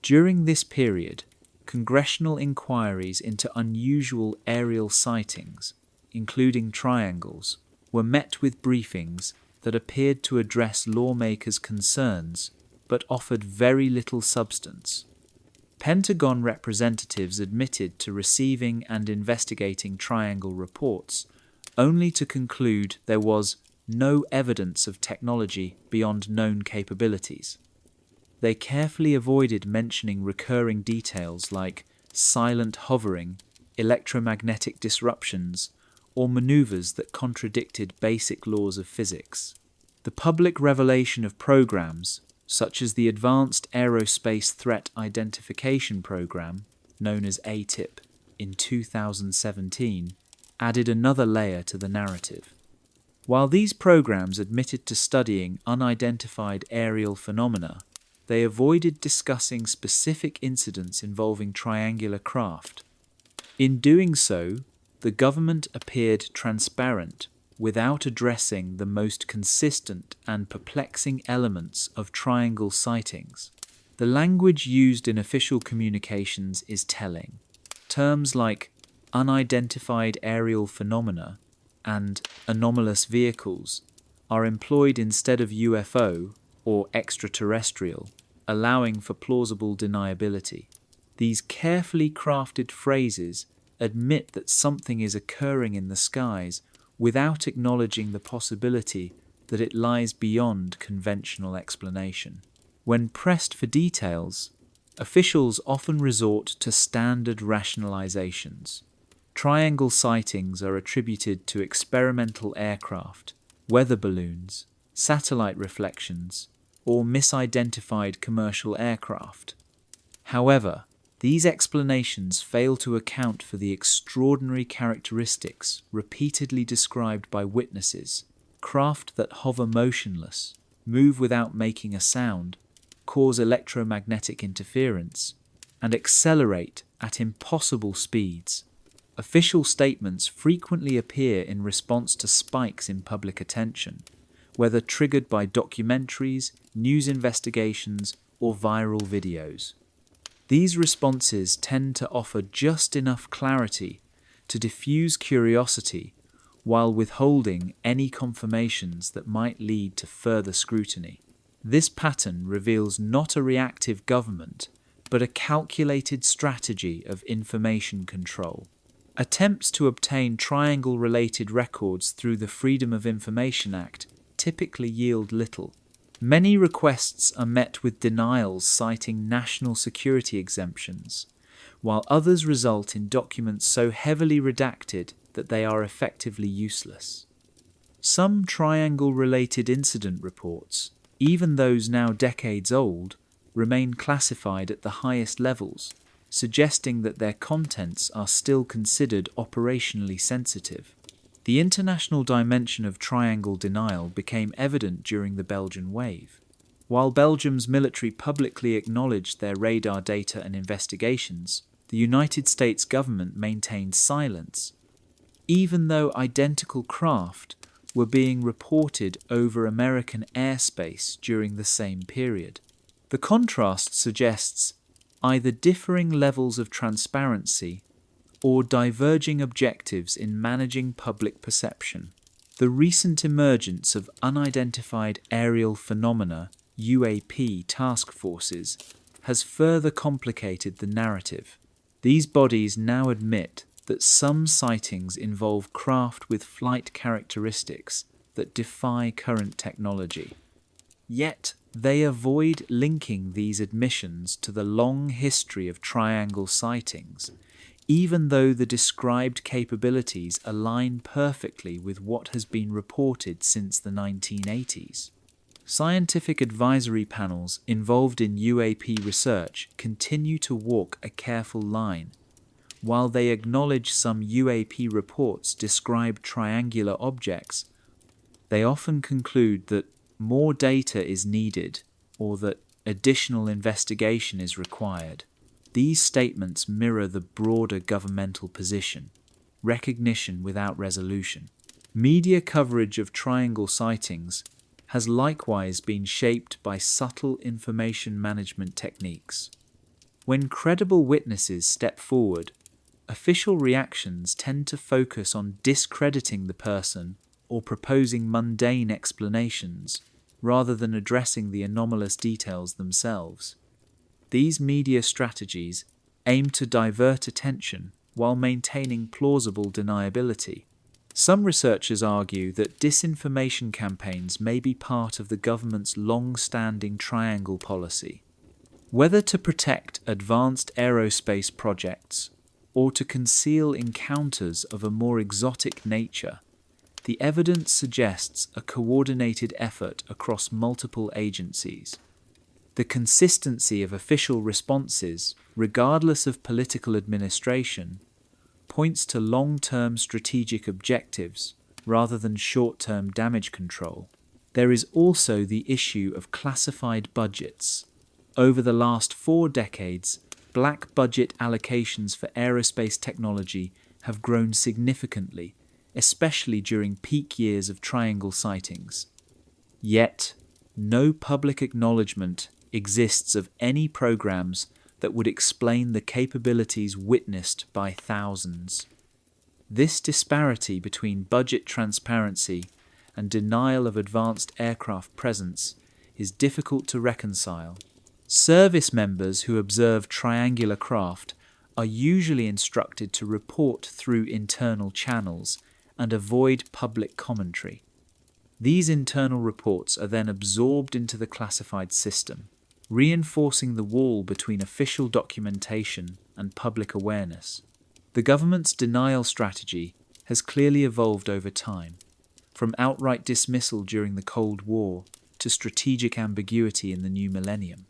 During this period, congressional inquiries into unusual aerial sightings, including triangles, were met with briefings that appeared to address lawmakers' concerns but offered very little substance. Pentagon representatives admitted to receiving and investigating triangle reports, only to conclude there was no evidence of technology beyond known capabilities. They carefully avoided mentioning recurring details like silent hovering, electromagnetic disruptions, or maneuvers that contradicted basic laws of physics. The public revelation of programs, such as the Advanced Aerospace Threat Identification Program, known as ATIP, in 2017, added another layer to the narrative. While these programs admitted to studying unidentified aerial phenomena, they avoided discussing specific incidents involving triangular craft. In doing so, the government appeared transparent without addressing the most consistent and perplexing elements of triangle sightings. The language used in official communications is telling. Terms like unidentified aerial phenomena and anomalous vehicles are employed instead of UFO or extraterrestrial, allowing for plausible deniability. These carefully crafted phrases admit that something is occurring in the skies without acknowledging the possibility that it lies beyond conventional explanation. When pressed for details, officials often resort to standard rationalizations. Triangle sightings are attributed to experimental aircraft, weather balloons, satellite reflections, or misidentified commercial aircraft. However, these explanations fail to account for the extraordinary characteristics repeatedly described by witnesses: craft that hover motionless, move without making a sound, cause electromagnetic interference, and accelerate at impossible speeds. Official statements frequently appear in response to spikes in public attention, whether triggered by documentaries, news investigations, or viral videos. These responses tend to offer just enough clarity to diffuse curiosity while withholding any confirmations that might lead to further scrutiny. This pattern reveals not a reactive government, but a calculated strategy of information control. Attempts to obtain triangle-related records through the Freedom of Information Act typically yield little. Many requests are met with denials citing national security exemptions, while others result in documents so heavily redacted that they are effectively useless. Some triangle-related incident reports, even those now decades old, remain classified at the highest levels, suggesting that their contents are still considered operationally sensitive. The international dimension of triangle denial became evident during the Belgian wave. While Belgium's military publicly acknowledged their radar data and investigations, the United States government maintained silence, even though identical craft were being reported over American airspace during the same period. The contrast suggests either differing levels of transparency or diverging objectives in managing public perception. The recent emergence of unidentified aerial phenomena, UAP task forces, has further complicated the narrative. These bodies now admit that some sightings involve craft with flight characteristics that defy current technology. Yet, they avoid linking these admissions to the long history of triangle sightings, even though the described capabilities align perfectly with what has been reported since the 1980s. Scientific advisory panels involved in UAP research continue to walk a careful line. While they acknowledge some UAP reports describe triangular objects, they often conclude that more data is needed or that additional investigation is required. These statements mirror the broader governmental position, recognition without resolution. Media coverage of triangle sightings has likewise been shaped by subtle information management techniques. When credible witnesses step forward, official reactions tend to focus on discrediting the person or proposing mundane explanations, rather than addressing the anomalous details themselves. These media strategies aim to divert attention while maintaining plausible deniability. Some researchers argue that disinformation campaigns may be part of the government's long-standing triangle policy. Whether to protect advanced aerospace projects or to conceal encounters of a more exotic nature, the evidence suggests a coordinated effort across multiple agencies. The consistency of official responses, regardless of political administration, points to long-term strategic objectives rather than short-term damage control. There is also the issue of classified budgets. Over the last 4 decades, black budget allocations for aerospace technology have grown significantly, especially during peak years of triangle sightings. Yet, no public acknowledgement exists of any programs that would explain the capabilities witnessed by thousands. This disparity between budget transparency and denial of advanced aircraft presence is difficult to reconcile. Service members who observe triangular craft are usually instructed to report through internal channels and avoid public commentary. These internal reports are then absorbed into the classified system, reinforcing the wall between official documentation and public awareness. The government's denial strategy has clearly evolved over time, from outright dismissal during the Cold War to strategic ambiguity in the new millennium.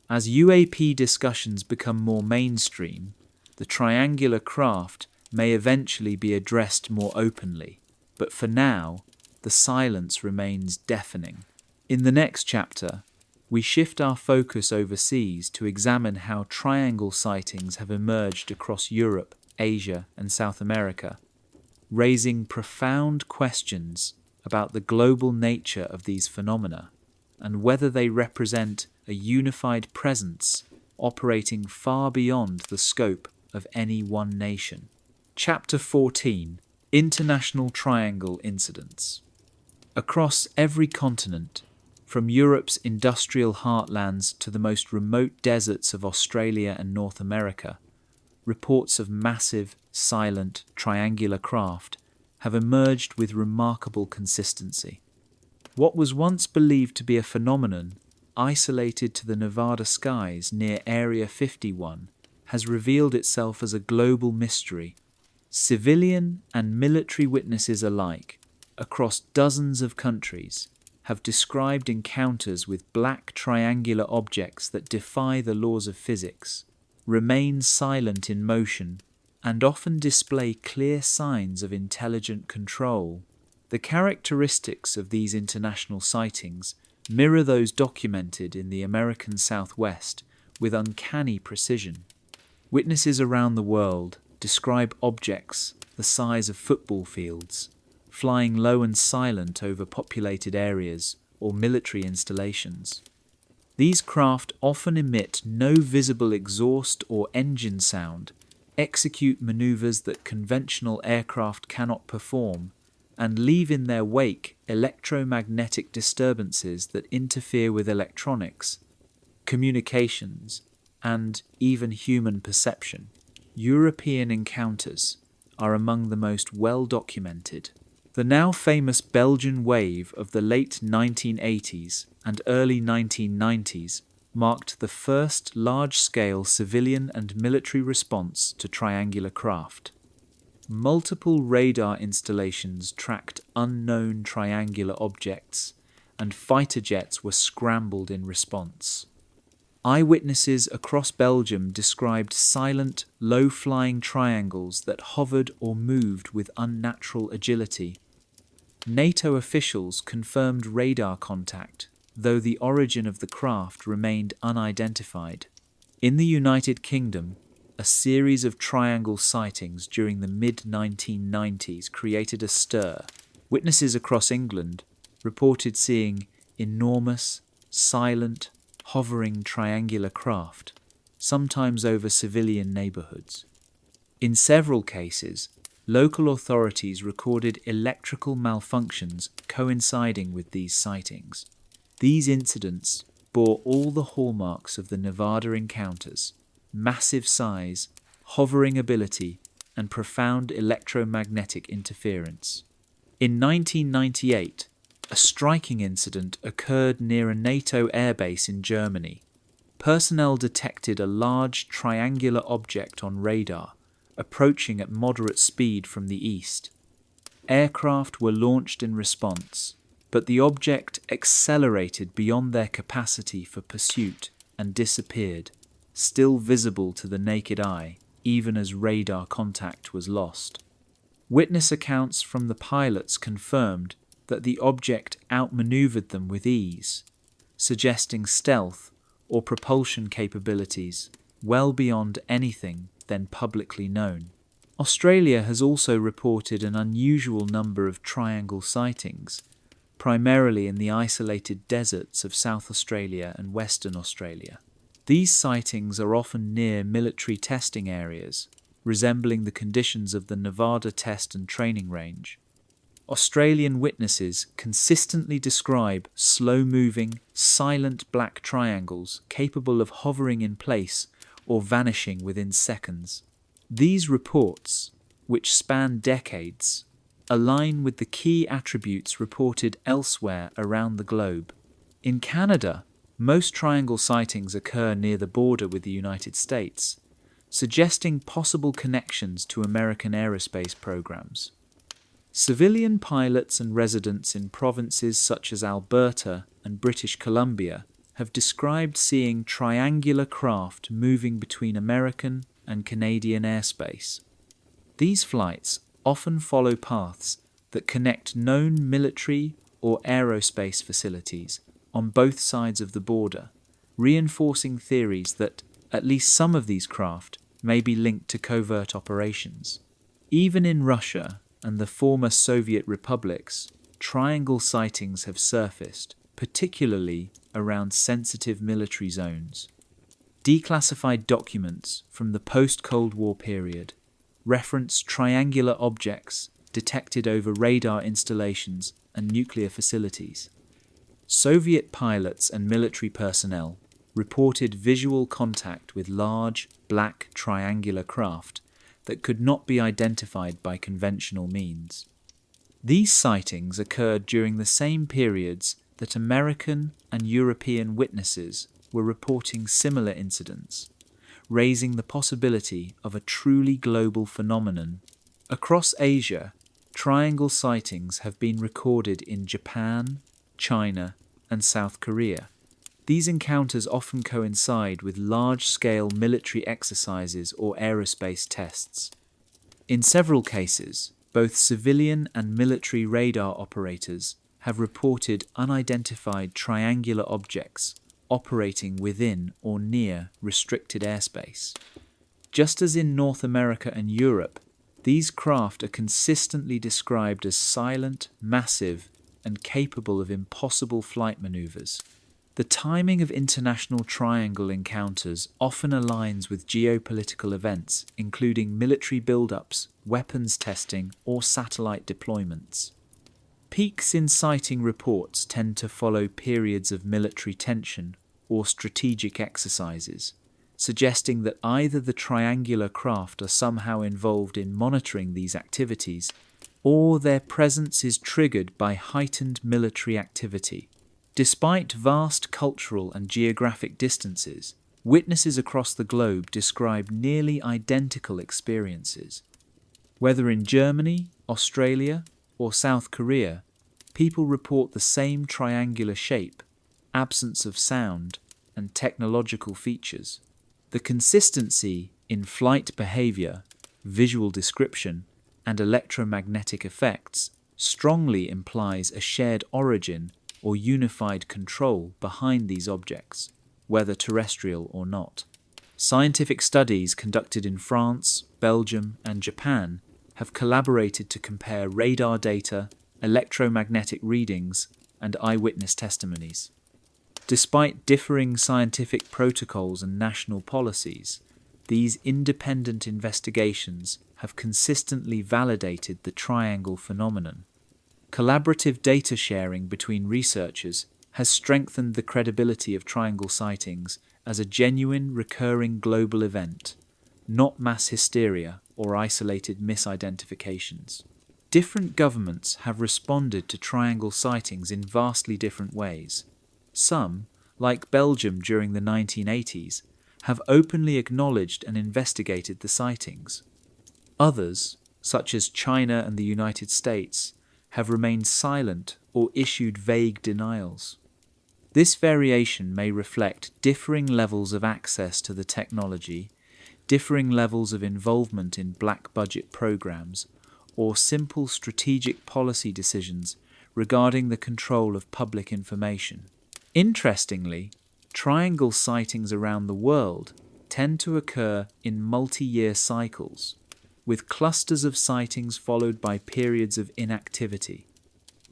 As UAP discussions become more mainstream, the triangular craft may eventually be addressed more openly, but for now, the silence remains deafening. In the next chapter, we shift our focus overseas to examine how triangle sightings have emerged across Europe, Asia, and South America, raising profound questions about the global nature of these phenomena and whether they represent a unified presence operating far beyond the scope of any one nation. Chapter 14: International Triangle Incidents. Across every continent, from Europe's industrial heartlands to the most remote deserts of Australia and North America, reports of massive, silent, triangular craft have emerged with remarkable consistency. What was once believed to be a phenomenon isolated to the Nevada skies near Area 51 has revealed itself as a global mystery. Civilian and military witnesses alike, across dozens of countries, have described encounters with black triangular objects that defy the laws of physics, remain silent in motion, and often display clear signs of intelligent control. The characteristics of these international sightings mirror those documented in the American Southwest with uncanny precision. Witnesses around the world describe objects the size of football fields, flying low and silent over populated areas or military installations. These craft often emit no visible exhaust or engine sound, execute maneuvers that conventional aircraft cannot perform, and leave in their wake electromagnetic disturbances that interfere with electronics, communications, and even human perception. European encounters are among the most well-documented. The now famous Belgian wave of the late 1980s and early 1990s marked the first large-scale civilian and military response to triangular craft. Multiple radar installations tracked unknown triangular objects, and fighter jets were scrambled in response. Eyewitnesses across Belgium described silent, low-flying triangles that hovered or moved with unnatural agility. NATO officials confirmed radar contact, though the origin of the craft remained unidentified. In the United Kingdom, a series of triangle sightings during the mid-1990s created a stir. Witnesses across England reported seeing enormous, silent, hovering triangular craft, sometimes over civilian neighbourhoods. In several cases, local authorities recorded electrical malfunctions coinciding with these sightings. These incidents bore all the hallmarks of the Nevada encounters: massive size, hovering ability, and profound electromagnetic interference. In 1998, a striking incident occurred near a NATO airbase in Germany. Personnel detected a large triangular object on radar, approaching at moderate speed from the east. Aircraft were launched in response, but the object accelerated beyond their capacity for pursuit and disappeared, still visible to the naked eye, even as radar contact was lost. Witness accounts from the pilots confirmed that the object outmaneuvered them with ease, suggesting stealth or propulsion capabilities well beyond anything then publicly known. Australia has also reported an unusual number of triangle sightings, primarily in the isolated deserts of South Australia and Western Australia. These sightings are often near military testing areas, resembling the conditions of the Nevada Test and Training Range. Australian witnesses consistently describe slow-moving, silent black triangles capable of hovering in place or vanishing within seconds. These reports, which span decades, align with the key attributes reported elsewhere around the globe. In Canada, most triangle sightings occur near the border with the United States, suggesting possible connections to American aerospace programs. Civilian pilots and residents in provinces such as Alberta and British Columbia have described seeing triangular craft moving between American and Canadian airspace. These flights often follow paths that connect known military or aerospace facilities on both sides of the border, reinforcing theories that at least some of these craft may be linked to covert operations. Even in Russia and the former Soviet republics, triangle sightings have surfaced, particularly around sensitive military zones. Declassified documents from the post-Cold War period reference triangular objects detected over radar installations and nuclear facilities. Soviet pilots and military personnel reported visual contact with large, black triangular craft that could not be identified by conventional means. These sightings occurred during the same periods that American and European witnesses were reporting similar incidents, raising the possibility of a truly global phenomenon. Across Asia, triangle sightings have been recorded in Japan, China, and South Korea. These encounters often coincide with large-scale military exercises or aerospace tests. In several cases, both civilian and military radar operators have reported unidentified triangular objects operating within or near restricted airspace. Just as in North America and Europe, these craft are consistently described as silent, massive, and capable of impossible flight maneuvers. The timing of international triangle encounters often aligns with geopolitical events, including military buildups, weapons testing, or satellite deployments. Peaks in sighting reports tend to follow periods of military tension or strategic exercises, suggesting that either the triangular craft are somehow involved in monitoring these activities, or their presence is triggered by heightened military activity. Despite vast cultural and geographic distances, witnesses across the globe describe nearly identical experiences. Whether in Germany, Australia, or South Korea, people report the same triangular shape, absence of sound, and technological features. The consistency in flight behavior, visual description, and electromagnetic effects strongly implies a shared origin or unified control behind these objects, whether terrestrial or not. Scientific studies conducted in France, Belgium, and Japan have collaborated to compare radar data, electromagnetic readings, and eyewitness testimonies. Despite differing scientific protocols and national policies, these independent investigations have consistently validated the triangle phenomenon. Collaborative data sharing between researchers has strengthened the credibility of triangle sightings as a genuine, recurring global event, not mass hysteria or isolated misidentifications. Different governments have responded to triangle sightings in vastly different ways. Some, like Belgium during the 1980s, have openly acknowledged and investigated the sightings. Others, such as China and the United States, have remained silent or issued vague denials. This variation may reflect differing levels of access to the technology, differing levels of involvement in black budget programs, or simple strategic policy decisions regarding the control of public information. Interestingly, triangle sightings around the world tend to occur in multi-year cycles, with clusters of sightings followed by periods of inactivity.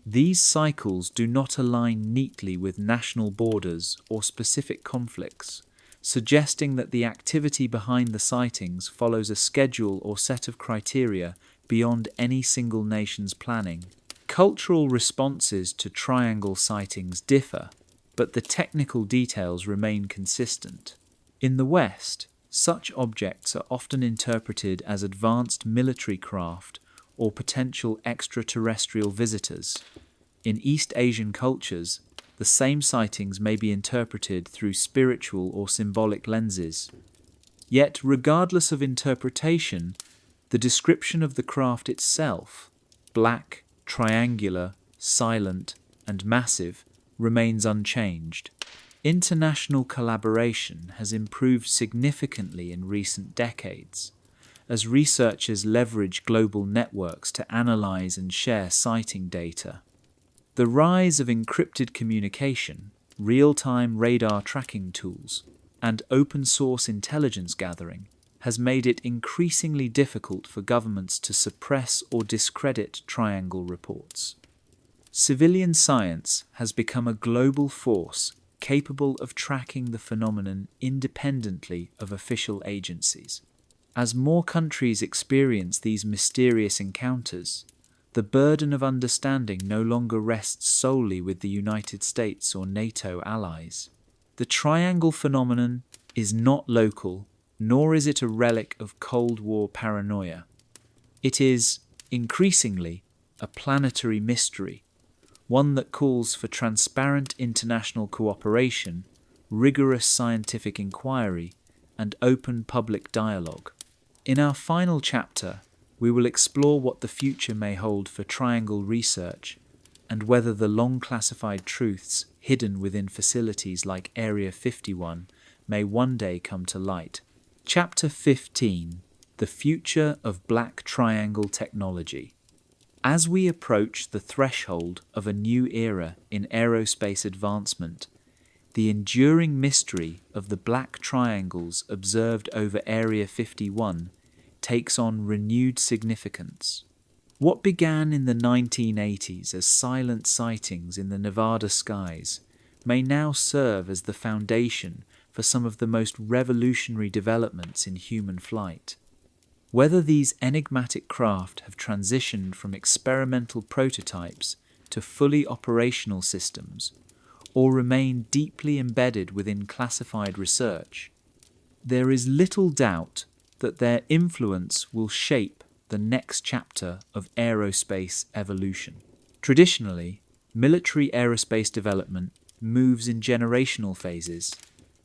These cycles do not align neatly with national borders or specific conflicts, suggesting that the activity behind the sightings follows a schedule or set of criteria beyond any single nation's planning. Cultural responses to triangle sightings differ, but the technical details remain consistent. In the West, such objects are often interpreted as advanced military craft or potential extraterrestrial visitors. In East Asian cultures, the same sightings may be interpreted through spiritual or symbolic lenses. Yet, regardless of interpretation, the description of the craft itself, black, triangular, silent, and massive, remains unchanged. International collaboration has improved significantly in recent decades, as researchers leverage global networks to analyze and share sighting data. The rise of encrypted communication, real-time radar tracking tools, and open-source intelligence gathering has made it increasingly difficult for governments to suppress or discredit triangle reports. Civilian science has become a global force capable of tracking the phenomenon independently of official agencies. As more countries experience these mysterious encounters, the burden of understanding no longer rests solely with the United States or NATO allies. The triangle phenomenon is not local, nor is it a relic of Cold War paranoia. It is, increasingly, a planetary mystery, one that calls for transparent international cooperation, rigorous scientific inquiry, and open public dialogue. In our final chapter, we will explore what the future may hold for triangle research and whether the long-classified truths hidden within facilities like Area 51 may one day come to light. Chapter 15: The Future of Black Triangle Technology. As we approach the threshold of a new era in aerospace advancement, the enduring mystery of the black triangles observed over Area 51 takes on renewed significance. What began in the 1980s as silent sightings in the Nevada skies may now serve as the foundation for some of the most revolutionary developments in human flight. Whether these enigmatic craft have transitioned from experimental prototypes to fully operational systems, or remain deeply embedded within classified research, there is little doubt that their influence will shape the next chapter of aerospace evolution. Traditionally, military aerospace development moves in generational phases,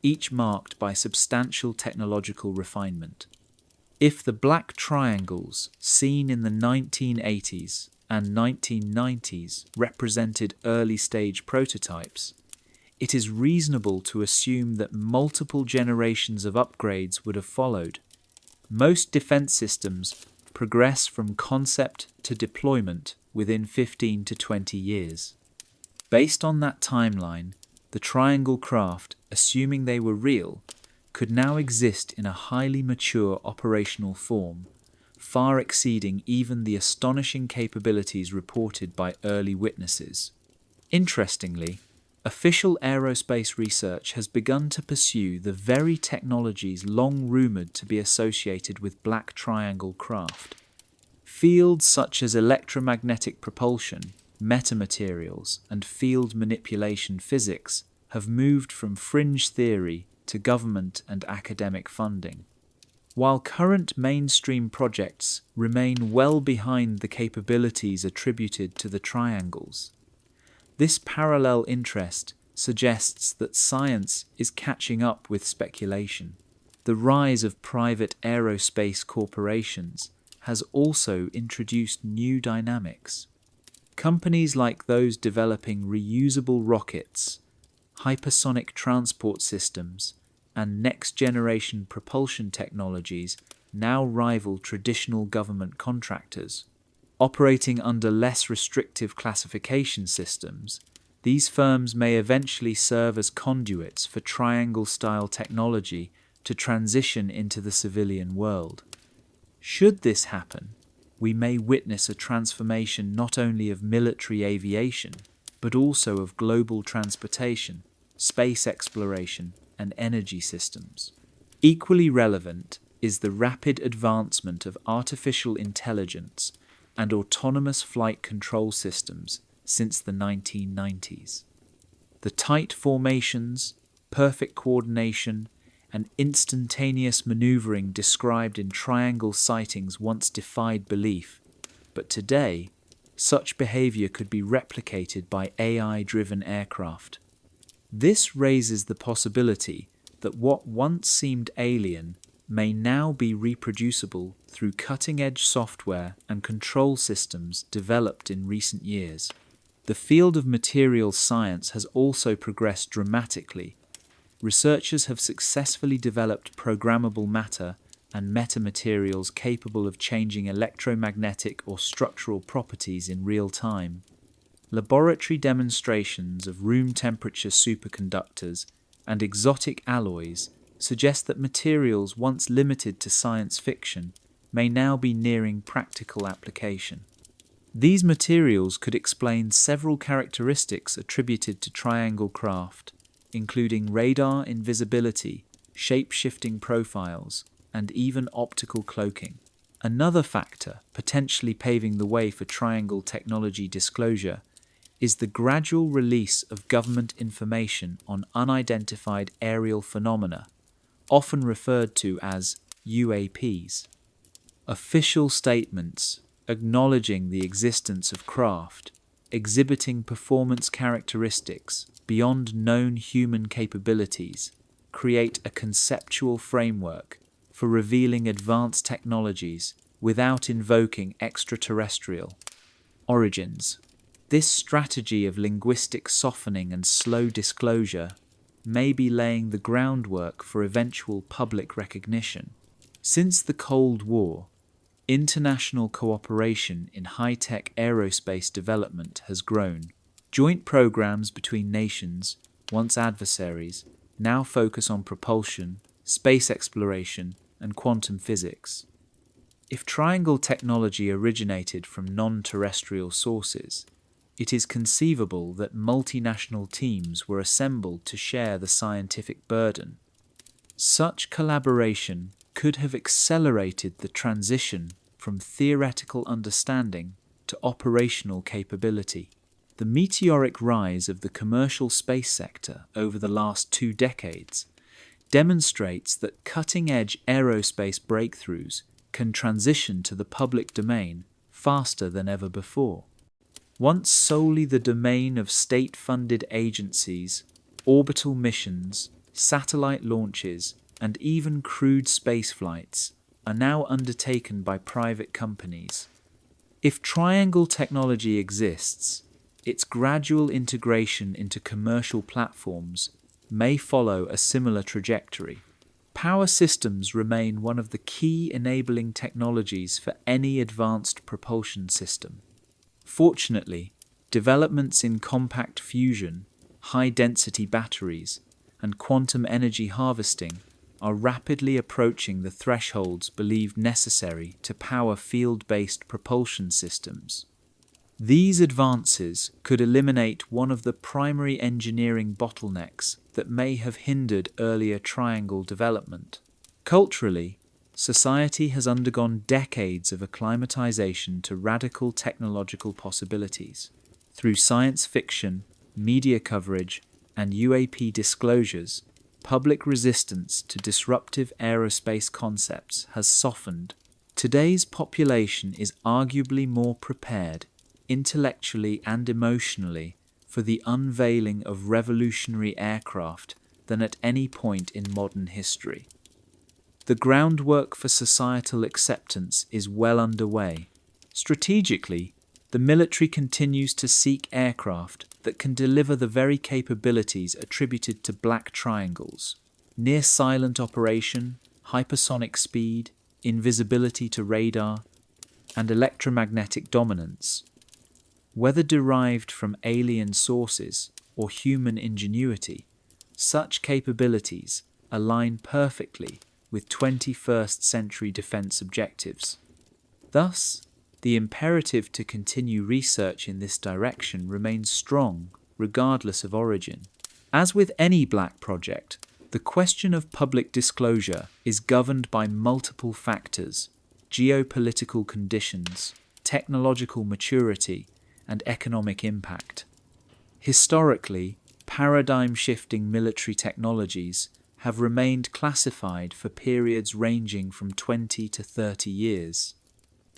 each marked by substantial technological refinement. If the black triangles seen in the 1980s and 1990s represented early-stage prototypes, it is reasonable to assume that multiple generations of upgrades would have followed. Most defense systems progress from concept to deployment within 15 to 20 years. Based on that timeline, the triangle craft, assuming they were real, could now exist in a highly mature operational form, far exceeding even the astonishing capabilities reported by early witnesses. Interestingly, official aerospace research has begun to pursue the very technologies long rumoured to be associated with black triangle craft. Fields such as electromagnetic propulsion, metamaterials, and field manipulation physics have moved from fringe theory to government and academic funding. While current mainstream projects remain well behind the capabilities attributed to the triangles, this parallel interest suggests that science is catching up with speculation. The rise of private aerospace corporations has also introduced new dynamics. Companies like those developing reusable rockets, hypersonic transport systems, and next-generation propulsion technologies now rival traditional government contractors. Operating under less restrictive classification systems, these firms may eventually serve as conduits for triangle-style technology to transition into the civilian world. Should this happen, we may witness a transformation not only of military aviation, but also of global transportation, space exploration, and energy systems. Equally relevant is the rapid advancement of artificial intelligence and autonomous flight control systems since the 1990s. The tight formations, perfect coordination, and instantaneous maneuvering described in triangle sightings once defied belief, but today, such behavior could be replicated by AI-driven aircraft. This raises the possibility that what once seemed alien may now be reproducible through cutting-edge software and control systems developed in recent years. The field of materials science has also progressed dramatically. Researchers have successfully developed programmable matter and metamaterials capable of changing electromagnetic or structural properties in real time. Laboratory demonstrations of room-temperature superconductors and exotic alloys suggest that materials once limited to science fiction may now be nearing practical application. These materials could explain several characteristics attributed to triangle craft, including radar invisibility, shape-shifting profiles, and even optical cloaking. Another factor potentially paving the way for triangle technology disclosure is the gradual release of government information on unidentified aerial phenomena, often referred to as UAPs. Official statements acknowledging the existence of craft, exhibiting performance characteristics beyond known human capabilities, create a conceptual framework for revealing advanced technologies without invoking extraterrestrial origins. This strategy of linguistic softening and slow disclosure may be laying the groundwork for eventual public recognition. Since the Cold War, international cooperation in high-tech aerospace development has grown. Joint programs between nations, once adversaries, now focus on propulsion, space exploration, and quantum physics. If triangle technology originated from non-terrestrial sources, it is conceivable that multinational teams were assembled to share the scientific burden. Such collaboration could have accelerated the transition from theoretical understanding to operational capability. The meteoric rise of the commercial space sector over the last 2 decades demonstrates that cutting-edge aerospace breakthroughs can transition to the public domain faster than ever before. Once solely the domain of state-funded agencies, orbital missions, satellite launches, and even crewed spaceflights are now undertaken by private companies. If triangle technology exists, its gradual integration into commercial platforms may follow a similar trajectory. Power systems remain one of the key enabling technologies for any advanced propulsion system. Fortunately, developments in compact fusion, high-density batteries, and quantum energy harvesting are rapidly approaching the thresholds believed necessary to power field-based propulsion systems. These advances could eliminate one of the primary engineering bottlenecks that may have hindered earlier triangle development. Culturally, society has undergone decades of acclimatization to radical technological possibilities. Through science fiction, media coverage, and UAP disclosures, public resistance to disruptive aerospace concepts has softened. Today's population is arguably more prepared, intellectually and emotionally, for the unveiling of revolutionary aircraft than at any point in modern history. The groundwork for societal acceptance is well underway. Strategically, the military continues to seek aircraft that can deliver the very capabilities attributed to black triangles: near-silent operation, hypersonic speed, invisibility to radar, and electromagnetic dominance. Whether derived from alien sources or human ingenuity, such capabilities align perfectly with 21st century defense objectives. Thus, the imperative to continue research in this direction remains strong, regardless of origin. As with any black project, the question of public disclosure is governed by multiple factors: geopolitical conditions, technological maturity, and economic impact. Historically, paradigm-shifting military technologies have remained classified for periods ranging from 20 to 30 years.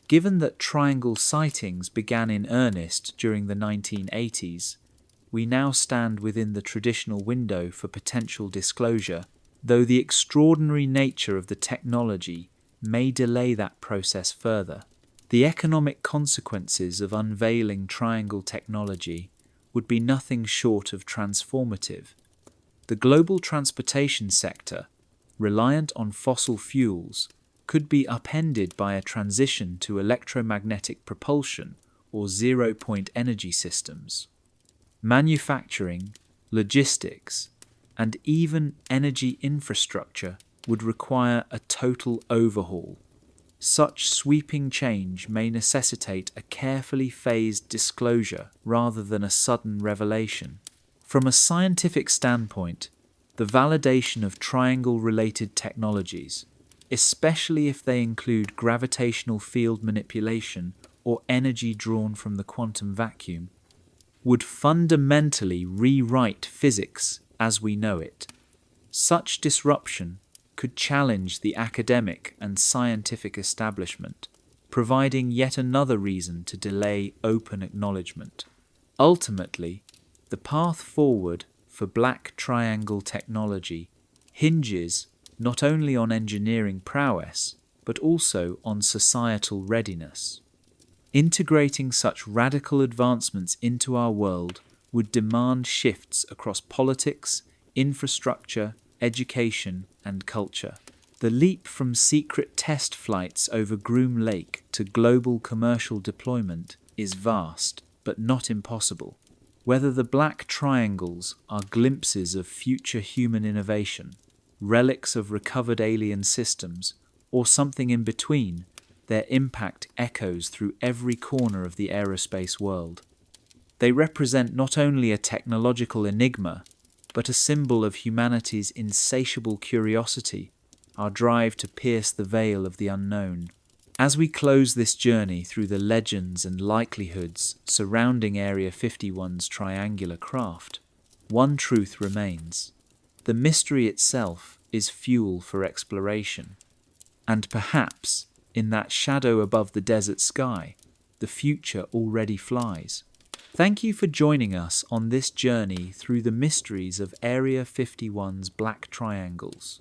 Given that triangle sightings began in earnest during the 1980s, we now stand within the traditional window for potential disclosure, though the extraordinary nature of the technology may delay that process further. The economic consequences of unveiling triangle technology would be nothing short of transformative. The global transportation sector, reliant on fossil fuels, could be upended by a transition to electromagnetic propulsion or zero-point energy systems. Manufacturing, logistics, and even energy infrastructure would require a total overhaul. Such sweeping change may necessitate a carefully phased disclosure rather than a sudden revelation. From a scientific standpoint, the validation of triangle-related technologies, especially if they include gravitational field manipulation or energy drawn from the quantum vacuum, would fundamentally rewrite physics as we know it. Such disruption could challenge the academic and scientific establishment, providing yet another reason to delay open acknowledgement. Ultimately, the path forward for Black Triangle technology hinges not only on engineering prowess, but also on societal readiness. Integrating such radical advancements into our world would demand shifts across politics, infrastructure, education, and culture. The leap from secret test flights over Groom Lake to global commercial deployment is vast, but not impossible. Whether the Black Triangles are glimpses of future human innovation, relics of recovered alien systems, or something in between, their impact echoes through every corner of the aerospace world. They represent not only a technological enigma, but a symbol of humanity's insatiable curiosity, our drive to pierce the veil of the unknown. As we close this journey through the legends and likelihoods surrounding Area 51's triangular craft, one truth remains. The mystery itself is fuel for exploration. And perhaps, in that shadow above the desert sky, the future already flies. Thank you for joining us on this journey through the mysteries of Area 51's Black Triangles.